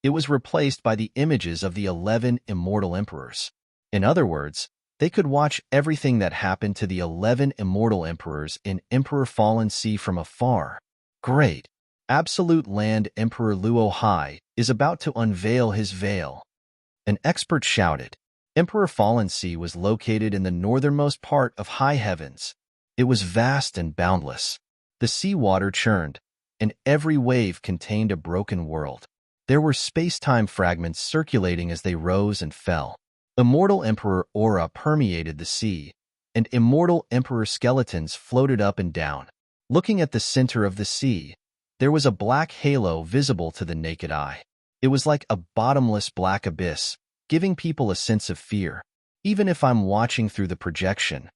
it was replaced by the images of the 11 immortal emperors. In other words, they could watch everything that happened to the 11 immortal emperors in Emperor Fallen Sea from afar. Great! Absolute Land Emperor Luo Hai is about to unveil his veil. An expert shouted. Emperor Fallen Sea was located in the northernmost part of high heavens. It was vast and boundless. The sea water churned, and every wave contained a broken world. There were space-time fragments circulating as they rose and fell. Immortal Emperor aura permeated the sea, and immortal Emperor skeletons floated up and down. Looking at the center of the sea, there was a black halo visible to the naked eye. It was like a bottomless black abyss, giving people a sense of fear. Even if I'm watching through the projection,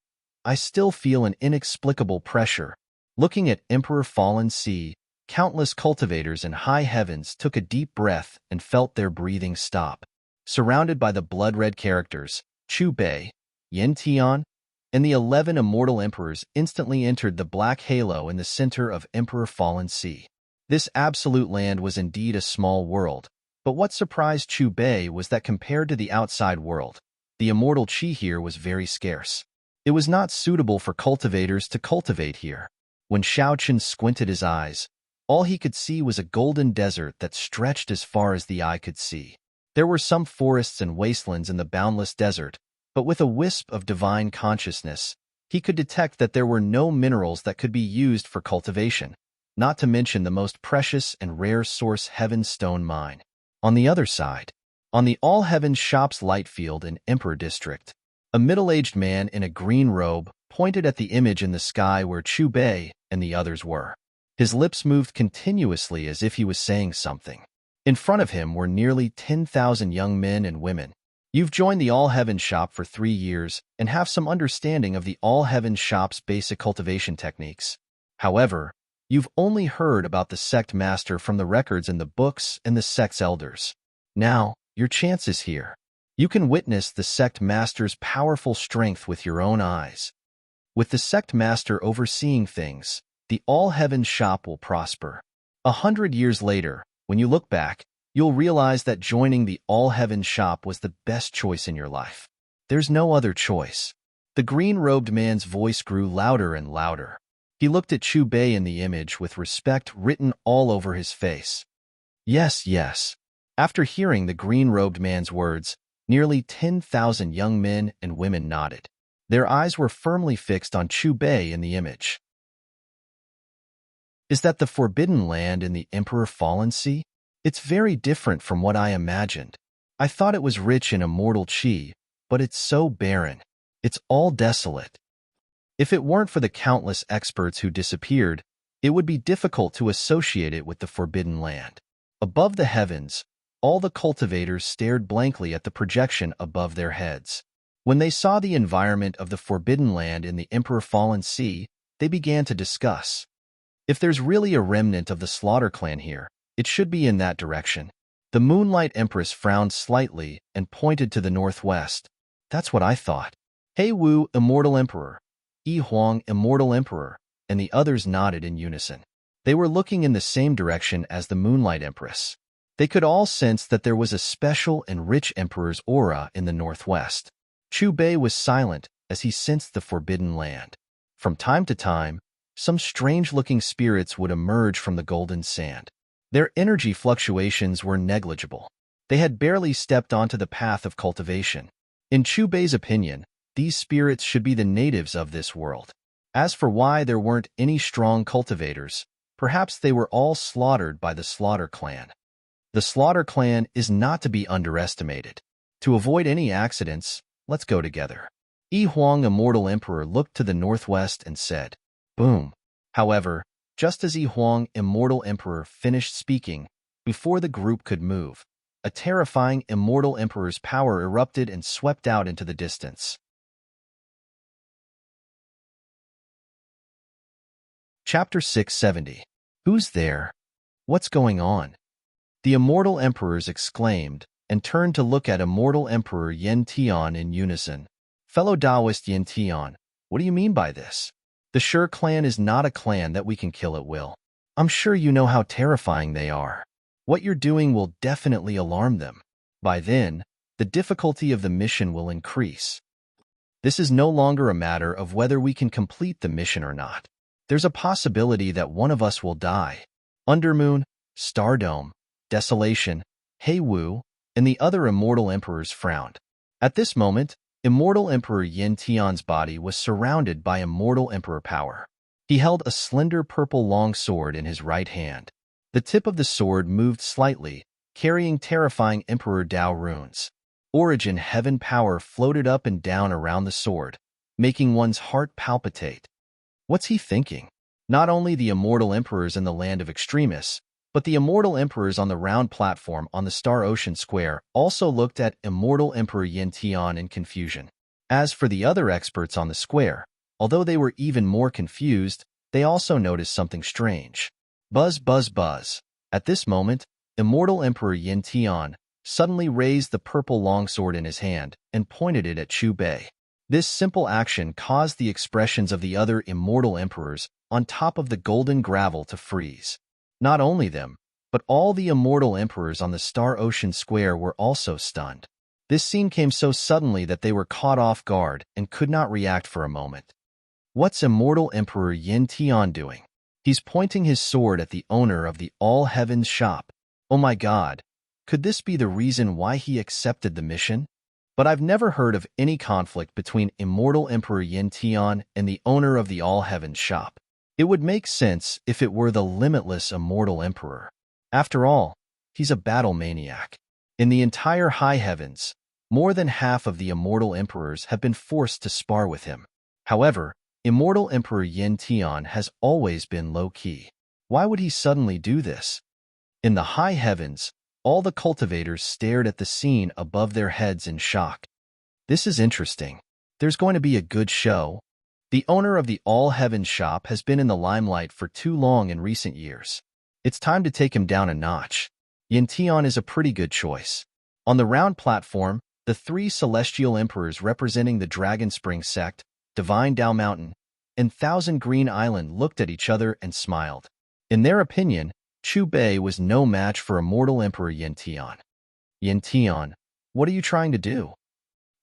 I still feel an inexplicable pressure. Looking at Emperor Fallen Sea, countless cultivators in high heavens took a deep breath and felt their breathing stop. Surrounded by the blood-red characters, Chu Bei, Yin Tian, and the 11 immortal emperors instantly entered the black halo in the center of Emperor Fallen Sea. This absolute land was indeed a small world, but what surprised Chu Bei was that compared to the outside world, the immortal chi here was very scarce. It was not suitable for cultivators to cultivate here. When Xiaochen squinted his eyes, all he could see was a golden desert that stretched as far as the eye could see. There were some forests and wastelands in the boundless desert, but with a wisp of divine consciousness, he could detect that there were no minerals that could be used for cultivation, not to mention the most precious and rare source Heaven Stone Mine. On the other side, on the All Heavens Shops light field in Emperor District, a middle-aged man in a green robe pointed at the image in the sky where Chu Bei and the others were. His lips moved continuously as if he was saying something. In front of him were nearly 10,000 young men and women. You've joined the All Heavens Shop for 3 years and have some understanding of the All Heavens Shop's basic cultivation techniques. However, you've only heard about the sect master from the records in the books and the sect's elders. Now, your chance is here. You can witness the sect master's powerful strength with your own eyes. With the sect master overseeing things, the All Heavens Shop will prosper. 100 years later, when you look back, you'll realize that joining the All Heavens Shop was the best choice in your life. There's no other choice. The green-robed man's voice grew louder and louder. He looked at Chu Bei in the image with respect written all over his face. Yes, yes. After hearing the green-robed man's words, nearly 10,000 young men and women nodded. Their eyes were firmly fixed on Chu Bei in the image. Is that the Forbidden Land in the Emperor Fallen Sea? It's very different from what I imagined. I thought it was rich in immortal chi, but it's so barren. It's all desolate. If it weren't for the countless experts who disappeared, it would be difficult to associate it with the Forbidden Land. Above the heavens, all the cultivators stared blankly at the projection above their heads. When they saw the environment of the Forbidden Land in the Emperor Fallen Sea, they began to discuss. If there's really a remnant of the Slaughter clan here, it should be in that direction. The Moonlight Empress frowned slightly and pointed to the northwest. That's what I thought. He Wu, Immortal Emperor, Yi Huang, Immortal Emperor, and the others nodded in unison. They were looking in the same direction as the Moonlight Empress. They could all sense that there was a special and rich emperor's aura in the northwest. Chu Bei was silent as he sensed the Forbidden Land. From time to time, some strange-looking spirits would emerge from the golden sand. Their energy fluctuations were negligible. They had barely stepped onto the path of cultivation. In Chu Bei's opinion, these spirits should be the natives of this world. As for why there weren't any strong cultivators, perhaps they were all slaughtered by the Slaughter clan. The Slaughter clan is not to be underestimated. To avoid any accidents, let's go together. Yi Huang, Immortal Emperor, looked to the northwest and said, "Boom." However, just as Yi Huang, Immortal Emperor, finished speaking, before the group could move, a terrifying Immortal Emperor's power erupted and swept out into the distance. Chapter 670. Who's there? What's going on? The Immortal Emperors exclaimed and turned to look at Immortal Emperor Yen Tian in unison. Fellow Taoist Yen Tian, what do you mean by this? The Sure clan is not a clan that we can kill at will. I'm sure you know how terrifying they are. What you're doing will definitely alarm them. By then, the difficulty of the mission will increase. This is no longer a matter of whether we can complete the mission or not. There's a possibility that one of us will die. Undermoon, Stardome, Desolation, He Wu, and the other Immortal Emperors frowned. At this moment, Immortal Emperor Yen Tian's body was surrounded by Immortal Emperor power. He held a slender purple long sword in his right hand. The tip of the sword moved slightly, carrying terrifying Emperor Dao runes. Origin Heaven power floated up and down around the sword, making one's heart palpitate. What's he thinking? Not only the Immortal Emperors in the land of extremists, but the Immortal Emperors on the round platform on the Star Ocean Square also looked at Immortal Emperor Yen Tian in confusion. As for the other experts on the square, although they were even more confused, they also noticed something strange. Buzz, buzz, buzz. At this moment, Immortal Emperor Yen Tian suddenly raised the purple longsword in his hand and pointed it at Chu Bei. This simple action caused the expressions of the other immortal emperors on top of the golden gravel to freeze. Not only them, but all the immortal emperors on the Star Ocean Square were also stunned. This scene came so suddenly that they were caught off guard and could not react for a moment. What's Immortal Emperor Yin Tian doing? He's pointing his sword at the owner of the All Heavens shop. Oh my God, could this be the reason why he accepted the mission? But I've never heard of any conflict between Immortal Emperor Yin Tian and the owner of the All Heavens shop. It would make sense if it were the limitless Immortal Emperor. After all, he's a battle maniac. In the entire high heavens, more than half of the Immortal Emperors have been forced to spar with him. However, Immortal Emperor Yin Tian has always been low-key. Why would he suddenly do this? In the high heavens, all the cultivators stared at the scene above their heads in shock. This is interesting. There's going to be a good show. The owner of the All Heavens shop has been in the limelight for too long in recent years. It's time to take him down a notch. Yin Tian is a pretty good choice. On the round platform, the three celestial emperors representing the Dragon Spring sect, Divine Dao Mountain, and Thousand Green Island looked at each other and smiled. In their opinion, Chu Bei was no match for Immortal Emperor Yin Tian. Yin Tian, what are you trying to do?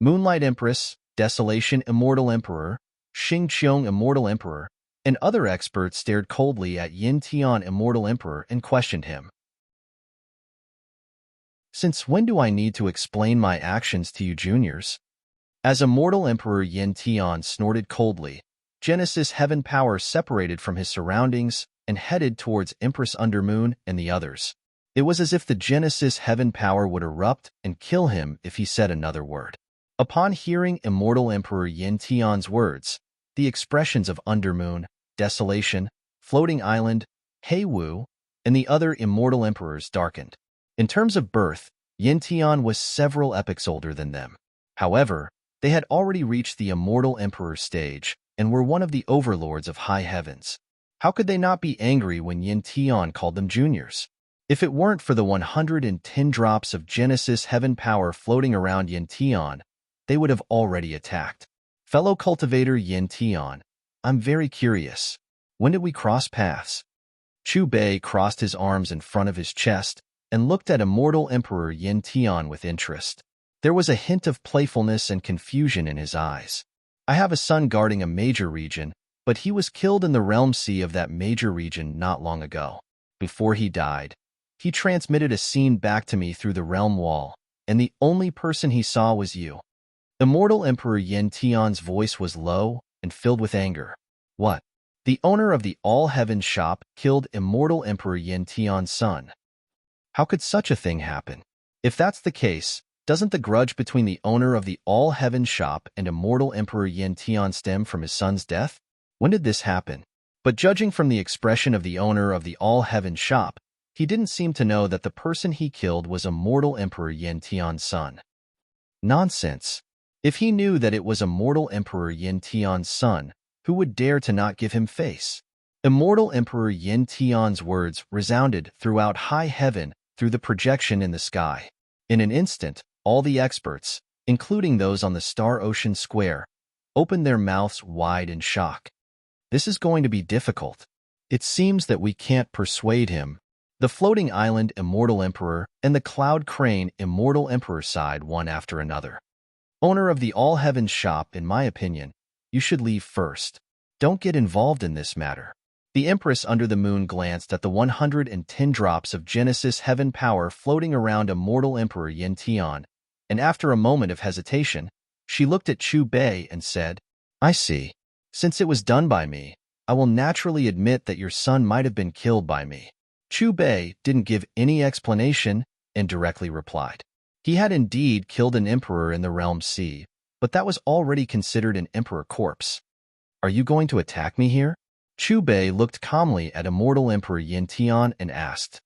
Moonlight Empress, Desolation Immortal Emperor, Xing Qiong Immortal Emperor, and other experts stared coldly at Yin Tian Immortal Emperor and questioned him. Since when do I need to explain my actions to you juniors? As Immortal Emperor Yin Tian snorted coldly, Genesis Heaven Power separated from his surroundings and headed towards Empress Undermoon and the others. It was as if the Genesis Heaven Power would erupt and kill him if he said another word. Upon hearing Immortal Emperor Yin Tian's words, the expressions of Undermoon, Desolation, Floating Island, Heiwu, and the other Immortal Emperors darkened. In terms of birth, Yin Tian was several epochs older than them. However, they had already reached the Immortal Emperor stage and were one of the overlords of high heavens. How could they not be angry when Yin Tian called them juniors? If it weren't for the 110 drops of Genesis Heaven Power floating around Yin Tian, they would have already attacked. Fellow cultivator Yin Tian, I'm very curious. When did we cross paths? Chu Bei crossed his arms in front of his chest and looked at Immortal Emperor Yin Tian with interest. There was a hint of playfulness and confusion in his eyes. I have a son guarding a major region, but he was killed in the realm sea of that major region not long ago. Before he died, he transmitted a scene back to me through the realm wall, and the only person he saw was you. Immortal Emperor Yin Tian's voice was low and filled with anger. What? The owner of the All Heavens shop killed Immortal Emperor Yin Tian's son. How could such a thing happen? If that's the case, doesn't the grudge between the owner of the All Heavens shop and Immortal Emperor Yin Tian stem from his son's death? When did this happen? But judging from the expression of the owner of the All Heavens shop, he didn't seem to know that the person he killed was Immortal Emperor Yin Tian's son. Nonsense. If he knew that it was Immortal Emperor Yin Tian's son, who would dare to not give him face? Immortal Emperor Yin Tian's words resounded throughout high heaven through the projection in the sky. In an instant, all the experts, including those on the Star Ocean Square, opened their mouths wide in shock. This is going to be difficult. It seems that we can't persuade him. The Floating Island Immortal Emperor and the Cloud Crane Immortal Emperor sighed one after another. Owner of the All Heavens shop, in my opinion, you should leave first. Don't get involved in this matter. The Empress Under the Moon glanced at the 110 drops of Genesis Heaven Power floating around Immortal Emperor Yin Tian, and after a moment of hesitation, she looked at Chu Bei and said, I see. Since it was done by me, I will naturally admit that your son might have been killed by me. Chu Bei didn't give any explanation and directly replied. He had indeed killed an emperor in the realm sea, but that was already considered an emperor corpse. Are you going to attack me here? Chu Bei looked calmly at Immortal Emperor Yin Tian and asked.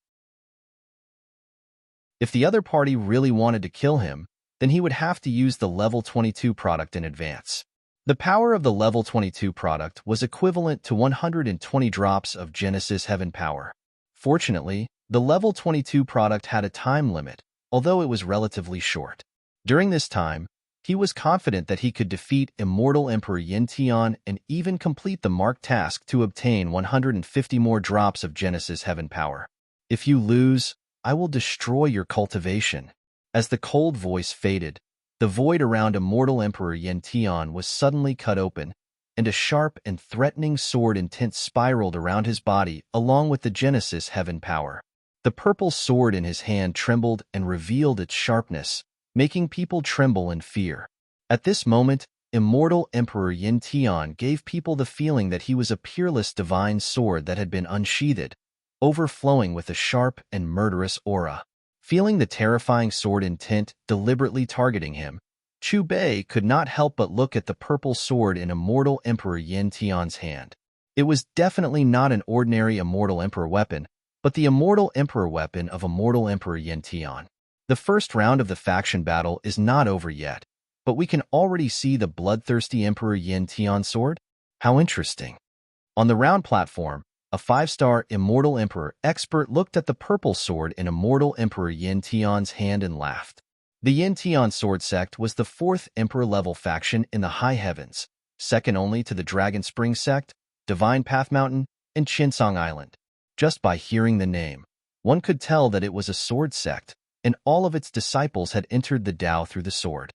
If the other party really wanted to kill him, then he would have to use the level 22 product in advance. The power of the level 22 product was equivalent to 120 drops of Genesis Heaven Power. Fortunately, the level 22 product had a time limit, although it was relatively short. During this time, He was confident that he could defeat immortal Emperor Yin Tian and even complete the marked task to obtain 150 more drops of Genesis Heaven power. If you lose, I will destroy your cultivation. As the cold voice faded, the void around immortal Emperor Yin Tian was suddenly cut open, and a sharp and threatening sword intent spiraled around his body along with the Genesis Heaven power. The purple sword in his hand trembled and revealed its sharpness, making people tremble in fear. At this moment, immortal Emperor Yin Tian gave people the feeling that he was a peerless divine sword that had been unsheathed, overflowing with a sharp and murderous aura. Feeling the terrifying sword intent deliberately targeting him, Chu Bei could not help but look at the purple sword in immortal Emperor Yin Tian's hand. It was definitely not an ordinary immortal emperor weapon, but the immortal emperor weapon of immortal Emperor Yin Tian. The first round of the faction battle is not over yet, but we can already see the bloodthirsty Emperor Yin Tian sword? How interesting. On the round platform, a 5-star Immortal Emperor expert looked at the purple sword in Immortal Emperor Yin Tian's hand and laughed. The Yin Tian sword sect was the 4th Emperor-level faction in the high heavens, second only to the Dragon Spring sect, Divine Path Mountain, and Qinsong Island. Just by hearing the name, one could tell that it was a sword sect, and all of its disciples had entered the Tao through the sword.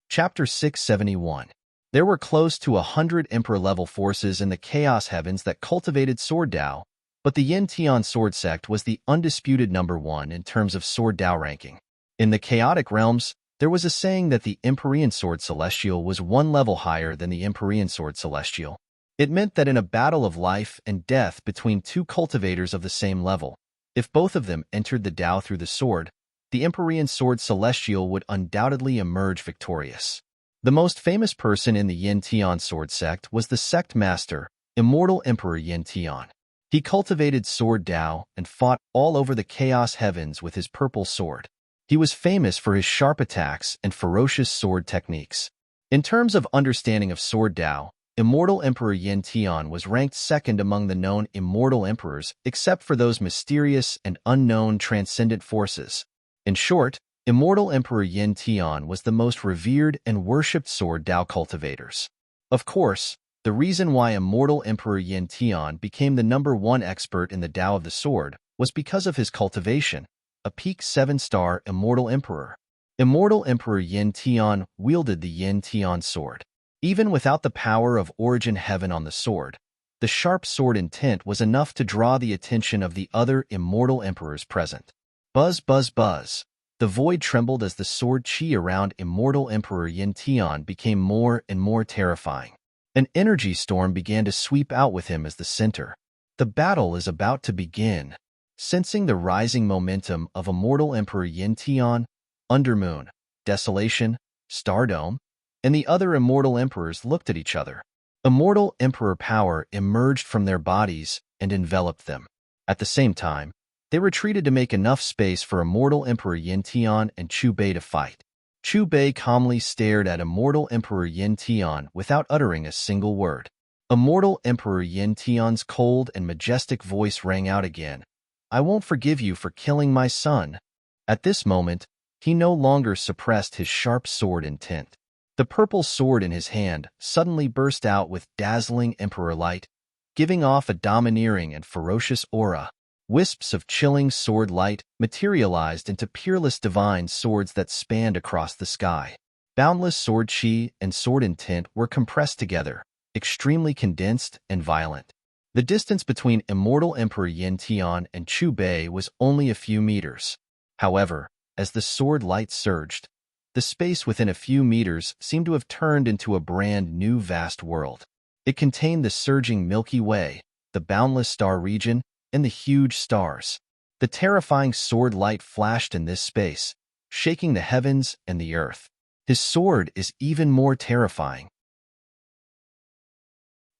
Chapter 671. There were close to 100 Emperor-level forces in the Chaos Heavens that cultivated Sword Tao, but the Yin Tian Sword Sect was the undisputed number 1 in terms of Sword Tao ranking. In the Chaotic Realms, there was a saying that the Empyrean Sword Celestial was 1 level higher than the Empyrean Sword Celestial. It meant that in a battle of life and death between 2 cultivators of the same level, if both of them entered the Tao through the sword, the Empyrean Sword Celestial would undoubtedly emerge victorious. The most famous person in the Yin Tian Sword Sect was the Sect Master, Immortal Emperor Yin Tian. He cultivated Sword Tao and fought all over the Chaos Heavens with his purple sword. He was famous for his sharp attacks and ferocious sword techniques. In terms of understanding of Sword Tao, Immortal Emperor Yin Tian was ranked second among the known immortal emperors except for those mysterious and unknown transcendent forces. In short, Immortal Emperor Yin Tian was the most revered and worshipped Sword Tao cultivators. Of course, the reason why Immortal Emperor Yin Tian became the number 1 expert in the Tao of the Sword was because of his cultivation, a peak 7-star Immortal Emperor. Immortal Emperor Yin Tian wielded the Yin Tian sword. Even without the power of Origin Heaven on the sword, the sharp sword intent was enough to draw the attention of the other immortal emperors present. Buzz, buzz, buzz. The void trembled as the sword chi around Immortal Emperor Yin Tian became more and more terrifying. An energy storm began to sweep out with him as the center. The battle is about to begin. Sensing the rising momentum of Immortal Emperor Yin Tian, Undermoon, Desolation, Stardome, and the other immortal emperors looked at each other. Immortal Emperor power emerged from their bodies and enveloped them. At the same time, they retreated to make enough space for Immortal Emperor Yin Tian and Chu Bei to fight. Chu Bei calmly stared at Immortal Emperor Yin Tian without uttering a single word. Immortal Emperor Yin Tian's cold and majestic voice rang out again. I won't forgive you for killing my son. At this moment, he no longer suppressed his sharp sword intent. The purple sword in his hand suddenly burst out with dazzling emperor light, giving off a domineering and ferocious aura. Wisps of chilling sword light materialized into peerless divine swords that spanned across the sky. Boundless sword chi and sword intent were compressed together, extremely condensed and violent. The distance between Immortal Emperor Yin Tian and Chu Bei was only a few meters. However, as the sword light surged, the space within a few meters seemed to have turned into a brand new vast world. It contained the surging Milky Way, the boundless star region, and the huge stars. The terrifying sword light flashed in this space, shaking the heavens and the earth. His sword is even more terrifying.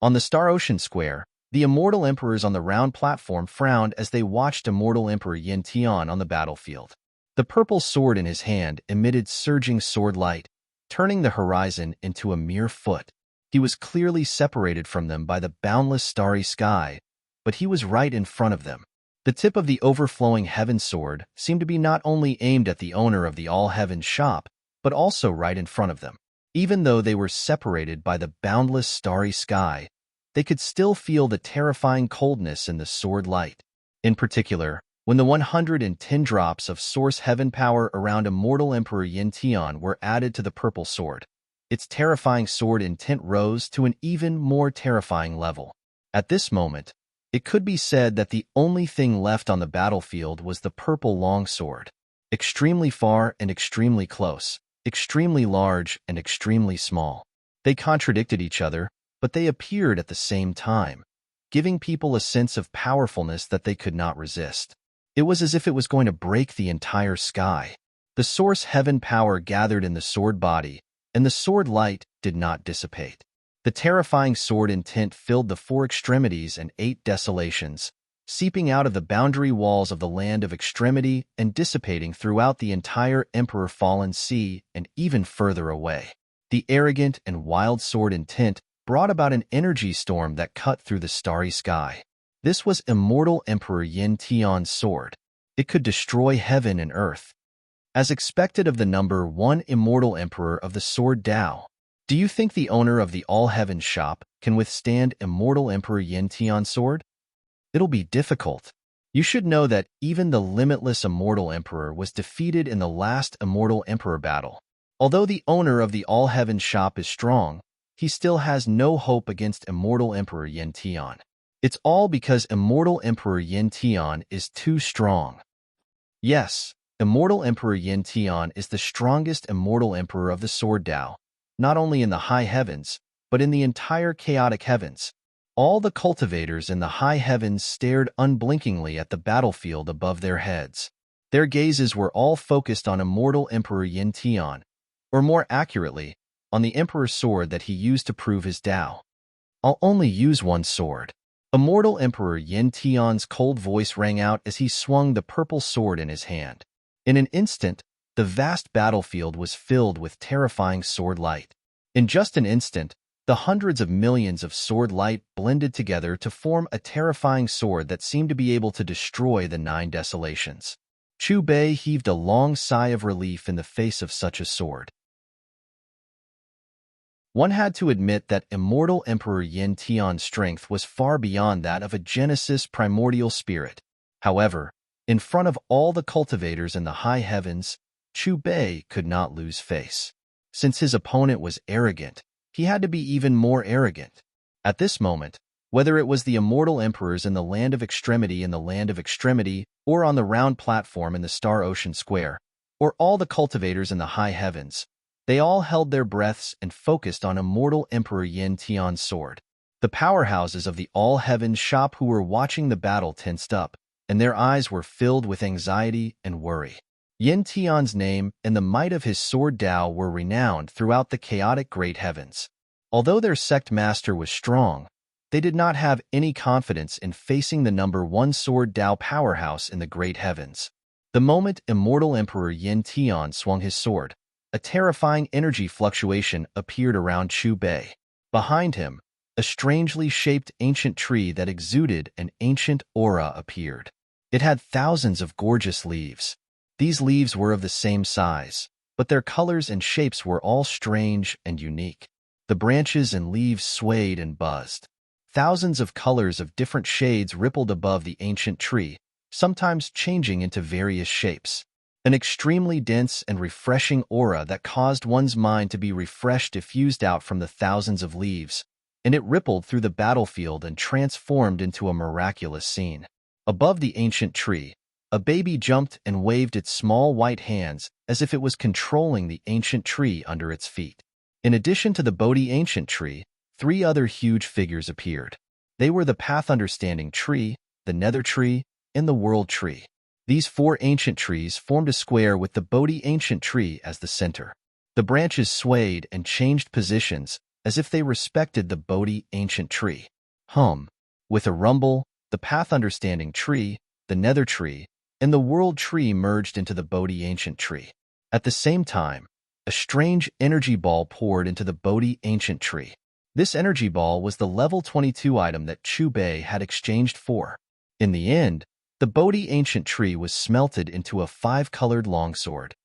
On the Star Ocean Square, the immortal emperors on the round platform frowned as they watched Immortal Emperor Yin Tian on the battlefield. The purple sword in his hand emitted surging sword light, turning the horizon into a mere foot. He was clearly separated from them by the boundless starry sky, but he was right in front of them. The tip of the overflowing heaven sword seemed to be not only aimed at the owner of the all-heaven shop, but also right in front of them. Even though they were separated by the boundless starry sky, they could still feel the terrifying coldness in the sword light. In particular, when the 110 drops of source heaven power around immortal Emperor Yin Tian were added to the purple sword, its terrifying sword intent rose to an even more terrifying level. At this moment, it could be said that the only thing left on the battlefield was the purple longsword. Extremely far and extremely close, extremely large and extremely small. They contradicted each other, but they appeared at the same time, giving people a sense of powerfulness that they could not resist. It was as if it was going to break the entire sky. The source heaven power gathered in the sword body, and the sword light did not dissipate. The terrifying sword intent filled the 4 extremities and 8 desolations, seeping out of the boundary walls of the land of extremity and dissipating throughout the entire Emperor Fallen Sea and even further away. The arrogant and wild sword intent brought about an energy storm that cut through the starry sky. This was immortal Emperor Yin Tian's sword. It could destroy heaven and earth. As expected of the number 1 immortal emperor of the sword Tao, do you think the owner of the all-heaven shop can withstand immortal Emperor Yin Tian's sword? It'll be difficult. You should know that even the limitless immortal emperor was defeated in the last immortal emperor battle. Although the owner of the all-heaven shop is strong, he still has no hope against immortal Emperor Yin Tian. It's all because immortal Emperor Yin Tian is too strong. Yes, immortal Emperor Yin Tian is the strongest immortal emperor of the sword Tao, not only in the high heavens, but in the entire chaotic heavens. All the cultivators in the high heavens stared unblinkingly at the battlefield above their heads. Their gazes were all focused on immortal Emperor Yin Tian, or more accurately, on the Emperor's sword that he used to prove his Tao. I'll only use one sword. Immortal Emperor Yin Tian's cold voice rang out as he swung the purple sword in his hand. In an instant, the vast battlefield was filled with terrifying sword light. In just an instant, the hundreds of millions of sword light blended together to form a terrifying sword that seemed to be able to destroy the 9 desolations. Chu Bei heaved a long sigh of relief in the face of such a sword. One had to admit that immortal Emperor Yin Tian's strength was far beyond that of a Genesis primordial spirit. However, in front of all the cultivators in the high heavens, Chu Bei could not lose face. Since his opponent was arrogant, he had to be even more arrogant. At this moment, whether it was the immortal emperors in the land of extremity or on the round platform in the Star Ocean Square, or all the cultivators in the high heavens, they all held their breaths and focused on immortal Emperor Yin Tian's sword. The powerhouses of the all-heaven shop who were watching the battle tensed up, and their eyes were filled with anxiety and worry. Yin Tian's name and the might of his sword Tao were renowned throughout the chaotic great heavens. Although their sect master was strong, they did not have any confidence in facing the number 1 sword Tao powerhouse in the great heavens. The moment immortal Emperor Yin Tian swung his sword, a terrifying energy fluctuation appeared around Chu Bei. Behind him, a strangely shaped ancient tree that exuded an ancient aura appeared. It had thousands of gorgeous leaves. These leaves were of the same size, but their colors and shapes were all strange and unique. The branches and leaves swayed and buzzed. Thousands of colors of different shades rippled above the ancient tree, sometimes changing into various shapes. An extremely dense and refreshing aura that caused one's mind to be refreshed diffused out from the thousands of leaves, and it rippled through the battlefield and transformed into a miraculous scene. Above the ancient tree, a baby jumped and waved its small white hands as if it was controlling the ancient tree under its feet. In addition to the Bodhi ancient tree, 3 other huge figures appeared. They were the Path Understanding tree, the Nether tree, and the World tree. These 4 ancient trees formed a square with the Bodhi ancient tree as the center. The branches swayed and changed positions as if they respected the Bodhi ancient tree. With a rumble, the Path Understanding tree, the Nether tree, and the World tree merged into the Bodhi ancient tree. At the same time, a strange energy ball poured into the Bodhi ancient tree. This energy ball was the level 22 item that Chu Bei had exchanged for. In the end, The Bodhi ancient tree was smelted into a 5-colored longsword.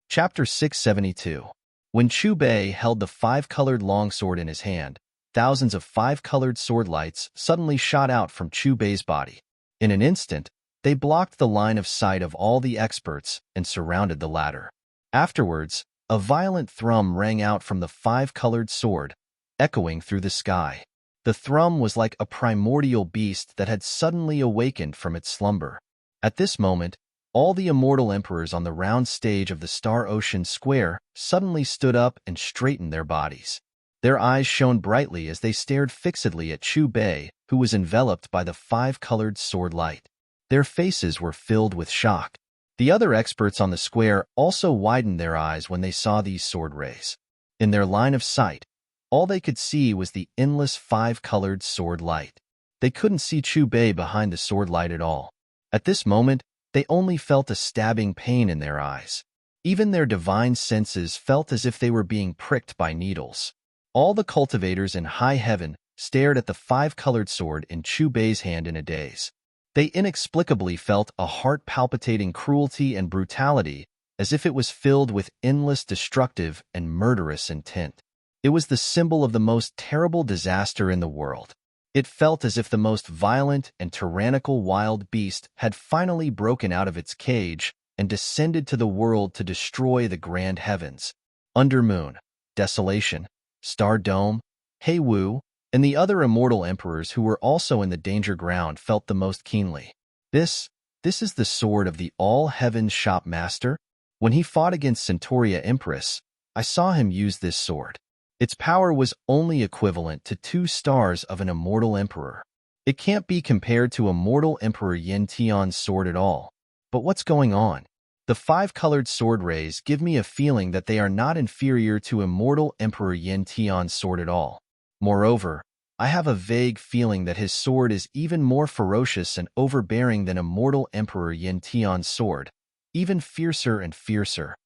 Chapter 672. When Chu Bei held the 5-colored longsword in his hand, thousands of 5-colored sword lights suddenly shot out from Chu Bei's body. In an instant, they blocked the line of sight of all the experts and surrounded the latter. Afterwards, a violent thrum rang out from the 5-colored sword, echoing through the sky. The thrum was like a primordial beast that had suddenly awakened from its slumber. At this moment, all the immortal emperors on the round stage of the Star Ocean Square suddenly stood up and straightened their bodies. Their eyes shone brightly as they stared fixedly at Chu Bei, who was enveloped by the 5-colored sword light. Their faces were filled with shock. The other experts on the square also widened their eyes when they saw these sword rays. In their line of sight, all they could see was the endless 5-colored sword light. They couldn't see Chu Bei behind the sword light at all. At this moment, they only felt a stabbing pain in their eyes. Even their divine senses felt as if they were being pricked by needles. All the cultivators in high heaven stared at the 5-colored sword in Chu Bei's hand in a daze. They inexplicably felt a heart-palpitating cruelty and brutality, as if it was filled with endless destructive and murderous intent. It was the symbol of the most terrible disaster in the world. It felt as if the most violent and tyrannical wild beast had finally broken out of its cage and descended to the world to destroy the grand heavens. Undermoon, Desolation, Star Dome, Hei Wu, and the other immortal emperors who were also in the danger ground felt the most keenly. This is the sword of the all-heaven shop master. When he fought against Centauria Empress, I saw him use this sword. Its power was only equivalent to 2 stars of an immortal emperor. It can't be compared to immortal Emperor Yin Tian's sword at all. But what's going on? The 5-colored sword rays give me a feeling that they are not inferior to immortal Emperor Yin Tian's sword at all. Moreover, I have a vague feeling that his sword is even more ferocious and overbearing than immortal Emperor Yin Tian's sword, even fiercer and fiercer.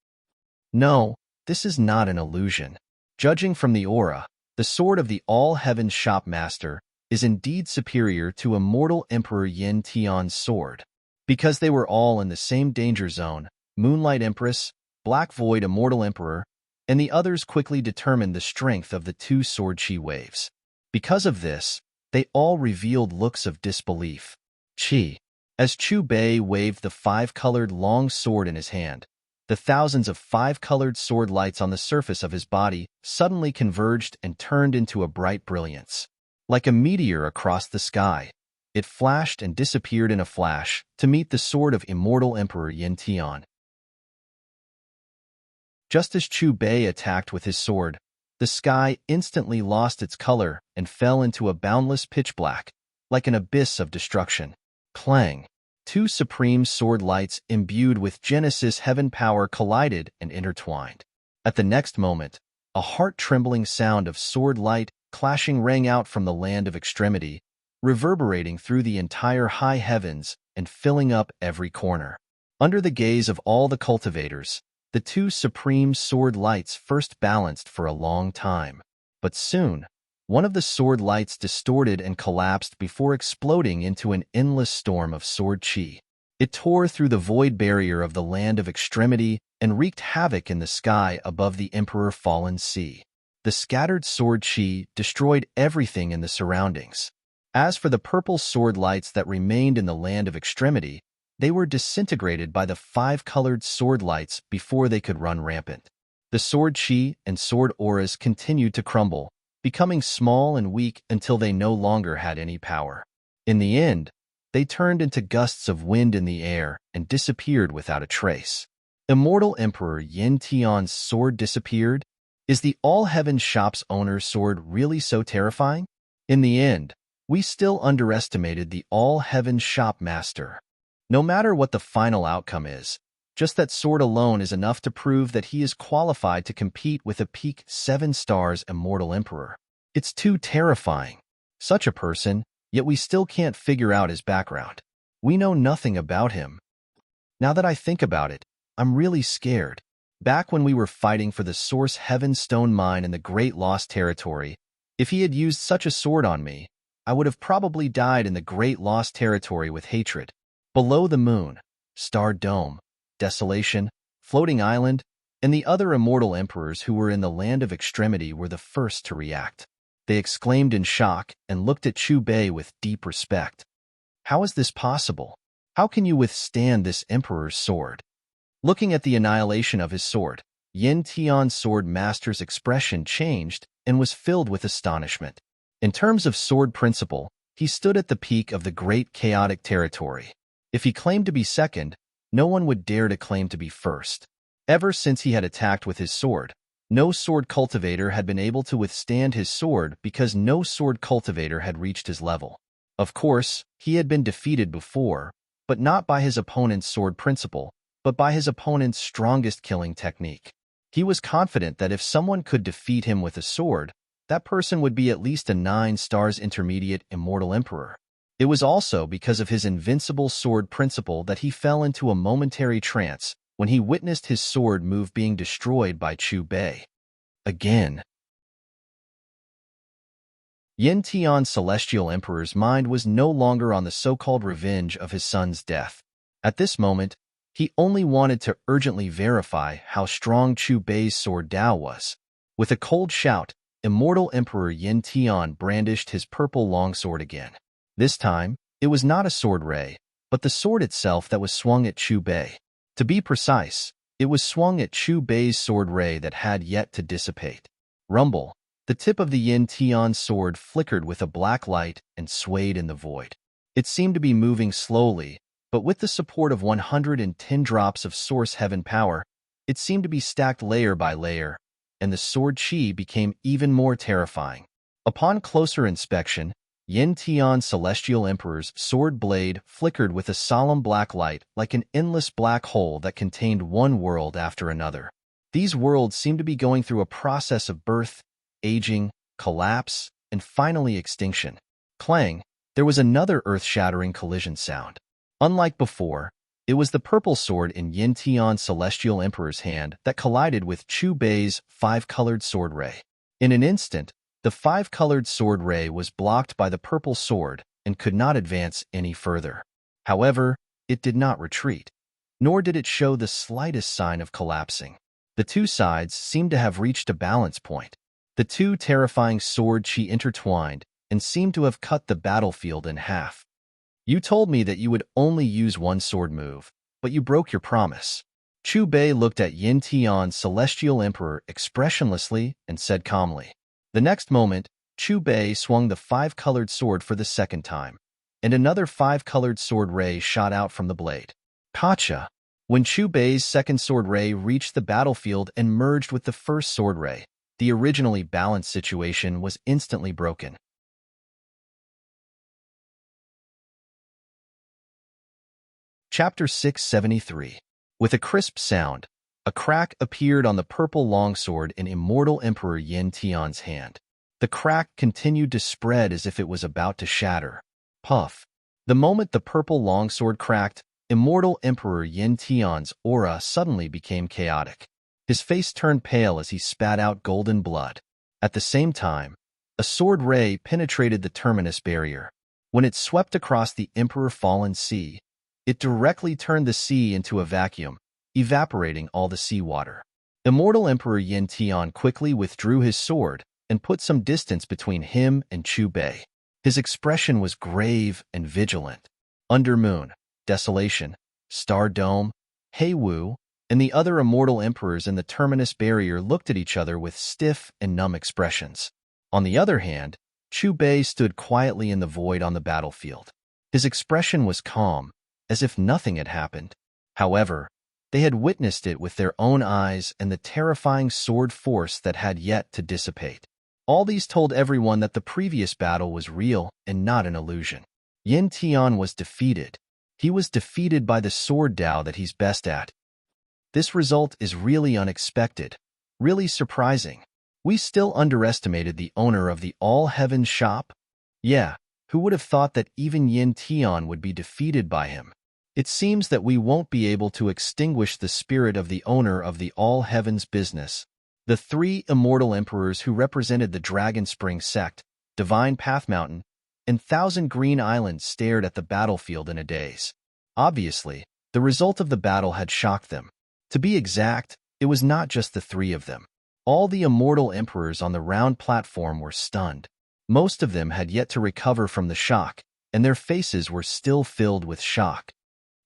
No, this is not an illusion. Judging from the aura, the sword of the all-heaven shop master is indeed superior to immortal Emperor Yin Tian's sword. Because they were all in the same danger zone, Moonlight Empress, Black Void Immortal Emperor, and the others quickly determined the strength of the 2 sword chi waves. Because of this, they all revealed looks of disbelief. Chi. As Chu Bei waved the 5-colored long sword in his hand, the thousands of 5-colored sword lights on the surface of his body suddenly converged and turned into a bright brilliance. Like a meteor across the sky, it flashed and disappeared in a flash to meet the sword of immortal Emperor Yin Tian. Just as Chu Bei attacked with his sword, the sky instantly lost its color and fell into a boundless pitch black, like an abyss of destruction. Clang! 2 supreme sword lights imbued with Genesis heaven power collided and intertwined. At the next moment, a heart-trembling sound of sword light clashing rang out from the land of extremity, reverberating through the entire high heavens and filling up every corner. Under the gaze of all the cultivators, the 2 supreme sword lights first balanced for a long time. But soon, one of the sword lights distorted and collapsed before exploding into an endless storm of sword chi. It tore through the void barrier of the land of extremity and wreaked havoc in the sky above the Emperor Fallen Sea. The scattered sword chi destroyed everything in the surroundings. As for the purple sword lights that remained in the land of extremity, they were disintegrated by the 5-colored sword lights before they could run rampant. The sword chi and sword auras continued to crumble, becoming small and weak until they no longer had any power. In the end, they turned into gusts of wind in the air and disappeared without a trace. Immortal Emperor Yin Tian's sword disappeared? Is the all-heaven shop's owner's sword really so terrifying? In the end, we still underestimated the all-heaven shop master. No matter what the final outcome is, just that sword alone is enough to prove that he is qualified to compete with a peak 7 stars immortal emperor. It's too terrifying. Such a person, yet we still can't figure out his background. We know nothing about him. Now that I think about it, I'm really scared. Back when we were fighting for the Source Heaven Stone Mine in the Great Lost Territory, If he had used such a sword on me, I would have probably died in the great lost territory with hatred. Below the moon, starred dome, desolation, floating island, and the other immortal emperors who were in the land of extremity were the first to react. They exclaimed in shock and looked at Chu Bei with deep respect. How is this possible? How can you withstand this emperor's sword? Looking at the annihilation of his sword, Yin Tian's sword master's expression changed and was filled with astonishment. In terms of sword principle, he stood at the peak of the great chaotic territory. If he claimed to be second, no one would dare to claim to be first. Ever since he had attacked with his sword, no sword cultivator had been able to withstand his sword because no sword cultivator had reached his level. Of course, he had been defeated before, but not by his opponent's sword principle, but by his opponent's strongest killing technique. He was confident that if someone could defeat him with a sword, that person would be at least a 9 stars intermediate immortal emperor. It was also because of his invincible sword principle that he fell into a momentary trance when he witnessed his sword move being destroyed by Chu Bei. Again. Yin Tian's celestial emperor's mind was no longer on the so-called revenge of his son's death. At this moment, he only wanted to urgently verify how strong Chu Bei's sword Dao was. With a cold shout, immortal Emperor Yin Tian brandished his purple longsword again. This time, it was not a sword ray, but the sword itself that was swung at Chu Bei. To be precise, it was swung at Chu Bei's sword ray that had yet to dissipate. Rumble, the tip of the Yin Tian sword flickered with a black light and swayed in the void. It seemed to be moving slowly, but with the support of 110 drops of source heaven power, it seemed to be stacked layer by layer, and the sword chi became even more terrifying. Upon closer inspection, Yin Tian's celestial emperor's sword blade flickered with a solemn black light like an endless black hole that contained one world after another. These worlds seemed to be going through a process of birth, aging, collapse, and finally extinction. Clang, there was another earth-shattering collision sound. Unlike before, it was the purple sword in Yin Tian's celestial emperor's hand that collided with Chu Bei's 5-colored sword ray. In an instant, the 5-colored sword ray was blocked by the purple sword and could not advance any further. However, it did not retreat, nor did it show the slightest sign of collapsing. The two sides seemed to have reached a balance point. The two terrifying sword chi intertwined and seemed to have cut the battlefield in half. You told me that you would only use one sword move, but you broke your promise. Chu Bei looked at Yin Tian's celestial emperor expressionlessly and said calmly. The next moment, Chu Bei swung the 5-colored sword for the second time, and another 5-colored sword ray shot out from the blade. Gotcha! When Chu Bei's second sword ray reached the battlefield and merged with the first sword ray, the originally balanced situation was instantly broken. Chapter 673. With a crisp sound, a crack appeared on the purple longsword in immortal Emperor Yin Tian's hand. The crack continued to spread as if it was about to shatter. Puff. The moment the purple longsword cracked, immortal Emperor Yin Tian's aura suddenly became chaotic. His face turned pale as he spat out golden blood. At the same time, a sword ray penetrated the terminus barrier. When it swept across the Emperor-Fallen Sea, it directly turned the sea into a vacuum, evaporating all the seawater. Immortal Emperor Yin Tian quickly withdrew his sword and put some distance between him and Chu Bei. His expression was grave and vigilant. Under moon, desolation, star dome, Hei Wu, and the other immortal emperors in the terminus barrier looked at each other with stiff and numb expressions. On the other hand, Chu Bei stood quietly in the void on the battlefield. His expression was calm, as if nothing had happened. However, they had witnessed it with their own eyes and the terrifying sword force that had yet to dissipate. All these told everyone that the previous battle was real and not an illusion. Yin Tian was defeated. He was defeated by the sword Dao that he's best at. This result is really unexpected, really surprising. We still underestimated the owner of the All-Heaven shop? Yeah, who would have thought that even Yin Tian would be defeated by him? It seems that we won't be able to extinguish the spirit of the owner of the All Heavens business. The three immortal emperors who represented the Dragon Spring sect, Divine Path Mountain, and Thousand Green Islands stared at the battlefield in a daze. Obviously, the result of the battle had shocked them. To be exact, it was not just the three of them. All the immortal emperors on the round platform were stunned. Most of them had yet to recover from the shock, and their faces were still filled with shock.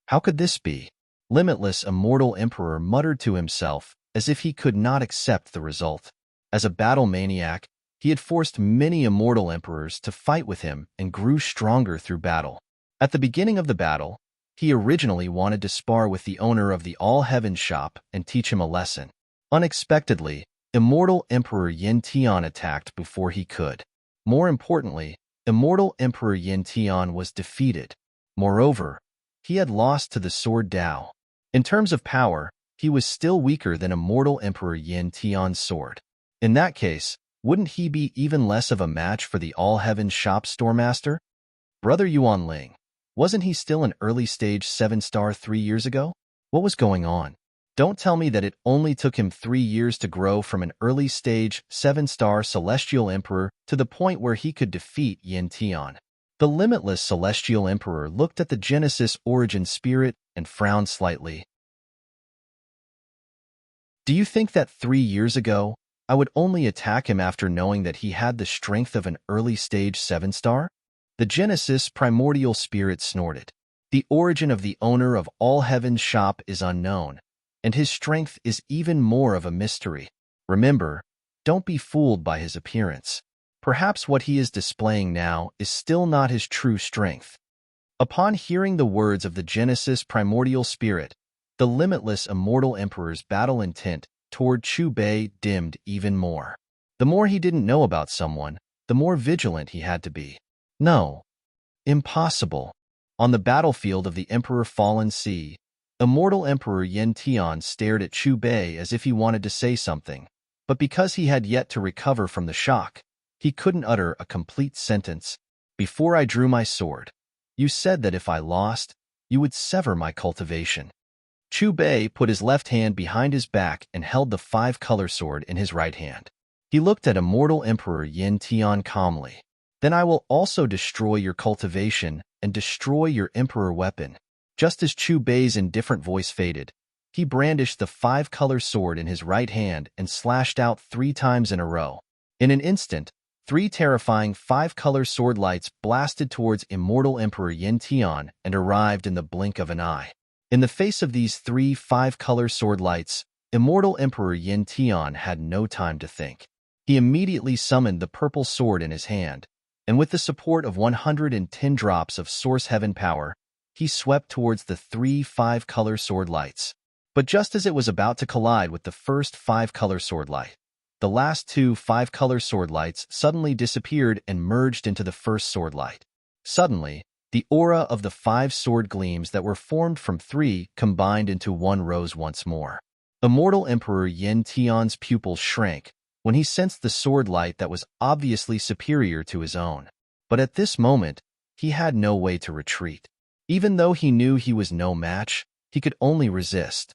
How could this be? Limitless Immortal Emperor muttered to himself as if he could not accept the result. As a battle maniac, he had forced many immortal emperors to fight with him and grew stronger through battle. At the beginning of the battle, he originally wanted to spar with the owner of the All Heaven shop and teach him a lesson. Unexpectedly, Immortal Emperor Yin Tian attacked before he could. More importantly, Immortal Emperor Yin Tian was defeated. Moreover, he had lost to the Sword Dao. In terms of power, he was still weaker than Immortal Emperor Yin Tian's sword. In that case, wouldn't he be even less of a match for the All Heaven shop storemaster? Brother Yuan Ling, wasn't he still an early-stage 7-star 3 years ago? What was going on? Don't tell me that it only took him 3 years to grow from an early-stage 7-star Celestial Emperor to the point where he could defeat Yin Tian. The limitless Celestial Emperor looked at the Genesis Origin Spirit and frowned slightly. Do you think that 3 years ago, I would only attack him after knowing that he had the strength of an early-stage 7-star? The Genesis Primordial Spirit snorted. The origin of the owner of All Heaven's shop is unknown, and his strength is even more of a mystery. Remember, don't be fooled by his appearance. Perhaps what he is displaying now is still not his true strength. Upon hearing the words of the Genesis Primordial Spirit, the limitless Immortal Emperor's battle intent toward Chu Bei dimmed even more. The more he didn't know about someone, the more vigilant he had to be. No. Impossible. On the battlefield of the Emperor Fallen Sea, Immortal Emperor Yin Tian stared at Chu Bei as if he wanted to say something, but because he had yet to recover from the shock, he couldn't utter a complete sentence. Before I drew my sword, you said that if I lost, you would sever my cultivation. Chu Bei put his left hand behind his back and held the 5-color sword in his right hand. He looked at Immortal Emperor Yin Tian calmly. Then I will also destroy your cultivation and destroy your Emperor weapon. Just as Chu Bei's indifferent voice faded, he brandished the 5-color sword in his right hand and slashed out 3 times in a row. In an instant, 3 terrifying 5-color sword lights blasted towards Immortal Emperor Yin Tian and arrived in the blink of an eye. In the face of these 3 5-color sword lights, Immortal Emperor Yin Tian had no time to think. He immediately summoned the purple sword in his hand, and with the support of 110 drops of Source Heaven power, he swept towards the 3 5-color sword lights. But just as it was about to collide with the first 5-color sword light, the last 2 5-color sword lights suddenly disappeared and merged into the first sword light. Suddenly, the aura of the 5 sword gleams that were formed from 3 combined into 1 rose once more. Immortal Emperor Yin Tian's pupils shrank when he sensed the sword light that was obviously superior to his own. But at this moment, he had no way to retreat. Even though he knew he was no match, he could only resist.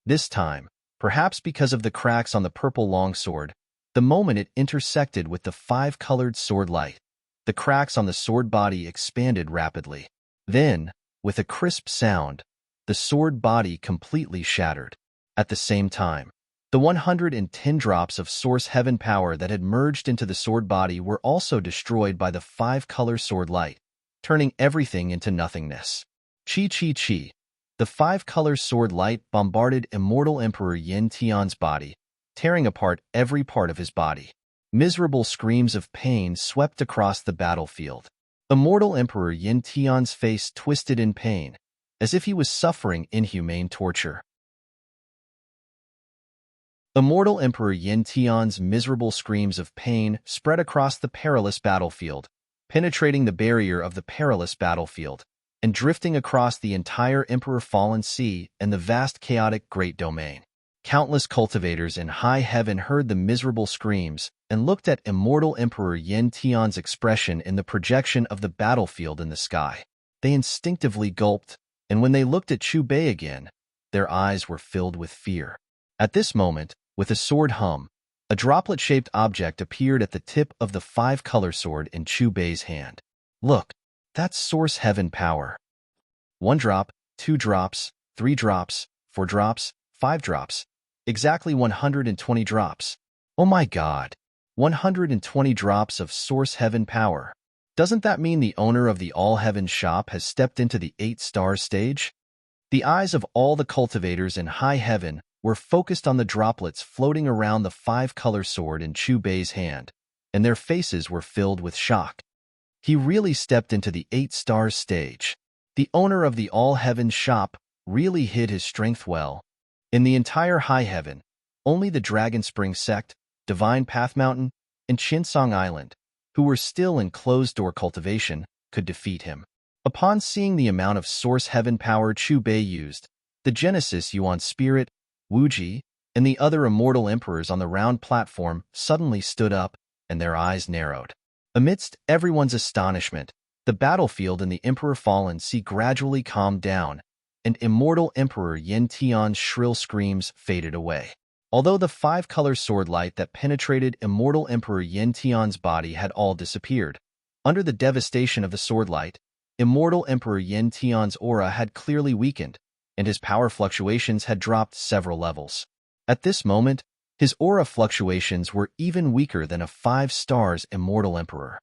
This time, perhaps because of the cracks on the purple longsword, the moment it intersected with the 5-colored sword light, the cracks on the sword body expanded rapidly. Then, with a crisp sound, the sword body completely shattered. At the same time, the 110 drops of Source Heaven power that had merged into the sword body were also destroyed by the 5-color sword light, turning everything into nothingness. Chi. The 5-color sword light bombarded Immortal Emperor Yin Tian's body, tearing apart every part of his body. Miserable screams of pain swept across the battlefield. Immortal Emperor Yin Tian's face twisted in pain, as if he was suffering inhumane torture. Immortal Emperor Yin Tian's miserable screams of pain spread across the perilous battlefield, penetrating the barrier of the perilous battlefield, and drifting across the entire Emperor Fallen Sea and the vast chaotic Great Domain. Countless cultivators in high heaven heard the miserable screams and looked at Immortal Emperor Yin Tian's expression in the projection of the battlefield in the sky. They instinctively gulped, and when they looked at Chu Bei again, their eyes were filled with fear. At this moment, With a sword hum, a droplet-shaped object appeared at the tip of the five-color sword in Chu Bei's hand. Look, that's source heaven power. 1 drop, 2 drops, 3 drops, 4 drops, 5 drops. Exactly 120 drops. Oh my God! 120 drops of source heaven power. Doesn't that mean the owner of the all-heaven shop has stepped into the 8-star stage? The eyes of all the cultivators in high heaven were focused on the droplets floating around the five-color sword in Chu Bei's hand, and their faces were filled with shock. He really stepped into the 8-star stage. The owner of the all-heaven shop really hid his strength well. In the entire high heaven, only the Dragon Spring sect, Divine Path Mountain, and Chinsong Island, who were still in closed-door cultivation, could defeat him. Upon seeing the amount of source heaven power Chu Bei used, the Genesis Yuan Spirit, Wuji, and the other immortal emperors on the round platform suddenly stood up, and their eyes narrowed. Amidst everyone's astonishment, the battlefield and the Emperor Fallen Sea gradually calmed down, and immortal Emperor Yin Tian's shrill screams faded away. Although the five-color sword light that penetrated immortal Emperor Yin Tian's body had all disappeared, under the devastation of the sword light, immortal Emperor Yin Tian's aura had clearly weakened, and his power fluctuations had dropped several levels. At this moment, his aura fluctuations were even weaker than a 5-stars immortal emperor.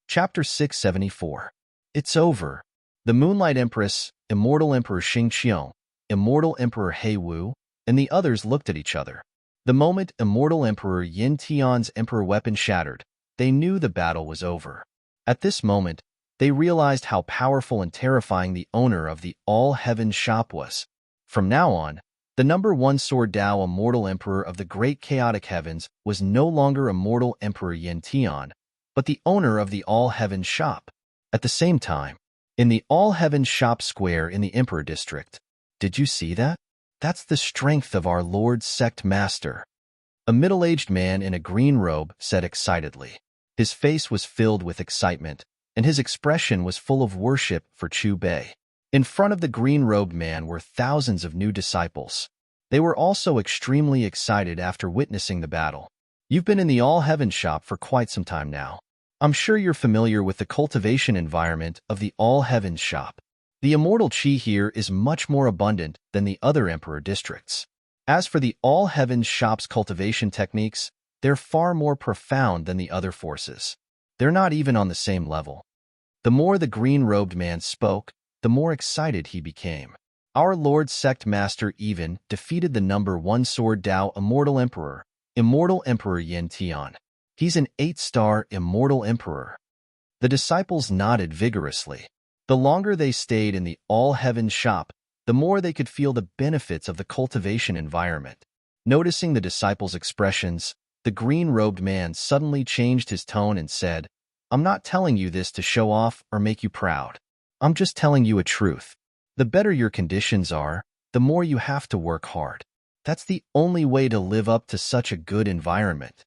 Chapter 674. It's over. The Moonlight Empress, Immortal Emperor Xingqiang, Immortal Emperor He Wu, and the others looked at each other. The moment Immortal Emperor Yin Tian's emperor weapon shattered, they knew the battle was over. At this moment, they realized how powerful and terrifying the owner of the all-heaven shop was. From now on, the number 1 Sword Dao Immortal Emperor of the Great Chaotic Heavens was no longer Immortal Emperor Yin Tian, but the owner of the all-heaven shop. At the same time, in the all-heaven shop square in the Emperor District, did you see that? That's the strength of our Lord Sect Master. A middle-aged man in a green robe said excitedly. His face was filled with excitement, and his expression was full of worship for Chu Bei. In front of the green-robed man were thousands of new disciples. They were also extremely excited after witnessing the battle. You've been in the all-heaven shop for quite some time now. I'm sure you're familiar with the cultivation environment of the all-heaven shop. The immortal qi here is much more abundant than the other emperor districts. As for the all-heaven shop's cultivation techniques, they're far more profound than the other forces. They're not even on the same level. The more the green-robed man spoke, the more excited he became. Our Lord Sect Master even defeated the number 1 Sword Dao Immortal Emperor, Immortal Emperor Yin Tian. He's an 8-star Immortal Emperor. The disciples nodded vigorously. The longer they stayed in the all-heaven shop, the more they could feel the benefits of the cultivation environment. Noticing the disciples' expressions, the green-robed man suddenly changed his tone and said, "I'm not telling you this to show off or make you proud. I'm just telling you a truth. The better your conditions are, the more you have to work hard. That's the only way to live up to such a good environment."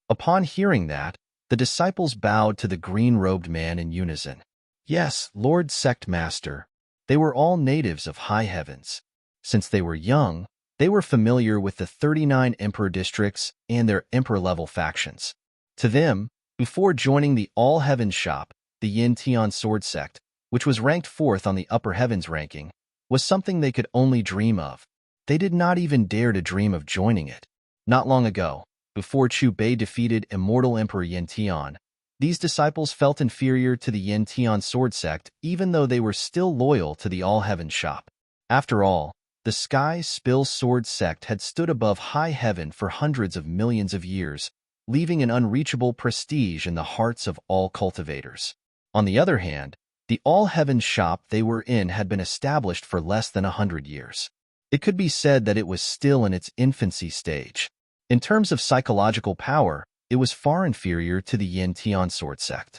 Upon hearing that, the disciples bowed to the green-robed man in unison. Yes, Lord Sect Master. They were all natives of high heavens. Since they were young, they were familiar with the 39 emperor districts and their emperor-level factions. To them, before joining the all-heaven shop, the Yin Tian Sword Sect, which was ranked 4th on the upper heavens ranking, was something they could only dream of. They did not even dare to dream of joining it. Not long ago, before Chu Bei defeated Immortal Emperor Yin Tian, these disciples felt inferior to the Yin Tian Sword Sect even though they were still loyal to the all-heaven shop. After all, the Sky Spill Sword Sect had stood above high heaven for hundreds of millions of years, leaving an unreachable prestige in the hearts of all cultivators. On the other hand, the all-heaven shop they were in had been established for less than 100 years. It could be said that it was still in its infancy stage. In terms of psychological power, it was far inferior to the Yin Tian Sword Sect.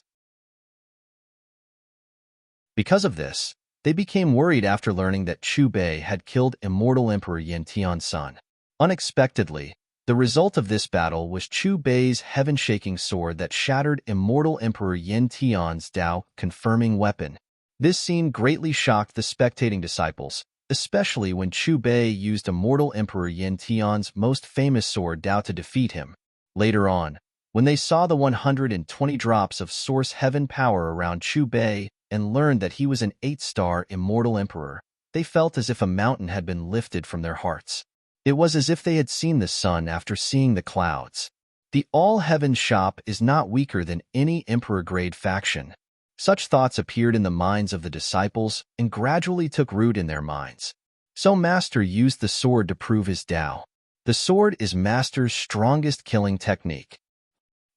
Because of this, they became worried after learning that Chu Bei had killed Immortal Emperor Yin Tian's son. Unexpectedly, the result of this battle was Chu Bei's heaven-shaking sword that shattered Immortal Emperor Yin Tian's Dao confirming weapon. This scene greatly shocked the spectating disciples, especially when Chu Bei used immortal Emperor Yin Tian's most famous sword Dao to defeat him. Later on, when they saw the 120 drops of source heaven power around Chu Bei and learned that he was an 8-star immortal emperor, they felt as if a mountain had been lifted from their hearts. It was as if they had seen the sun after seeing the clouds. The all-heaven shop is not weaker than any emperor-grade faction. Such thoughts appeared in the minds of the disciples and gradually took root in their minds. So Master used the sword to prove his Dao. The sword is Master's strongest killing technique.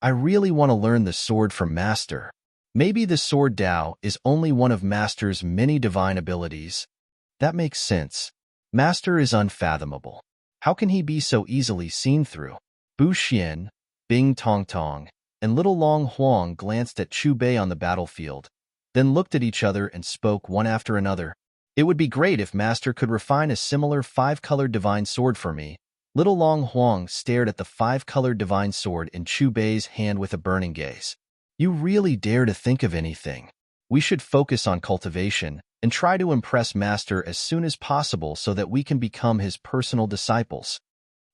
I really want to learn the sword from Master. Maybe the sword Dao is only one of Master's many divine abilities. That makes sense. Master is unfathomable. How can he be so easily seen through? Bu Xian, Bing Tongtong, and Little Long Huang glanced at Chu Bei on the battlefield, then looked at each other and spoke one after another. It would be great if Master could refine a similar 5-colored divine sword for me. Little Long Huang stared at the 5-colored divine sword in Chu Bei's hand with a burning gaze. You really dare to think of anything? We should focus on cultivation and try to impress Master as soon as possible so that we can become his personal disciples.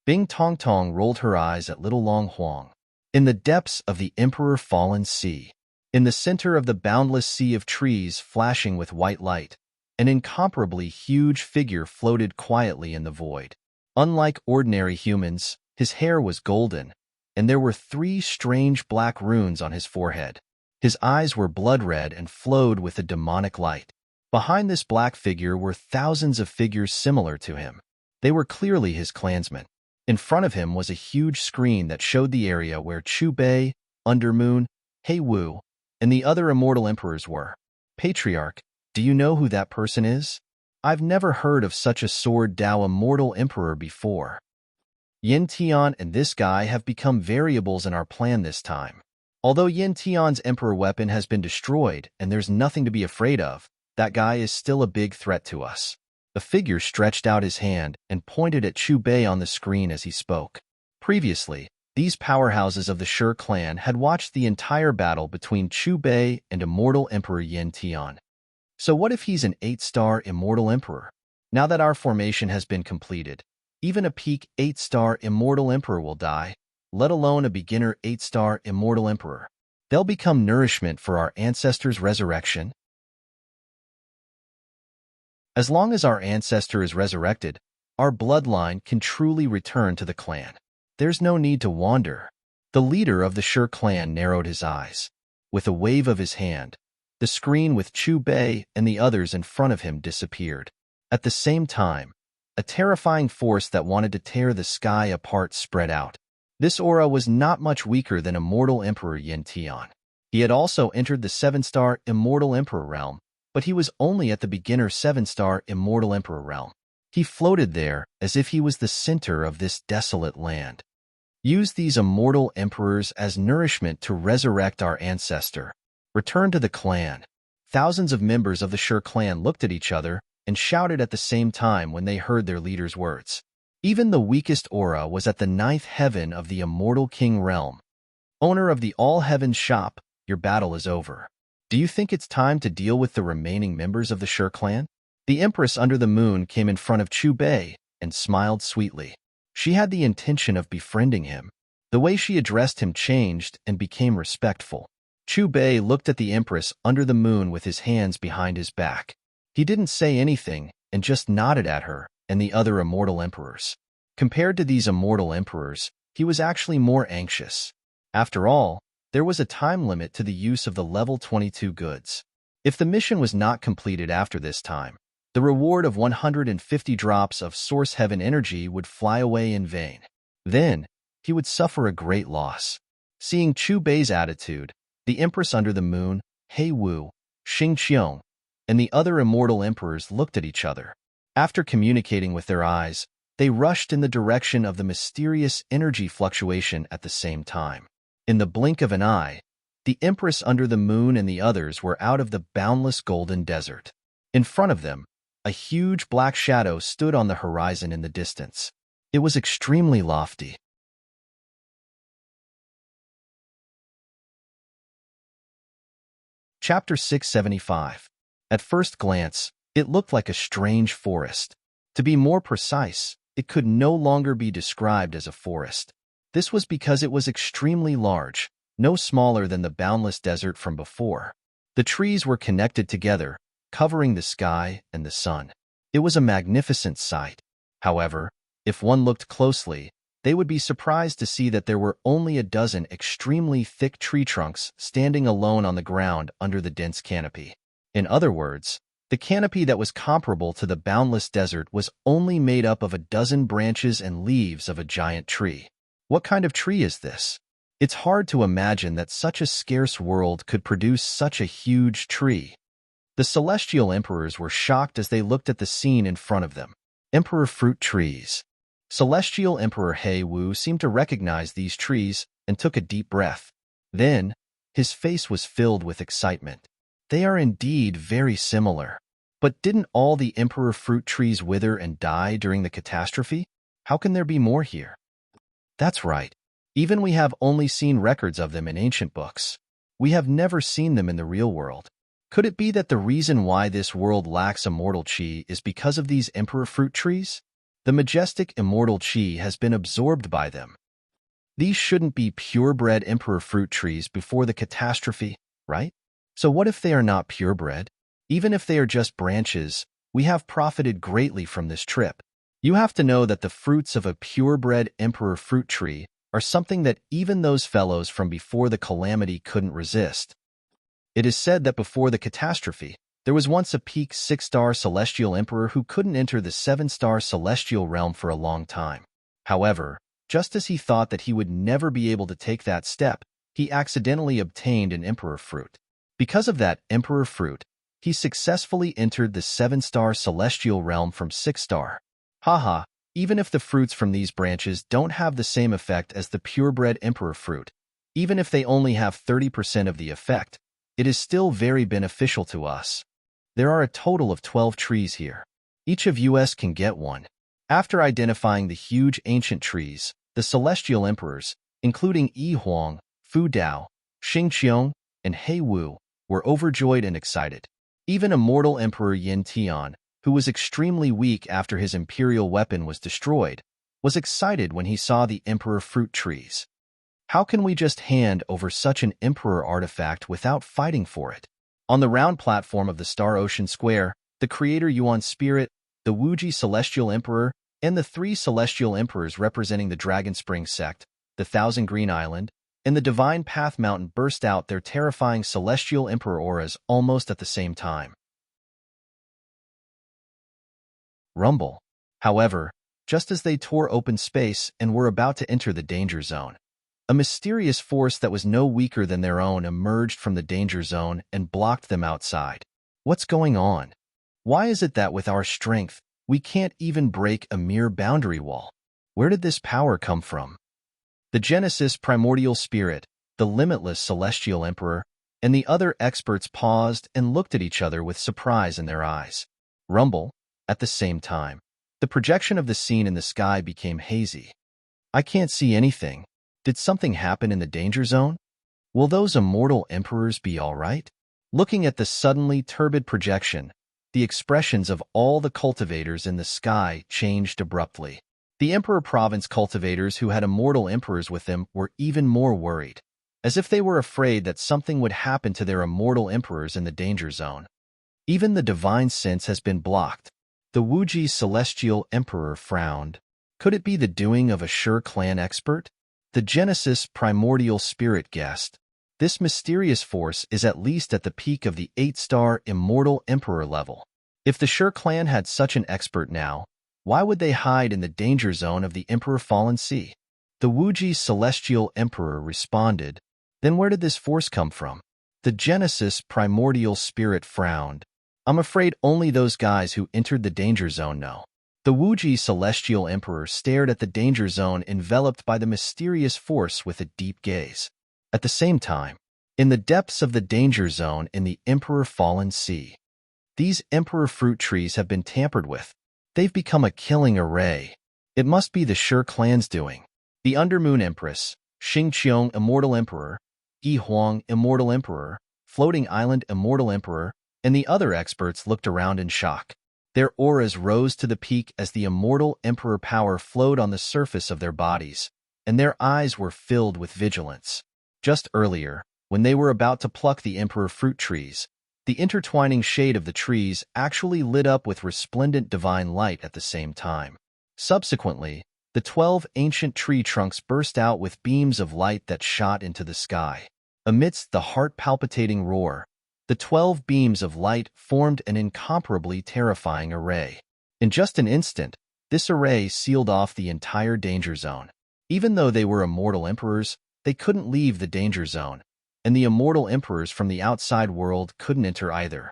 Bing Tongtong rolled her eyes at Little Long Huang. In the depths of the emperor-fallen sea, in the center of the boundless sea of trees flashing with white light, an incomparably huge figure floated quietly in the void. Unlike ordinary humans, his hair was golden, and there were 3 strange black runes on his forehead. His eyes were blood-red and flowed with a demonic light. Behind this black figure were thousands of figures similar to him. They were clearly his clansmen. In front of him was a huge screen that showed the area where Chu Bei, Undermoon, He Wu, and the other immortal emperors were. Patriarch, do you know who that person is? I've never heard of such a sword Dao immortal emperor before. Yin Tian and this guy have become variables in our plan this time. Although Yin Tian's emperor weapon has been destroyed and there's nothing to be afraid of, that guy is still a big threat to us. The figure stretched out his hand and pointed at Chu Bei on the screen as he spoke. Previously, these powerhouses of the Shi clan had watched the entire battle between Chu Bei and immortal emperor Yin Tian. So what if he's an 8-star immortal emperor? Now that our formation has been completed, even a peak 8-star immortal emperor will die, let alone a beginner 8-star immortal emperor. They'll become nourishment for our ancestors' resurrection. As long as our ancestor is resurrected, our bloodline can truly return to the clan. There's no need to wander. The leader of the Shi clan narrowed his eyes. With a wave of his hand, the screen with Chu Bei and the others in front of him disappeared. At the same time, a terrifying force that wanted to tear the sky apart spread out. This aura was not much weaker than immortal Emperor Yin Tian. He had also entered the 7-star immortal emperor realm, but he was only at the beginner 7-star immortal emperor realm. He floated there as if he was the center of this desolate land. Use these immortal emperors as nourishment to resurrect our ancestor. Return to the clan. Thousands of members of the Shi clan looked at each other and shouted at the same time when they heard their leader's words. Even the weakest aura was at the 9th heaven of the immortal king realm. Owner of the all-heaven shop, your battle is over. Do you think it's time to deal with the remaining members of the Shi clan? The Empress under the moon came in front of Chu Bei and smiled sweetly. She had the intention of befriending him. The way she addressed him changed and became respectful. Chu Bei looked at the Empress under the moon with his hands behind his back. He didn't say anything and just nodded at her and the other immortal emperors. Compared to these immortal emperors, he was actually more anxious. After all, there was a time limit to the use of the level 22 goods. If the mission was not completed after this time, the reward of 150 drops of source heaven energy would fly away in vain. Then, he would suffer a great loss. Seeing Chu Bei's attitude, the Empress under the moon, He Wu, Xing Qiong, and the other immortal emperors looked at each other. After communicating with their eyes, they rushed in the direction of the mysterious energy fluctuation at the same time. In the blink of an eye, the Empress under the moon and the others were out of the boundless golden desert. In front of them, a huge black shadow stood on the horizon in the distance. It was extremely lofty. Chapter 675. At first glance, it looked like a strange forest. To be more precise, it could no longer be described as a forest. This was because it was extremely large, no smaller than the boundless desert from before. The trees were connected together, covering the sky and the sun. It was a magnificent sight. However, if one looked closely, they would be surprised to see that there were only a dozen extremely thick tree trunks standing alone on the ground under the dense canopy. In other words, the canopy that was comparable to the boundless desert was only made up of a dozen branches and leaves of a giant tree. What kind of tree is this? It's hard to imagine that such a scarce world could produce such a huge tree. The celestial emperors were shocked as they looked at the scene in front of them. Emperor fruit trees. Celestial Emperor He Wu seemed to recognize these trees and took a deep breath. Then, his face was filled with excitement. They are indeed very similar. But didn't all the emperor fruit trees wither and die during the catastrophe? How can there be more here? That's right. Even we have only seen records of them in ancient books. We have never seen them in the real world. Could it be that the reason why this world lacks immortal chi is because of these emperor fruit trees? The majestic immortal chi has been absorbed by them. These shouldn't be purebred emperor fruit trees before the catastrophe, right? So what if they are not purebred? Even if they are just branches, we have profited greatly from this trip. You have to know that the fruits of a purebred emperor fruit tree are something that even those fellows from before the calamity couldn't resist. It is said that before the catastrophe, there was once a peak 6-star celestial emperor who couldn't enter the 7-star celestial realm for a long time. However, just as he thought that he would never be able to take that step, he accidentally obtained an emperor fruit. Because of that emperor fruit, he successfully entered the 7-star celestial realm from 6-star. Haha, even if the fruits from these branches don't have the same effect as the purebred emperor fruit, even if they only have 30% of the effect, it is still very beneficial to us. There are a total of 12 trees here. Each of us can get one. After identifying the huge ancient trees, the celestial emperors, including Yi Huang, Fu Dao, Xing Qiong, and He Wu, were overjoyed and excited. Even immortal Emperor Yin Tian, who was extremely weak after his imperial weapon was destroyed, was excited when he saw the emperor fruit trees. How can we just hand over such an emperor artifact without fighting for it? On the round platform of the Star Ocean Square, the creator Yuan Spirit, the Wuji Celestial Emperor, and the 3 Celestial Emperors representing the Dragon Spring Sect, the Thousand Green Island, and the Divine Path Mountain burst out their terrifying Celestial Emperor auras almost at the same time. Rumble. However, just as they tore open space and were about to enter the danger zone, a mysterious force that was no weaker than their own emerged from the danger zone and blocked them outside. What's going on? Why is it that with our strength, we can't even break a mere boundary wall? Where did this power come from? The Genesis Primordial Spirit, the Limitless Celestial Emperor, and the other experts paused and looked at each other with surprise in their eyes. Rumble. At the same time, the projection of the scene in the sky became hazy. I can't see anything. Did something happen in the danger zone? Will those immortal emperors be all right? Looking at the suddenly turbid projection, the expressions of all the cultivators in the sky changed abruptly. The Emperor Province cultivators who had immortal emperors with them were even more worried, as if they were afraid that something would happen to their immortal emperors in the danger zone. Even the divine sense has been blocked. The Wuji Celestial Emperor frowned. Could it be the doing of a Sure clan expert? The Genesis Primordial Spirit guessed. This mysterious force is at least at the peak of the 8-star Immortal Emperor level. If the Sure clan had such an expert now, why would they hide in the danger zone of the Emperor Fallen Sea? The Wuji Celestial Emperor responded. Then where did this force come from? The Genesis Primordial Spirit frowned. I'm afraid only those guys who entered the danger zone know. The Wuji Celestial Emperor stared at the danger zone enveloped by the mysterious force with a deep gaze. At the same time, in the depths of the danger zone in the Emperor Fallen Sea, these emperor fruit trees have been tampered with. They've become a killing array. It must be the Sure clan's doing. The Undermoon Empress, Xing Qiong Immortal Emperor, Yi Huang Immortal Emperor, Floating Island Immortal Emperor, and the other experts looked around in shock. Their auras rose to the peak as the immortal Emperor power flowed on the surface of their bodies, and their eyes were filled with vigilance. Just earlier, when they were about to pluck the Emperor fruit trees, the intertwining shade of the trees actually lit up with resplendent divine light at the same time. Subsequently, the 12 ancient tree trunks burst out with beams of light that shot into the sky. Amidst the heart-palpitating roar, the 12 beams of light formed an incomparably terrifying array. In just an instant, this array sealed off the entire danger zone. Even though they were immortal emperors, they couldn't leave the danger zone, and the immortal emperors from the outside world couldn't enter either.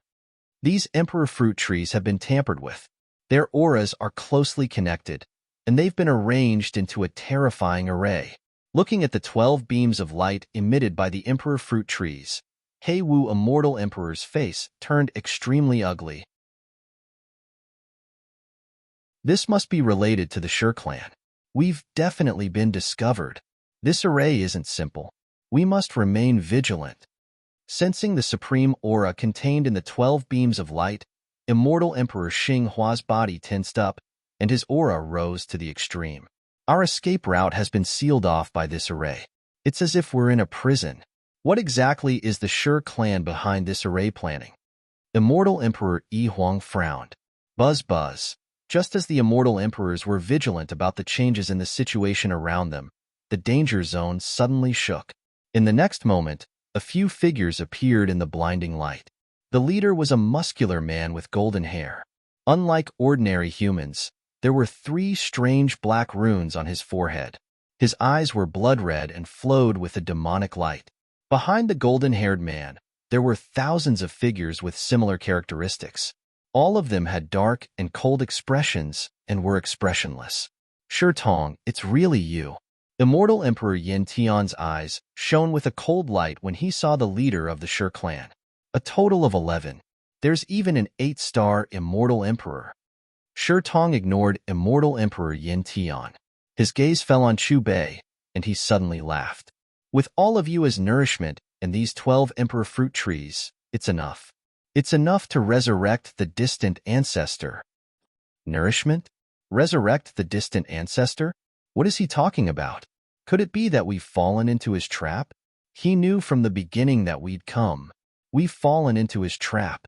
These emperor fruit trees have been tampered with. Their auras are closely connected, and they've been arranged into a terrifying array. Looking at the 12 beams of light emitted by the emperor fruit trees, Heiwu Immortal Emperor's face turned extremely ugly. This must be related to the Shur clan. We've definitely been discovered. This array isn't simple. We must remain vigilant. Sensing the supreme aura contained in the 12 beams of light, Immortal Emperor Xinghua's body tensed up, and his aura rose to the extreme. Our escape route has been sealed off by this array. It's as if we're in a prison. What exactly is the Shur clan behind this array planning? Immortal Emperor Yi Huang frowned. Buzz buzz. Just as the immortal emperors were vigilant about the changes in the situation around them, the danger zone suddenly shook. In the next moment, a few figures appeared in the blinding light. The leader was a muscular man with golden hair. Unlike ordinary humans, there were 3 strange black runes on his forehead. His eyes were blood red and flowed with a demonic light. Behind the golden-haired man, there were thousands of figures with similar characteristics. All of them had dark and cold expressions and were expressionless. Shurtong, it's really you. Immortal Emperor Yin Tian's eyes shone with a cold light when he saw the leader of the Shur clan. A total of 11. There's even an 8-star Immortal Emperor. Shurtong ignored Immortal Emperor Yin Tian. His gaze fell on Chu Bei, and he suddenly laughed. With all of you as nourishment and these 12 Emperor fruit trees, it's enough. It's enough to resurrect the distant ancestor. Nourishment? Resurrect the distant ancestor? What is he talking about? Could it be that we've fallen into his trap? He knew from the beginning that we'd come. We've fallen into his trap.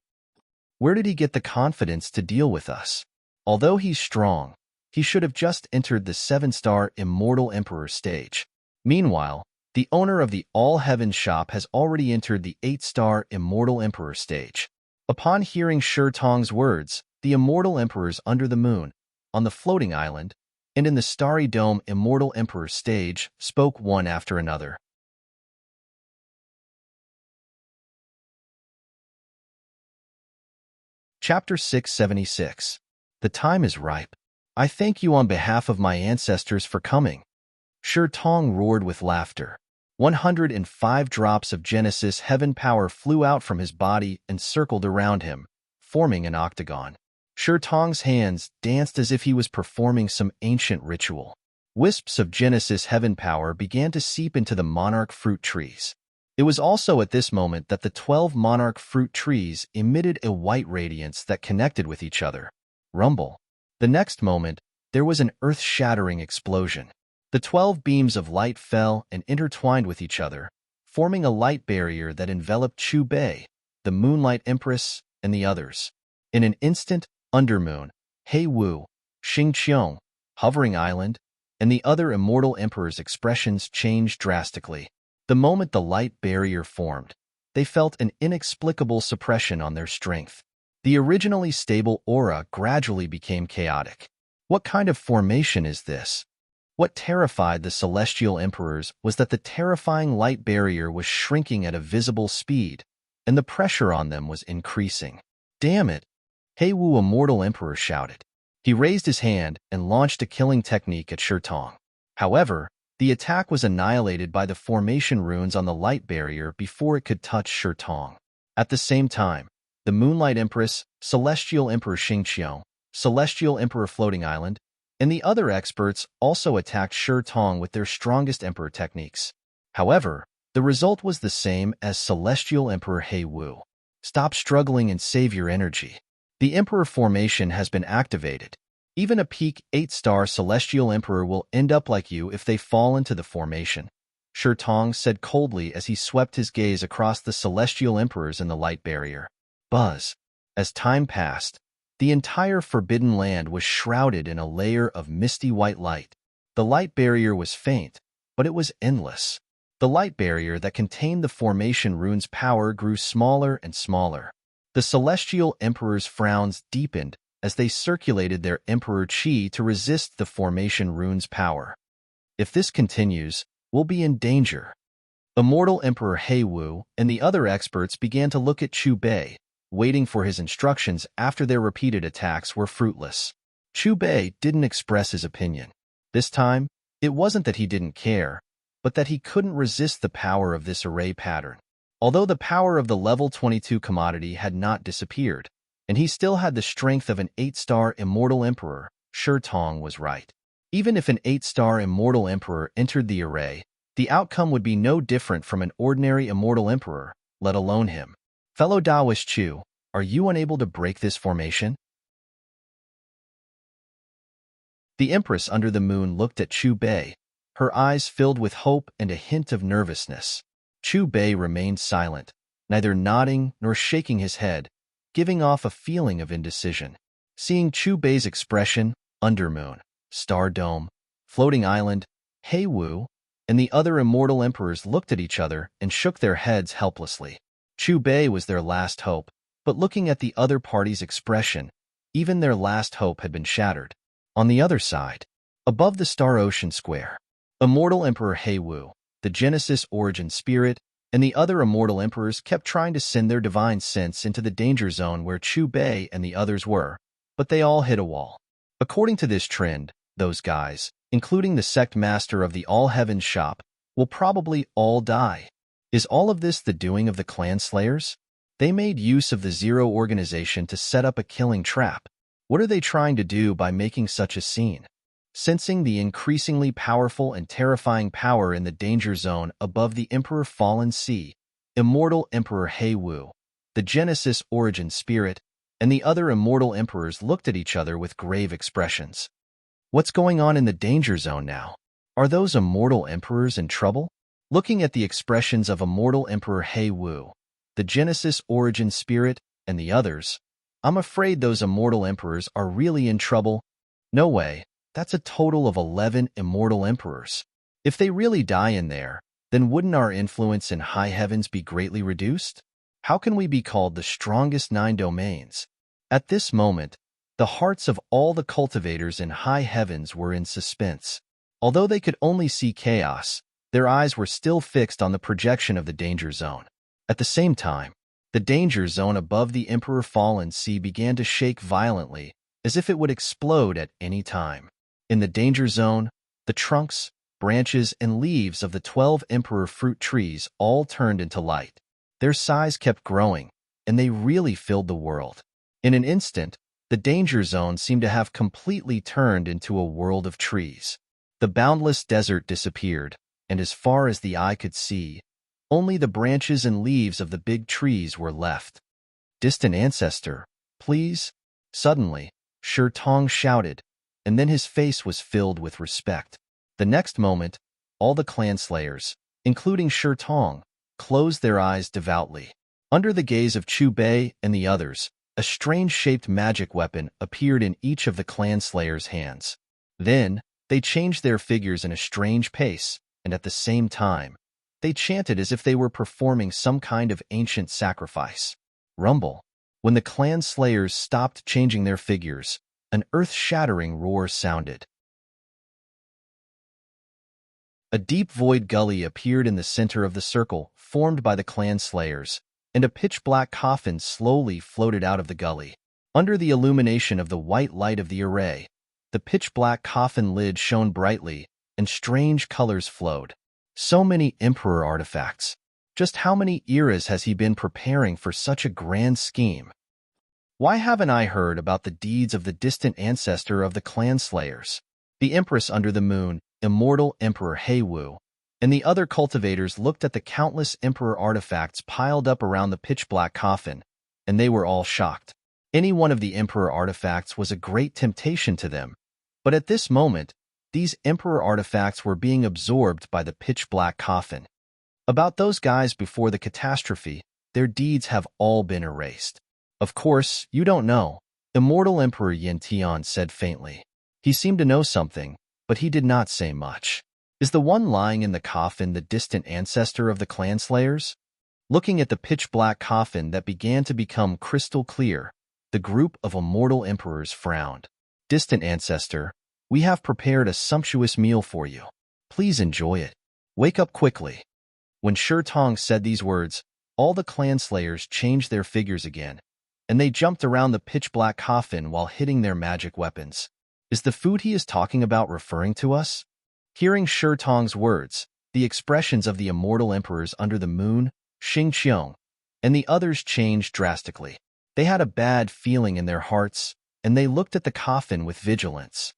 Where did he get the confidence to deal with us? Although he's strong, he should have just entered the 7-star Immortal Emperor stage. Meanwhile, the owner of the All-Heaven shop has already entered the 8-star Immortal Emperor stage. Upon hearing Shurtong's words, the Immortal Emperors under the moon, on the floating island, and in the Starry Dome Immortal Emperor stage spoke one after another. Chapter 676. The time is ripe. I thank you on behalf of my ancestors for coming. Shurtong roared with laughter. 105 drops of Genesis heaven power flew out from his body and circled around him, forming an octagon. Shurtong's hands danced as if he was performing some ancient ritual. Wisps of Genesis heaven power began to seep into the monarch fruit trees. It was also at this moment that the 12 monarch fruit trees emitted a white radiance that connected with each other. Rumble. The next moment, there was an earth-shattering explosion. The 12 beams of light fell and intertwined with each other, forming a light barrier that enveloped Chu Bei, the Moonlight Empress, and the others. In an instant, Undermoon, Heiwu, Xingqiong, Hovering Island, and the other immortal emperors' expressions changed drastically. The moment the light barrier formed, they felt an inexplicable suppression on their strength. The originally stable aura gradually became chaotic. What kind of formation is this? What terrified the celestial emperors was that the terrifying light barrier was shrinking at a visible speed, and the pressure on them was increasing. Damn it! Heiwu Immortal Emperor shouted. He raised his hand and launched a killing technique at Shurtong. However, the attack was annihilated by the formation runes on the light barrier before it could touch Shurtong. At the same time, the Moonlight Empress, Celestial Emperor Xingqiong, Celestial Emperor Floating Island, and the other experts also attacked Shurtong with their strongest emperor techniques. However, the result was the same as Celestial Emperor Heiwu. Stop struggling and save your energy. The Emperor formation has been activated. Even a peak 8-star Celestial Emperor will end up like you if they fall into the formation, Tong said coldly as he swept his gaze across the Celestial Emperors in the light barrier. Buzz. As time passed, the entire Forbidden Land was shrouded in a layer of misty white light. The light barrier was faint, but it was endless. The light barrier that contained the formation rune's power grew smaller and smaller. The Celestial Emperor's frowns deepened as they circulated their Emperor Chi to resist the formation rune's power. If this continues, we'll be in danger. Immortal Emperor Heiwu and the other experts began to look at Chu Bei, waiting for his instructions after their repeated attacks were fruitless. Chu Bei didn't express his opinion. This time, it wasn't that he didn't care, but that he couldn't resist the power of this array pattern. Although the power of the level 22 commodity had not disappeared, and he still had the strength of an 8-star Immortal Emperor, Tong was right. Even if an 8-star Immortal Emperor entered the array, the outcome would be no different from an ordinary Immortal Emperor, let alone him. Fellow Taoist Chu, are you unable to break this formation? The Empress under the moon looked at Chu Bei, her eyes filled with hope and a hint of nervousness. Chu Bei remained silent, neither nodding nor shaking his head, giving off a feeling of indecision. Seeing Chu Bei's expression, Undermoon, Star Dome, Floating Island, Heiwu, and the other Immortal Emperors looked at each other and shook their heads helplessly. Chu Bei was their last hope, but looking at the other party's expression, even their last hope had been shattered. On the other side, above the Star Ocean Square, Immortal Emperor Heiwu, the Genesis Origin Spirit, and the other Immortal Emperors kept trying to send their divine sense into the danger zone where Chu Bei and the others were, but they all hit a wall. According to this trend, those guys, including the sect master of the All Heavens shop, will probably all die. Is all of this the doing of the clan slayers? They made use of the Zero organization to set up a killing trap. What are they trying to do by making such a scene? Sensing the increasingly powerful and terrifying power in the danger zone above the Emperor Fallen Sea, Immortal Emperor Heiwu, the Genesis Origin Spirit, and the other Immortal Emperors looked at each other with grave expressions. What's going on in the danger zone now? Are those Immortal Emperors in trouble? Looking at the expressions of Immortal Emperor Heiwu, the Genesis Origin Spirit, and the others, I'm afraid those Immortal Emperors are really in trouble. No way. That's a total of 11 Immortal Emperors. If they really die in there, then wouldn't our influence in high heavens be greatly reduced? How can we be called the strongest 9 domains? At this moment, the hearts of all the cultivators in high heavens were in suspense. Although they could only see chaos, their eyes were still fixed on the projection of the danger zone. At the same time, the danger zone above the Emperor Fallen Sea began to shake violently, as if it would explode at any time. In the danger zone, the trunks, branches, and leaves of the 12 Emperor fruit trees all turned into light. Their size kept growing, and they really filled the world. In an instant, the danger zone seemed to have completely turned into a world of trees. The boundless desert disappeared, and as far as the eye could see, only the branches and leaves of the big trees were left. Distant ancestor, please? Suddenly, Tong shouted, and then his face was filled with respect. The next moment, all the clan slayers, including Tong, closed their eyes devoutly. Under the gaze of Chu Bei and the others, a strange-shaped magic weapon appeared in each of the clan slayers' hands. Then, they changed their figures in a strange pace, and at the same time, they chanted as if they were performing some kind of ancient sacrifice. Rumble. When the clan slayers stopped changing their figures, an earth-shattering roar sounded. A deep void gully appeared in the center of the circle formed by the clan slayers, and a pitch-black coffin slowly floated out of the gully. Under the illumination of the white light of the array, the pitch-black coffin lid shone brightly, and strange colors flowed. So many Emperor artifacts. Just how many eras has he been preparing for such a grand scheme? Why haven't I heard about the deeds of the distant ancestor of the clan slayers? The Empress under the moon, Immortal Emperor Heiwu, and the other cultivators looked at the countless Emperor artifacts piled up around the pitch-black coffin, and they were all shocked. Any one of the Emperor artifacts was a great temptation to them, but at this moment, these Emperor artifacts were being absorbed by the pitch-black coffin. About those guys before the catastrophe, their deeds have all been erased. Of course, you don't know, Immortal Emperor Yin Tian said faintly. He seemed to know something, but he did not say much. Is the one lying in the coffin the distant ancestor of the clan slayers? Looking at the pitch-black coffin that began to become crystal clear, the group of immortal emperors frowned. Distant ancestor, we have prepared a sumptuous meal for you. Please enjoy it. Wake up quickly. When Shi Tong said these words, all the clan slayers changed their figures again, and they jumped around the pitch-black coffin while hitting their magic weapons. Is the food he is talking about referring to us? Hearing Shi Tong's words, the expressions of the immortal emperors under the moon, Xing Qiong, and the others changed drastically. They had a bad feeling in their hearts, and they looked at the coffin with vigilance.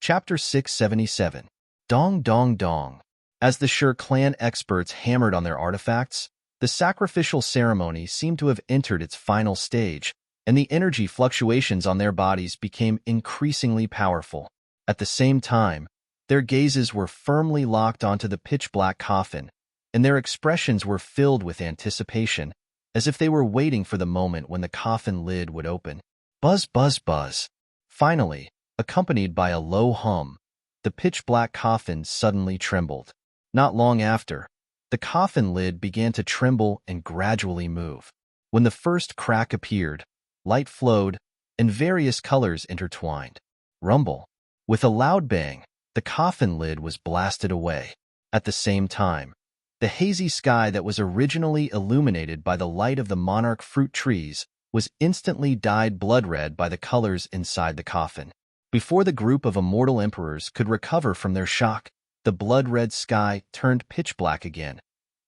Chapter 677. Dong Dong Dong. As the Shi clan experts hammered on their artifacts, the sacrificial ceremony seemed to have entered its final stage, and the energy fluctuations on their bodies became increasingly powerful. At the same time, their gazes were firmly locked onto the pitch-black coffin, and their expressions were filled with anticipation, as if they were waiting for the moment when the coffin lid would open. Buzz, buzz, buzz. Finally, accompanied by a low hum, the pitch-black coffin suddenly trembled. Not long after, the coffin lid began to tremble and gradually move. When the first crack appeared, light flowed, and various colors intertwined. Rumble. With a loud bang, the coffin lid was blasted away. At the same time, the hazy sky that was originally illuminated by the light of the monarch fruit trees was instantly dyed blood-red by the colors inside the coffin. Before the group of immortal emperors could recover from their shock, the blood-red sky turned pitch-black again,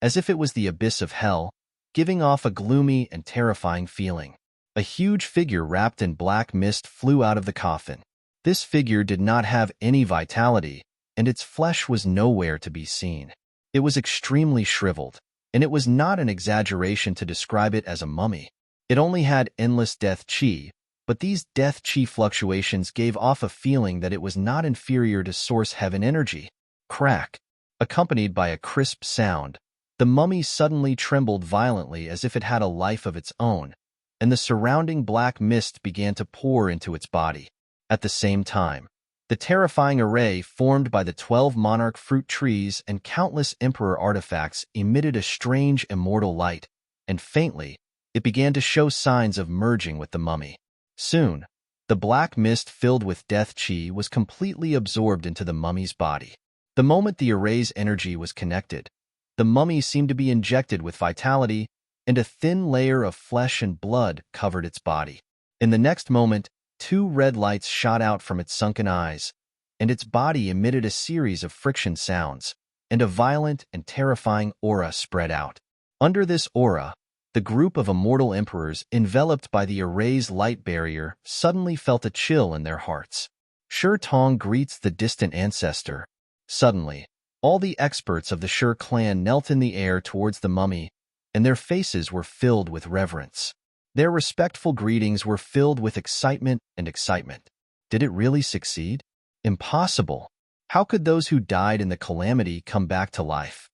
as if it was the abyss of hell, giving off a gloomy and terrifying feeling. A huge figure wrapped in black mist flew out of the coffin. This figure did not have any vitality, and its flesh was nowhere to be seen. It was extremely shriveled, and it was not an exaggeration to describe it as a mummy. It only had endless death chi, but these death chi fluctuations gave off a feeling that it was not inferior to source heaven energy. Crack. Accompanied by a crisp sound, the mummy suddenly trembled violently as if it had a life of its own, and the surrounding black mist began to pour into its body. At the same time, the terrifying array formed by the 12 monarch fruit trees and countless emperor artifacts emitted a strange immortal light, and faintly, it began to show signs of merging with the mummy. Soon, the black mist filled with death chi was completely absorbed into the mummy's body. The moment the array's energy was connected, the mummy seemed to be injected with vitality, and a thin layer of flesh and blood covered its body. In the next moment, 2 red lights shot out from its sunken eyes, and its body emitted a series of friction sounds, and a violent and terrifying aura spread out. Under this aura, the group of immortal emperors enveloped by the array's light barrier suddenly felt a chill in their hearts. Shi Tong greets the distant ancestor. Suddenly, all the experts of the Shi clan knelt in the air towards the mummy, and their faces were filled with reverence. Their respectful greetings were filled with excitement and excitement. Did it really succeed? Impossible. How could those who died in the calamity come back to life?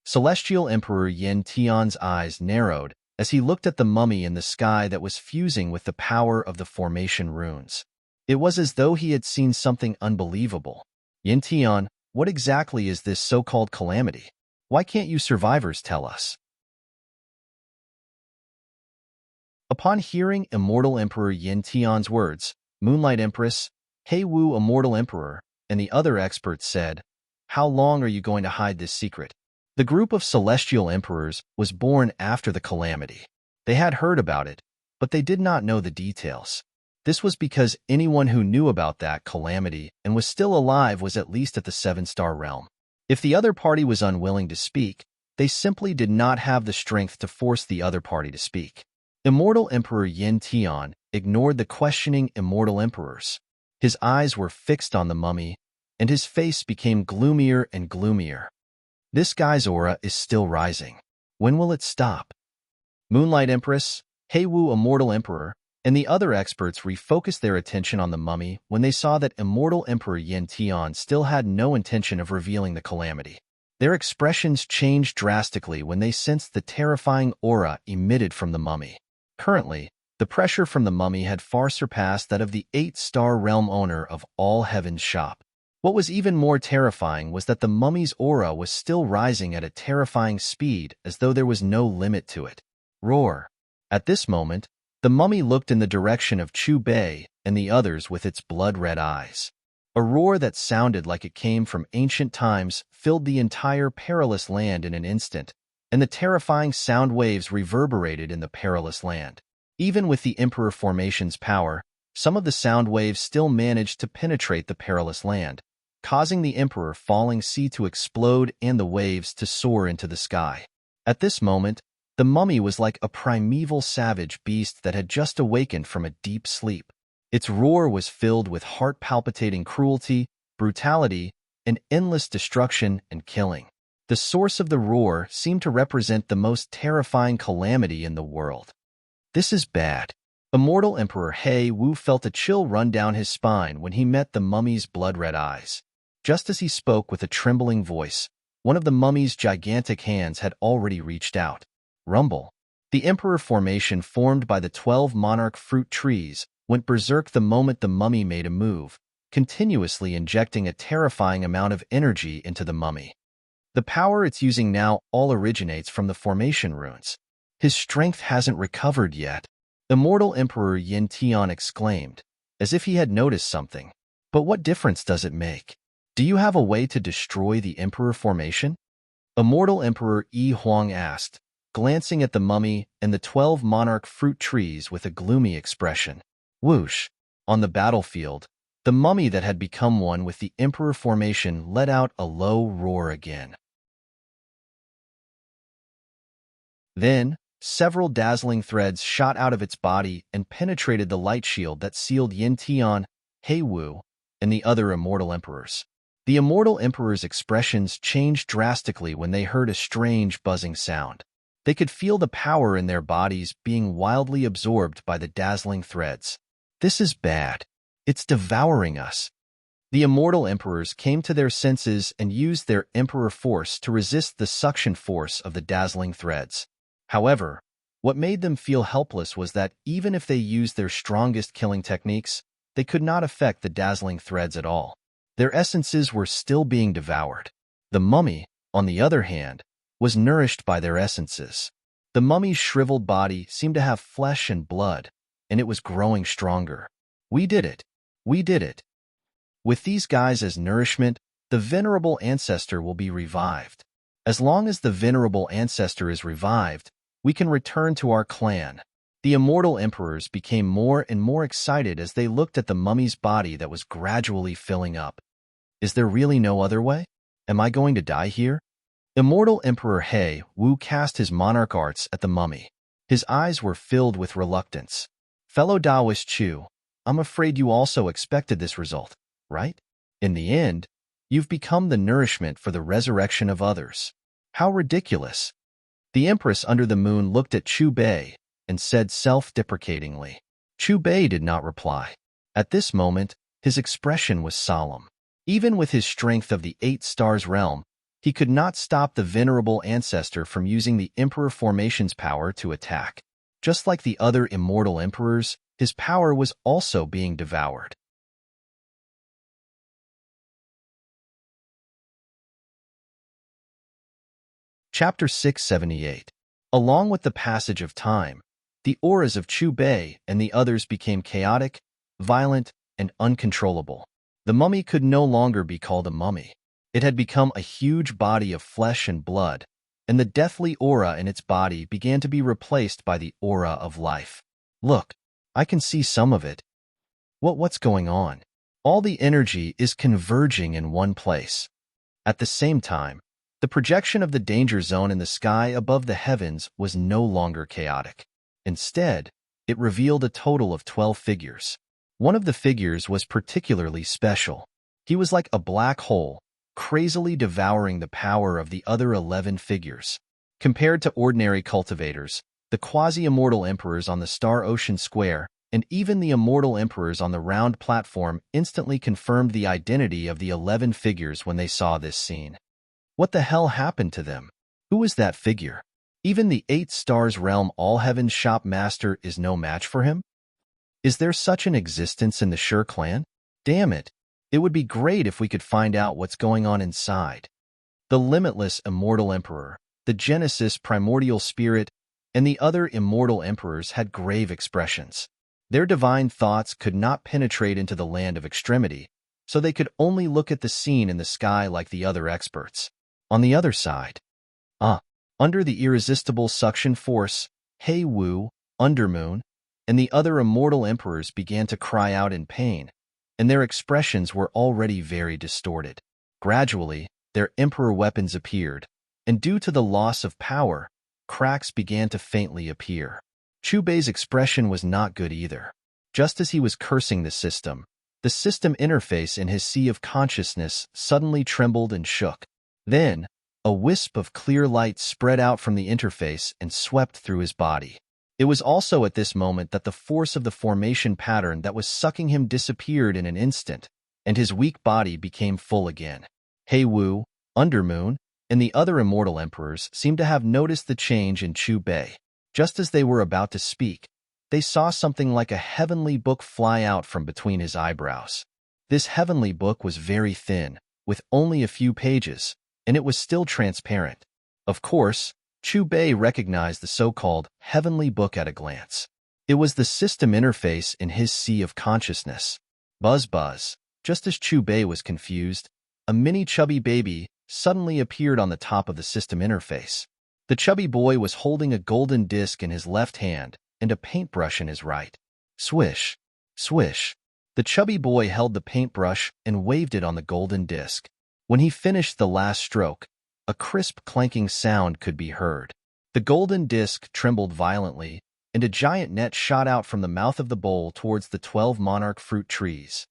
Celestial Emperor Yin Tian's eyes narrowed as he looked at the mummy in the sky that was fusing with the power of the formation runes. It was as though he had seen something unbelievable. Yin Tian, what exactly is this so-called calamity? Why can't you survivors tell us? Upon hearing Immortal Emperor Yin Tian's words, Moonlight Empress, Hei Wu Immortal Emperor, and the other experts said, "How long are you going to hide this secret?" The group of celestial emperors was born after the calamity. They had heard about it, but they did not know the details. This was because anyone who knew about that calamity and was still alive was at least at the 7-star realm. If the other party was unwilling to speak, they simply did not have the strength to force the other party to speak. Immortal Emperor Yin Tian ignored the questioning immortal emperors. His eyes were fixed on the mummy, and his face became gloomier and gloomier. This guy's aura is still rising. When will it stop? Moonlight Empress, Heiwu Immortal Emperor, and the other experts refocused their attention on the mummy when they saw that Immortal Emperor Yin Tian still had no intention of revealing the calamity. Their expressions changed drastically when they sensed the terrifying aura emitted from the mummy. Currently, the pressure from the mummy had far surpassed that of the 8-star realm owner of All Heaven's shop. What was even more terrifying was that the mummy's aura was still rising at a terrifying speed as though there was no limit to it. Roar. At this moment, the mummy looked in the direction of Chu Bei and the others with its blood-red eyes. A roar that sounded like it came from ancient times filled the entire perilous land in an instant, and the terrifying sound waves reverberated in the perilous land. Even with the Emperor Formation's power, some of the sound waves still managed to penetrate the perilous land, causing the Emperor Falling Sea to explode and the waves to soar into the sky. At this moment, the mummy was like a primeval savage beast that had just awakened from a deep sleep. Its roar was filled with heart-palpitating cruelty, brutality, and endless destruction and killing. The source of the roar seemed to represent the most terrifying calamity in the world. This is bad. Immortal Emperor He Wu felt a chill run down his spine when he met the mummy's blood-red eyes. Just as he spoke with a trembling voice, one of the mummy's gigantic hands had already reached out. Rumble. The Emperor Formation formed by the 12 monarch fruit trees went berserk the moment the mummy made a move, continuously injecting a terrifying amount of energy into the mummy. The power it's using now all originates from the formation runes. His strength hasn't recovered yet. Immortal Emperor Yin Tian exclaimed, as if he had noticed something. But what difference does it make? Do you have a way to destroy the Emperor Formation? Immortal Emperor Yi Huang asked, glancing at the mummy and the 12 monarch fruit trees with a gloomy expression. Whoosh! On the battlefield, the mummy that had become one with the Emperor Formation let out a low roar again. Then, several dazzling threads shot out of its body and penetrated the light shield that sealed Yin Tian, He Wu, and the other immortal emperors. The immortal emperors' expressions changed drastically when they heard a strange buzzing sound. They could feel the power in their bodies being wildly absorbed by the dazzling threads. This is bad. It's devouring us. The immortal emperors came to their senses and used their emperor force to resist the suction force of the dazzling threads. However, what made them feel helpless was that even if they used their strongest killing techniques, they could not affect the dazzling threads at all. Their essences were still being devoured. The mummy, on the other hand, was nourished by their essences. The mummy's shriveled body seemed to have flesh and blood, and it was growing stronger. We did it. We did it. With these guys as nourishment, the venerable ancestor will be revived. As long as the venerable ancestor is revived, we can return to our clan. The immortal emperors became more and more excited as they looked at the mummy's body that was gradually filling up. Is there really no other way? Am I going to die here? Immortal Emperor He Wu cast his monarch arts at the mummy. His eyes were filled with reluctance. Fellow Taoist Chu, I'm afraid you also expected this result, right? In the end, you've become the nourishment for the resurrection of others. How ridiculous. The Empress under the moon looked at Chu Bei and said self-deprecatingly. Chu Bei did not reply. At this moment, his expression was solemn. Even with his strength of the 8 stars realm, he could not stop the venerable ancestor from using the Emperor Formation's power to attack. Just like the other immortal emperors, his power was also being devoured. Chapter 678. Along with the passage of time, the auras of Chu Bei and the others became chaotic, violent, and uncontrollable. The mummy could no longer be called a mummy. It had become a huge body of flesh and blood, and the deathly aura in its body began to be replaced by the aura of life. Look, I can see some of it. What's going on? All the energy is converging in one place. At the same time, the projection of the danger zone in the sky above the heavens was no longer chaotic. Instead, it revealed a total of 12 figures. One of the figures was particularly special. He was like a black hole, crazily devouring the power of the other 11 figures. Compared to ordinary cultivators, the quasi-immortal emperors on the Star Ocean Square and even the immortal emperors on the round platform instantly confirmed the identity of the 11 figures when they saw this scene. What the hell happened to them? Who was that figure? Even the 8 Stars Realm All-Heaven Shop Master is no match for him? Is there such an existence in the Sure clan? Damn it! It would be great if we could find out what's going on inside. The limitless immortal emperor, the Genesis primordial spirit, and the other immortal emperors had grave expressions. Their divine thoughts could not penetrate into the land of extremity, so they could only look at the scene in the sky like the other experts. On the other side, under the irresistible suction force, Hei Wu, Undermoon, and the other immortal emperors began to cry out in pain, and their expressions were already very distorted. Gradually, their emperor weapons appeared, and due to the loss of power, cracks began to faintly appear. Chu Bei's expression was not good either. Just as he was cursing the system interface in his sea of consciousness suddenly trembled and shook. Then, a wisp of clear light spread out from the interface and swept through his body. It was also at this moment that the force of the formation pattern that was sucking him disappeared in an instant, and his weak body became full again. Hei Wu, Undermoon, and the other immortal emperors seemed to have noticed the change in Chu Bei. Just as they were about to speak, they saw something like a heavenly book fly out from between his eyebrows. This heavenly book was very thin, with only a few pages, and it was still transparent. Of course, Chu Bei recognized the so-called heavenly book at a glance. It was the system interface in his sea of consciousness. Buzz buzz. Just as Chu Bei was confused, a mini chubby baby suddenly appeared on the top of the system interface. The chubby boy was holding a golden disc in his left hand and a paintbrush in his right. Swish, swish. The chubby boy held the paintbrush and waved it on the golden disc. When he finished the last stroke, a crisp clanking sound could be heard. The golden disc trembled violently, and a giant net shot out from the mouth of the bowl towards the 12 monarch fruit trees.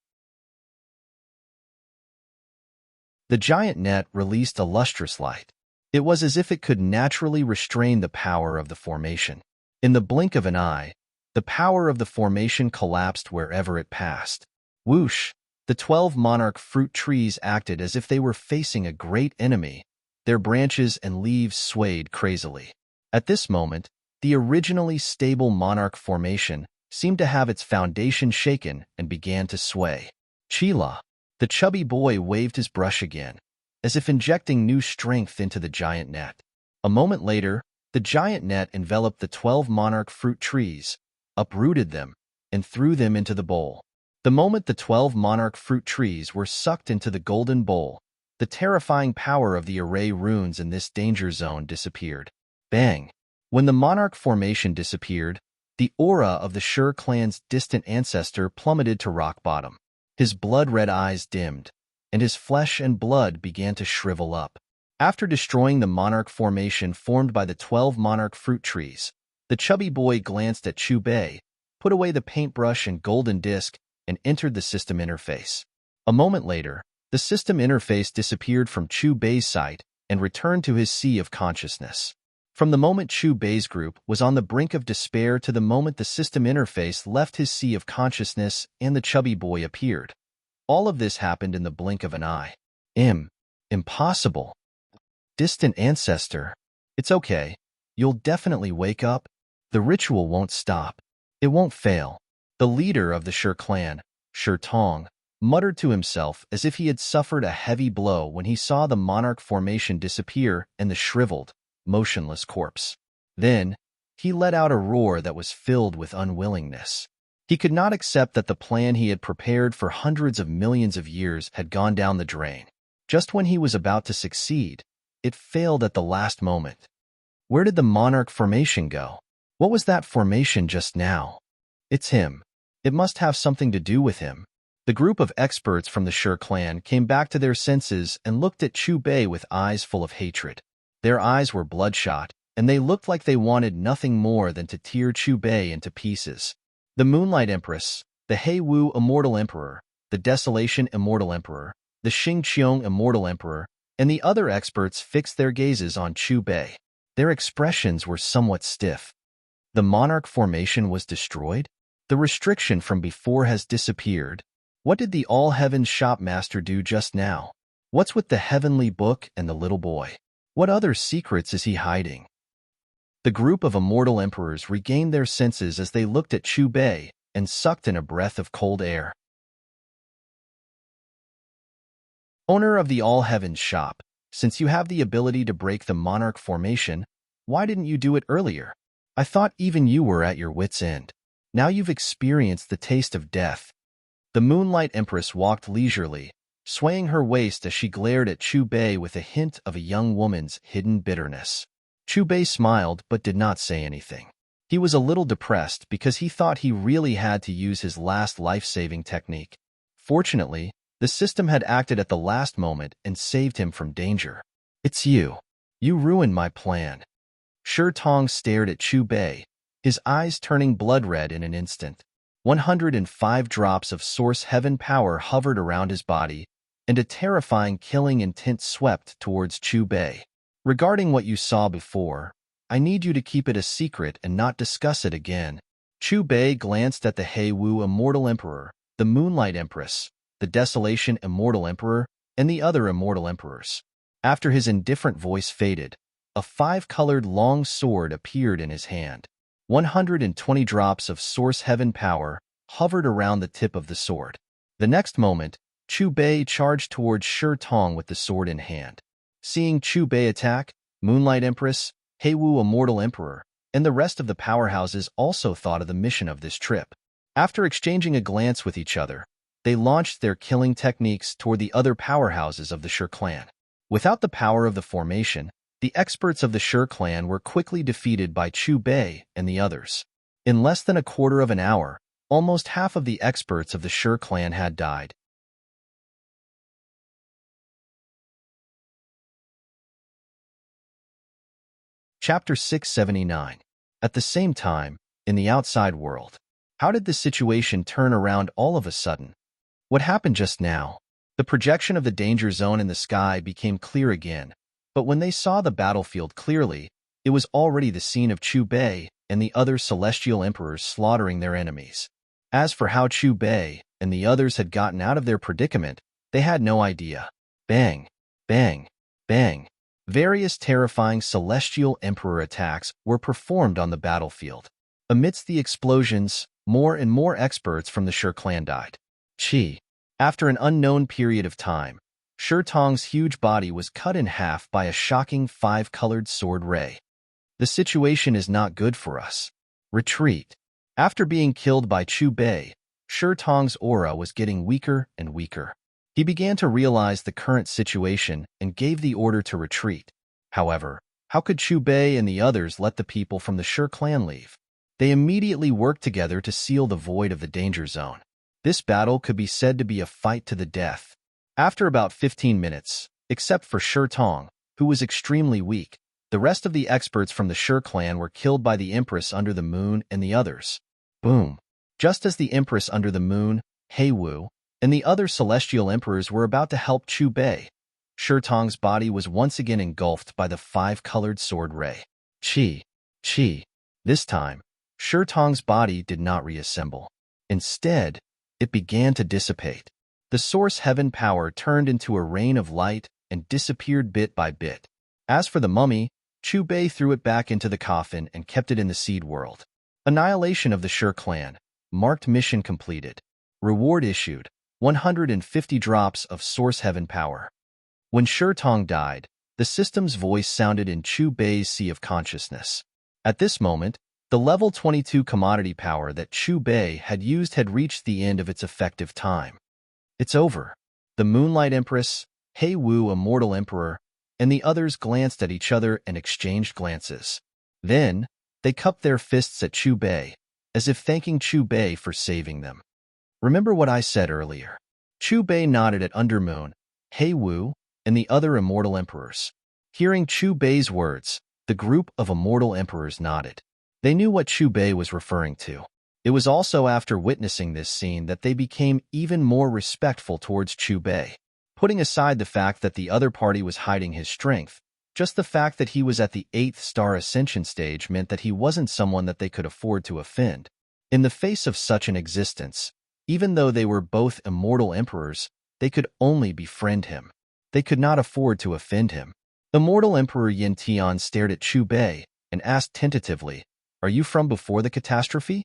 The giant net released a lustrous light. It was as if it could naturally restrain the power of the formation. In the blink of an eye, the power of the formation collapsed wherever it passed. Whoosh! The 12 monarch fruit trees acted as if they were facing a great enemy. Their branches and leaves swayed crazily. At this moment, the originally stable monarch formation seemed to have its foundation shaken and began to sway. Chila! The chubby boy waved his brush again, as if injecting new strength into the giant net. A moment later, the giant net enveloped the 12 monarch fruit trees, uprooted them, and threw them into the bowl. The moment the 12 monarch fruit trees were sucked into the golden bowl, the terrifying power of the array runes in this danger zone disappeared. Bang! When the monarch formation disappeared, the aura of the Sure clan's distant ancestor plummeted to rock bottom. His blood-red eyes dimmed, and his flesh and blood began to shrivel up. After destroying the monarch formation formed by the 12 monarch fruit trees, the chubby boy glanced at Chu Bei, put away the paintbrush and golden disc, and entered the system interface. A moment later, the system interface disappeared from Chu Bei's sight and returned to his sea of consciousness. From the moment Chu Bei's group was on the brink of despair to the moment the system interface left his sea of consciousness and the chubby boy appeared. All of this happened in the blink of an eye. Impossible. Distant ancestor. It's okay. You'll definitely wake up. The ritual won't stop. It won't fail. The leader of the Sure clan, Sure Tong, muttered to himself as if he had suffered a heavy blow when he saw the monarch formation disappear and the shriveled, motionless corpse. Then, he let out a roar that was filled with unwillingness. He could not accept that the plan he had prepared for hundreds of millions of years had gone down the drain. Just when he was about to succeed, it failed at the last moment. Where did the monarch formation go? What was that formation just now? It's him. It must have something to do with him. The group of experts from the Sure clan came back to their senses and looked at Chu Bei with eyes full of hatred. Their eyes were bloodshot, and they looked like they wanted nothing more than to tear Chu Bei into pieces. The Moonlight Empress, the Hei Wu Immortal Emperor, the Desolation Immortal Emperor, the Xingqiong Immortal Emperor, and the other experts fixed their gazes on Chu Bei. Their expressions were somewhat stiff. The monarch formation was destroyed? The restriction from before has disappeared? What did the All-Heavens shop master do just now? What's with the heavenly book and the little boy? What other secrets is he hiding? The group of immortal emperors regained their senses as they looked at Chu Bei and sucked in a breath of cold air. Owner of the All-Heavens shop, since you have the ability to break the monarch formation, why didn't you do it earlier? I thought even you were at your wits' end. Now you've experienced the taste of death. The Moonlight Empress walked leisurely, swaying her waist as she glared at Chu Bei with a hint of a young woman's hidden bitterness. Chu Bei smiled but did not say anything. He was a little depressed because he thought he really had to use his last life-saving technique. Fortunately, the system had acted at the last moment and saved him from danger. It's you. You ruined my plan. Shi Tong stared at Chu Bei, his eyes turning blood-red in an instant. 105 drops of Source Heaven power hovered around his body, and a terrifying killing intent swept towards Chu Bei. Regarding what you saw before, I need you to keep it a secret and not discuss it again. Chu Bei glanced at the He Wu Immortal Emperor, the Moonlight Empress, the Desolation Immortal Emperor, and the other Immortal Emperors. After his indifferent voice faded, a 5-colored long sword appeared in his hand. 120 drops of Source Heaven power hovered around the tip of the sword. The next moment, Chu Bei charged towards Shi Tong with the sword in hand. Seeing Chu Bei attack, Moonlight Empress, He Wu Immortal Emperor, and the rest of the powerhouses also thought of the mission of this trip. After exchanging a glance with each other, they launched their killing techniques toward the other powerhouses of the Shi clan. Without the power of the formation, the experts of the Shi clan were quickly defeated by Chu Bei and the others. In less than a quarter of an hour, almost half of the experts of the Shi clan had died. Chapter 679. At the same time, in the outside world. How did the situation turn around all of a sudden? What happened just now? The projection of the danger zone in the sky became clear again, but when they saw the battlefield clearly, it was already the scene of Chu Bei and the other celestial emperors slaughtering their enemies. As for how Chu Bei and the others had gotten out of their predicament, they had no idea. Bang, bang, bang. Various terrifying celestial emperor attacks were performed on the battlefield. Amidst the explosions, more and more experts from the Shi clan died. After an unknown period of time, Shi Tong's huge body was cut in half by a shocking 5-colored sword ray. The situation is not good for us. Retreat. After being killed by Chu Bei, Shi Tong's aura was getting weaker and weaker. He began to realize the current situation and gave the order to retreat. However, how could Chu Bei and the others let the people from the Shi clan leave? They immediately worked together to seal the void of the danger zone. This battle could be said to be a fight to the death. After about 15 minutes, except for Shi Tong, who was extremely weak, the rest of the experts from the Shi clan were killed by the Empress Under the Moon and the others. Boom! Just as the Empress Under the Moon, He Wu, and the other celestial emperors were about to help Chu Bei, Shi Tong's body was once again engulfed by the 5-colored sword ray. Chi. This time, Shi Tong's body did not reassemble. Instead, it began to dissipate. The Source Heaven power turned into a rain of light and disappeared bit by bit. As for the mummy, Chu Bei threw it back into the coffin and kept it in the seed world. Annihilation of the Shi clan. Marked mission completed. Reward issued. 150 drops of Source Heaven power. When Shi Tong died, the system's voice sounded in Chu Bei's sea of consciousness. At this moment, the level 22 commodity power that Chu Bei had used had reached the end of its effective time. It's over. The Moonlight Empress, He Wu Immortal Emperor, and the others glanced at each other and exchanged glances. Then, they cupped their fists at Chu Bei, as if thanking Chu Bei for saving them. Remember what I said earlier. Chu Bei nodded at Undermoon, He Wu, and the other Immortal Emperors. Hearing Chu Bei's words, the group of Immortal Emperors nodded. They knew what Chu Bei was referring to. It was also after witnessing this scene that they became even more respectful towards Chu Bei. Putting aside the fact that the other party was hiding his strength, just the fact that he was at the 8th star ascension stage meant that he wasn't someone that they could afford to offend. In the face of such an existence, even though they were both immortal emperors, they could only befriend him. They could not afford to offend him. Immortal Emperor Yin Tian stared at Chu Bei and asked tentatively, "Are you from before the catastrophe?"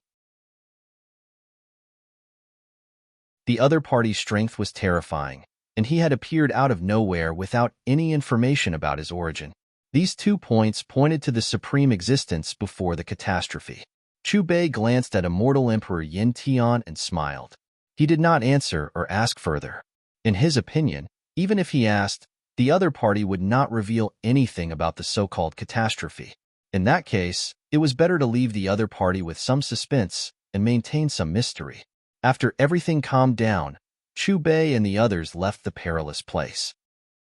The other party's strength was terrifying, and he had appeared out of nowhere without any information about his origin. These 2 points pointed to the supreme existence before the catastrophe. Chu Bei glanced at Immortal Emperor Yin Tian and smiled. He did not answer or ask further. In his opinion, even if he asked, the other party would not reveal anything about the so-called catastrophe. In that case, it was better to leave the other party with some suspense and maintain some mystery. After everything calmed down, Chu Bei and the others left the perilous place.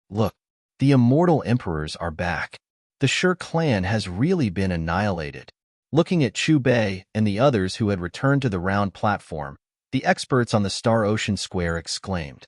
"Look, the immortal emperors are back. The Shi clan has really been annihilated." Looking at Chu Bei and the others who had returned to the round platform, the experts on the Star Ocean Square exclaimed,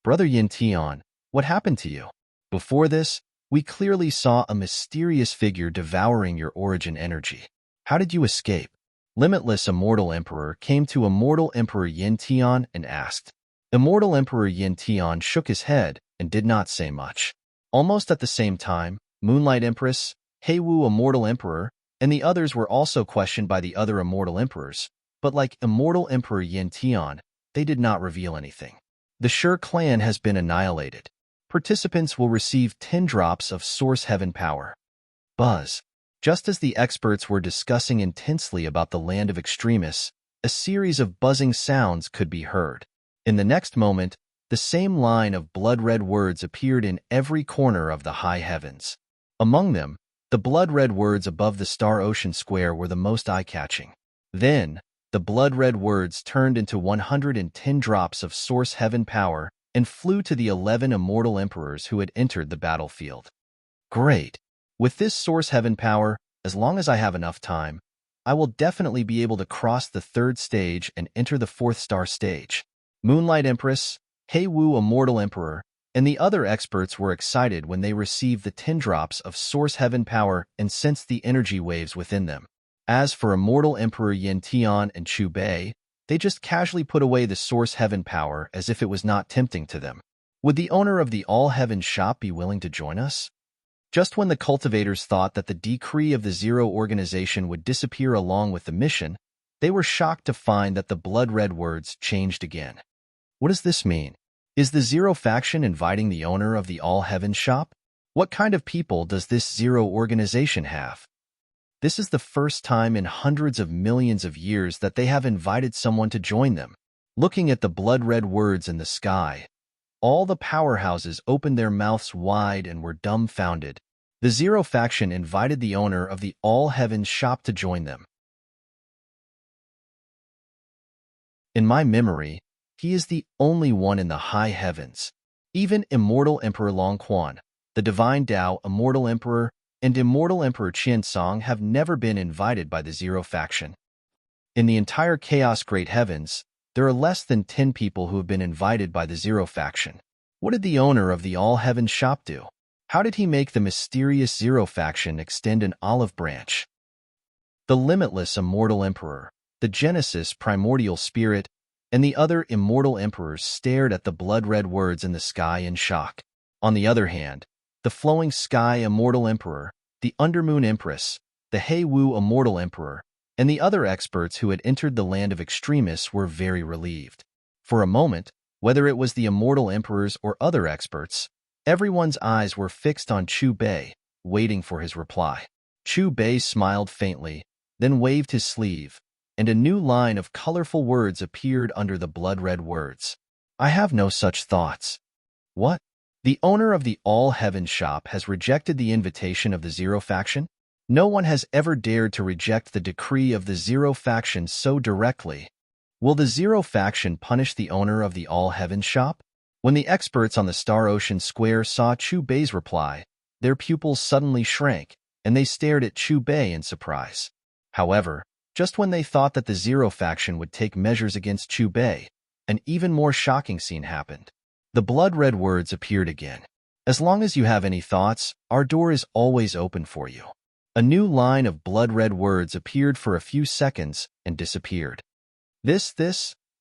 "Brother Yin Tian, what happened to you? Before this, we clearly saw a mysterious figure devouring your origin energy. How did you escape?" Limitless Immortal Emperor came to Immortal Emperor Yin Tian and asked. Immortal Emperor Yin Tian shook his head and did not say much. Almost at the same time, Moonlight Empress, Heiwu Immortal Emperor, and the others were also questioned by the other Immortal Emperors, but like Immortal Emperor Yin Tian, they did not reveal anything. "The Shi clan has been annihilated. Participants will receive 10 drops of Source Heaven power." Buzz. Just as the experts were discussing intensely about the land of extremists, a series of buzzing sounds could be heard. In the next moment, the same line of blood-red words appeared in every corner of the high heavens. Among them, the blood-red words above the Star Ocean Square were the most eye-catching. Then, the blood-red words turned into 110 drops of Source Heaven power and flew to the 11 immortal emperors who had entered the battlefield. "Great! With this Source Heaven power, as long as I have enough time, I will definitely be able to cross the 3rd stage and enter the 4th star stage." Moonlight Empress, Heiwu Immortal Emperor, and the other experts were excited when they received the 10 drops of Source Heaven power and sensed the energy waves within them. As for Immortal Emperor Yin Tian and Chu Bei, they just casually put away the Source Heaven power as if it was not tempting to them. "Would the owner of the All Heaven shop be willing to join us?" Just when the cultivators thought that the decree of the Zero organization would disappear along with the mission, they were shocked to find that the blood-red words changed again. What does this mean? Is the Zero faction inviting the owner of the All Heaven shop? What kind of people does this Zero organization have? This is the first time in hundreds of millions of years that they have invited someone to join them. Looking at the blood-red words in the sky, all the powerhouses opened their mouths wide and were dumbfounded. The Zero faction invited the owner of the All Heaven shop to join them. In my memory, he is the only one in the high heavens. Even Immortal Emperor Long Quan, the Divine Tao Immortal Emperor, and Immortal Emperor Qian Song have never been invited by the Zero faction. In the entire Chaos Great Heavens, there are less than 10 people who have been invited by the Zero faction. What did the owner of the All Heaven shop do? How did he make the mysterious Zero faction extend an olive branch? The limitless Immortal Emperor, the Genesis Primordial Spirit, and the other immortal emperors stared at the blood-red words in the sky in shock. On the other hand, the Flowing Sky Immortal Emperor, the Undermoon Empress, the Heiwu Immortal Emperor, and the other experts who had entered the land of extremists were very relieved. For a moment, whether it was the immortal emperors or other experts, everyone's eyes were fixed on Chu Bei, waiting for his reply. Chu Bei smiled faintly, then waved his sleeve, and a new line of colorful words appeared under the blood-red words. "I have no such thoughts." What? The owner of the All Heaven shop has rejected the invitation of the Zero faction? No one has ever dared to reject the decree of the Zero faction so directly. Will the Zero faction punish the owner of the All Heaven shop? When the experts on the Star Ocean Square saw Chu Bei's reply, their pupils suddenly shrank, and they stared at Chu Bei in surprise. However, just when they thought that the Zero faction would take measures against Chu Bei, an even more shocking scene happened. The blood-red words appeared again. As long as you have any thoughts, our door is always open for you. A new line of blood-red words appeared for a few seconds and disappeared.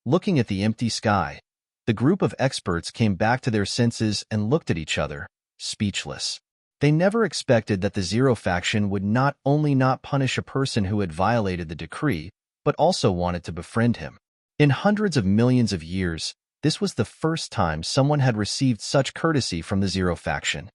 Looking at the empty sky, the group of experts came back to their senses and looked at each other, speechless. They never expected that the Zero faction would not only not punish a person who had violated the decree, but also wanted to befriend him. In hundreds of millions of years, this was the first time someone had received such courtesy from the Zero faction.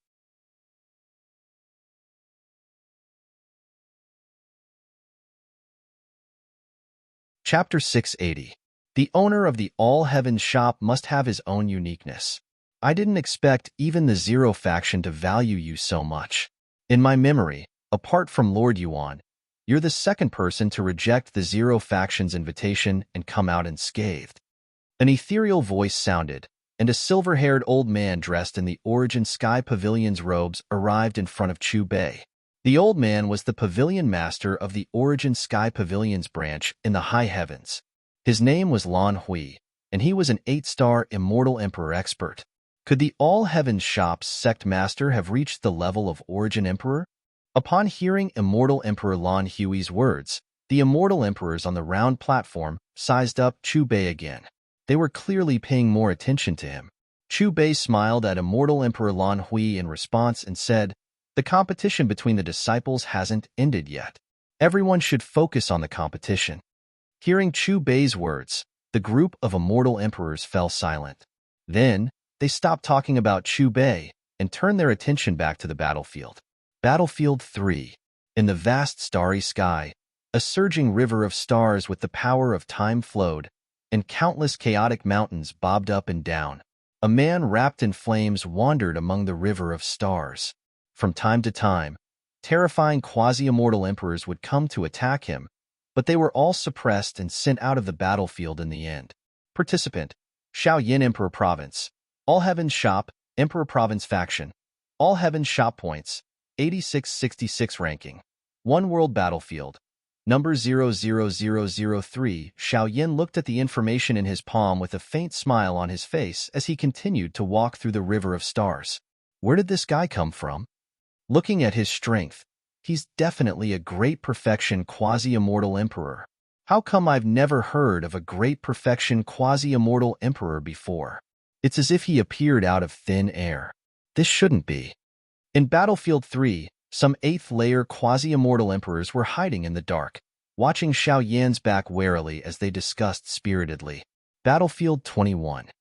Chapter 680. The owner of the All Heavens shop must have his own uniqueness. I didn't expect even the Zero faction to value you so much. In my memory, apart from Lord Yuan, you're the second person to reject the Zero faction's invitation and come out unscathed. An ethereal voice sounded, and a silver-haired old man dressed in the Origin Sky Pavilion's robes arrived in front of Chu Bei. The old man was the pavilion master of the Origin Sky Pavilion's branch in the high heavens. His name was Lan Hui, and he was an 8-star Immortal Emperor expert. Could the All Heavens shop's sect master have reached the level of Origin Emperor? Upon hearing Immortal Emperor Lan Hui's words, the Immortal Emperors on the round platform sized up Chu Bei again. They were clearly paying more attention to him. Chu Bei smiled at Immortal Emperor Lan Hui in response and said, "The competition between the disciples hasn't ended yet. Everyone should focus on the competition." Hearing Chu Bei's words, the group of Immortal Emperors fell silent. Then, they stopped talking about Chu Bei and turned their attention back to the battlefield. Battlefield 3. In the vast starry sky, a surging river of stars with the power of time flowed, and countless chaotic mountains bobbed up and down. A man wrapped in flames wandered among the river of stars. From time to time, terrifying quasi-immortal emperors would come to attack him, but they were all suppressed and sent out of the battlefield in the end. Participant: Xiao Yin Emperor Province. All Heavens Shop, Emperor Province Faction. All Heavens Shop Points, 8666 ranking. One World Battlefield. Number 00003. Xiao Yin looked at the information in his palm with a faint smile on his face as he continued to walk through the river of stars. Where did this guy come from? Looking at his strength, he's definitely a great perfection quasi-immortal emperor. How come I've never heard of a great perfection quasi-immortal emperor before? It's as if he appeared out of thin air. This shouldn't be. In Battlefield 3, some 8th-layer quasi-immortal emperors were hiding in the dark, watching Xiao Yan's back warily as they discussed spiritedly. Battlefield 21.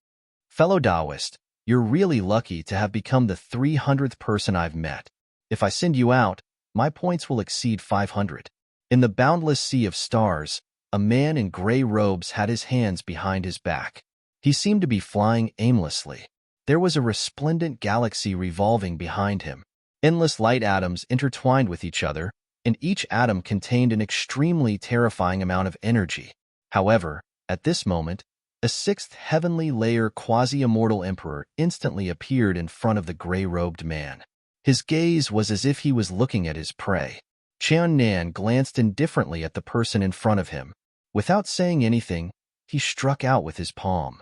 Fellow Taoist, you're really lucky to have become the 300th person I've met. If I send you out, my points will exceed 500. In the boundless sea of stars, a man in gray robes had his hands behind his back. He seemed to be flying aimlessly. There was a resplendent galaxy revolving behind him. Endless light atoms intertwined with each other, and each atom contained an extremely terrifying amount of energy. However, at this moment, a 6th heavenly layer quasi-immortal emperor instantly appeared in front of the gray-robed man. His gaze was as if he was looking at his prey. Qian Nan glanced indifferently at the person in front of him. Without saying anything, he struck out with his palm.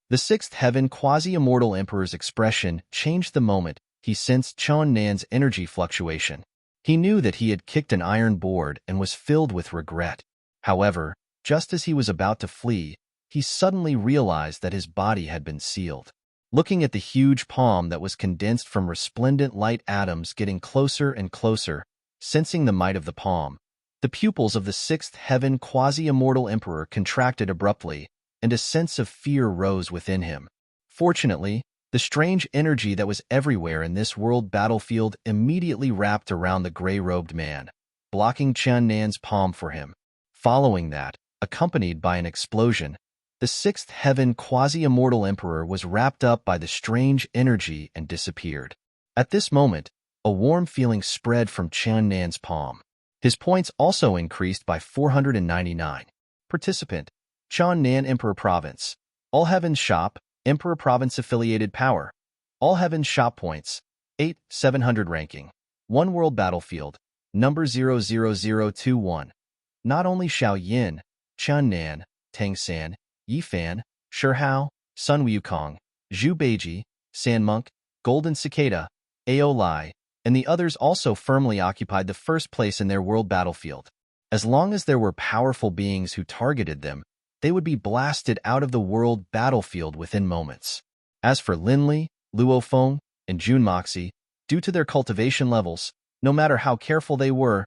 The 6th heaven quasi-immortal emperor's expression changed the moment he sensed Qian Nan's energy fluctuation. He knew that he had kicked an iron board and was filled with regret. However, just as he was about to flee, he suddenly realized that his body had been sealed. Looking at the huge palm that was condensed from resplendent light atoms getting closer and closer, sensing the might of the palm, the pupils of the 6th heaven quasi-immortal emperor contracted abruptly, and a sense of fear rose within him. Fortunately, the strange energy that was everywhere in this world battlefield immediately wrapped around the gray-robed man, blocking Qian Nan's palm for him. Following that, accompanied by an explosion, the 6th heaven quasi-immortal emperor was wrapped up by the strange energy and disappeared. At this moment, a warm feeling spread from Qian Nan's palm. His points also increased by 499. Participant: Qian Nan Emperor Province. All Heavens Shop, Emperor Province Affiliated Power. All Heavens Shop Points, 8700 ranking. One World Battlefield, number 00021. Not only Xiao Yin, Qian Nan, Tang San, Yifan, Shihao, Sun Wukong, Zhu Beiji, Sanmonk, Golden Cicada, Ao Lai, and the others also firmly occupied the first place in their world battlefield. As long as there were powerful beings who targeted them, they would be blasted out of the world battlefield within moments. As for Linli, Luofeng, and Junmoxi, due to their cultivation levels, no matter how careful they were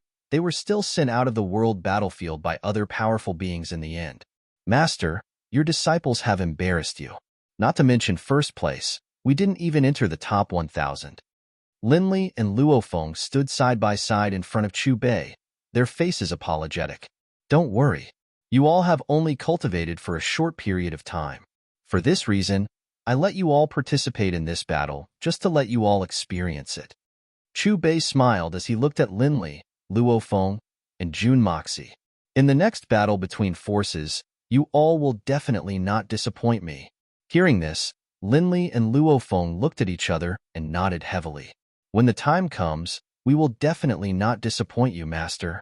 still sent out of the world battlefield by other powerful beings in the end. Master, your disciples have embarrassed you. Not to mention first place, we didn't even enter the top 1,000. Linli and Luofeng stood side by side in front of Chu Bei, their faces apologetic. Don't worry. You all have only cultivated for a short period of time. For this reason, I let you all participate in this battle just to let you all experience it. Chu Bei smiled as he looked at Linli, Luofeng, and Junmoxi. In the next battle between forces, you all will definitely not disappoint me. Hearing this, Linli and Luofeng looked at each other and nodded heavily. When the time comes, we will definitely not disappoint you, Master.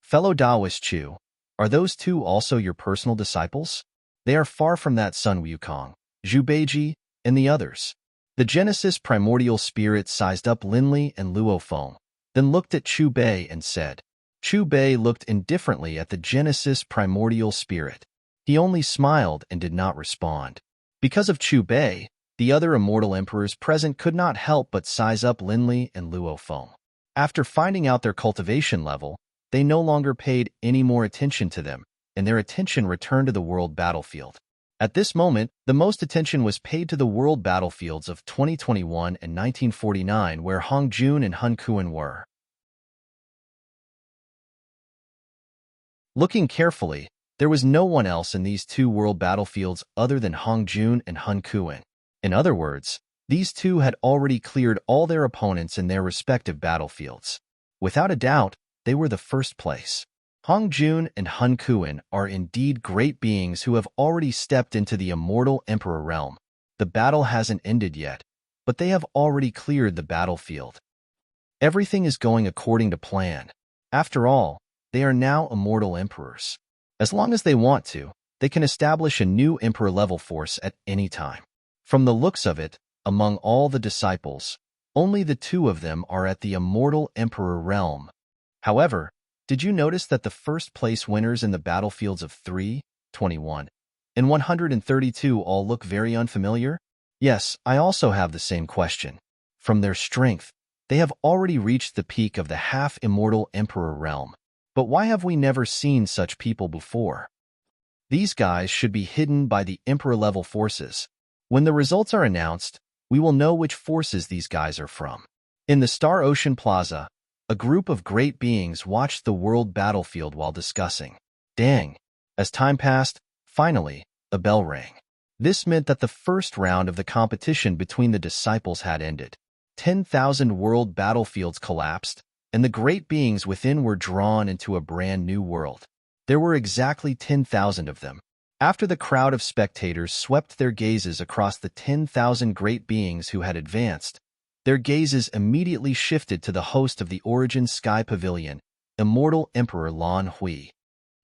Fellow Taoist Chu, are those two also your personal disciples? They are far from that, Sun Wukong, Zhu Beiji, and the others. The Genesis primordial spirit sized up Linli and Luofeng, then looked at Chu Bei and said. Chu Bei looked indifferently at the Genesis primordial spirit. He only smiled and did not respond. Because of Chu Bei, the other immortal emperors present could not help but size up Linli and Luofeng. After finding out their cultivation level, they no longer paid any more attention to them, and their attention returned to the world battlefield. At this moment, the most attention was paid to the world battlefields of 2021 and 1949, where Hongjun and Hun Kuan were. Looking carefully, there was no one else in these two world battlefields other than Hongjun and Hun Kuan. In other words, these two had already cleared all their opponents in their respective battlefields. Without a doubt, they were the first place. Hongjun and Hun Kuan are indeed great beings who have already stepped into the immortal emperor realm. The battle hasn't ended yet, but they have already cleared the battlefield. Everything is going according to plan. After all, they are now immortal emperors. As long as they want to, they can establish a new emperor-level force at any time. From the looks of it, among all the disciples, only the two of them are at the immortal emperor realm. However, did you notice that the first-place winners in the battlefields of 3, 21, and 132 all look very unfamiliar? Yes, I also have the same question. From their strength, they have already reached the peak of the half-immortal emperor realm. But why have we never seen such people before? These guys should be hidden by the emperor-level forces. When the results are announced, we will know which forces these guys are from. In the Star Ocean Plaza, a group of great beings watched the world battlefield while discussing. Dang! As time passed, finally, a bell rang. This meant that the first round of the competition between the disciples had ended. 10,000 world battlefields collapsed, and the great beings within were drawn into a brand new world. There were exactly 10,000 of them. After the crowd of spectators swept their gazes across the 10,000 great beings who had advanced, their gazes immediately shifted to the host of the Origin Sky Pavilion, Immortal Emperor Lan Hui.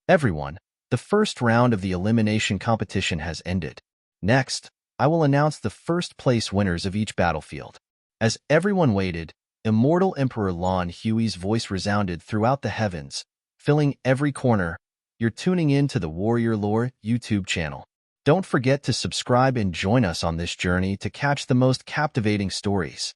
Everyone, the first round of the elimination competition has ended. Next, I will announce the first-place winners of each battlefield. As everyone waited, Immortal Emperor Lan Hui's voice resounded throughout the heavens, filling every corner. You're tuning in to the Warrior Lore YouTube channel. Don't forget to subscribe and join us on this journey to catch the most captivating stories.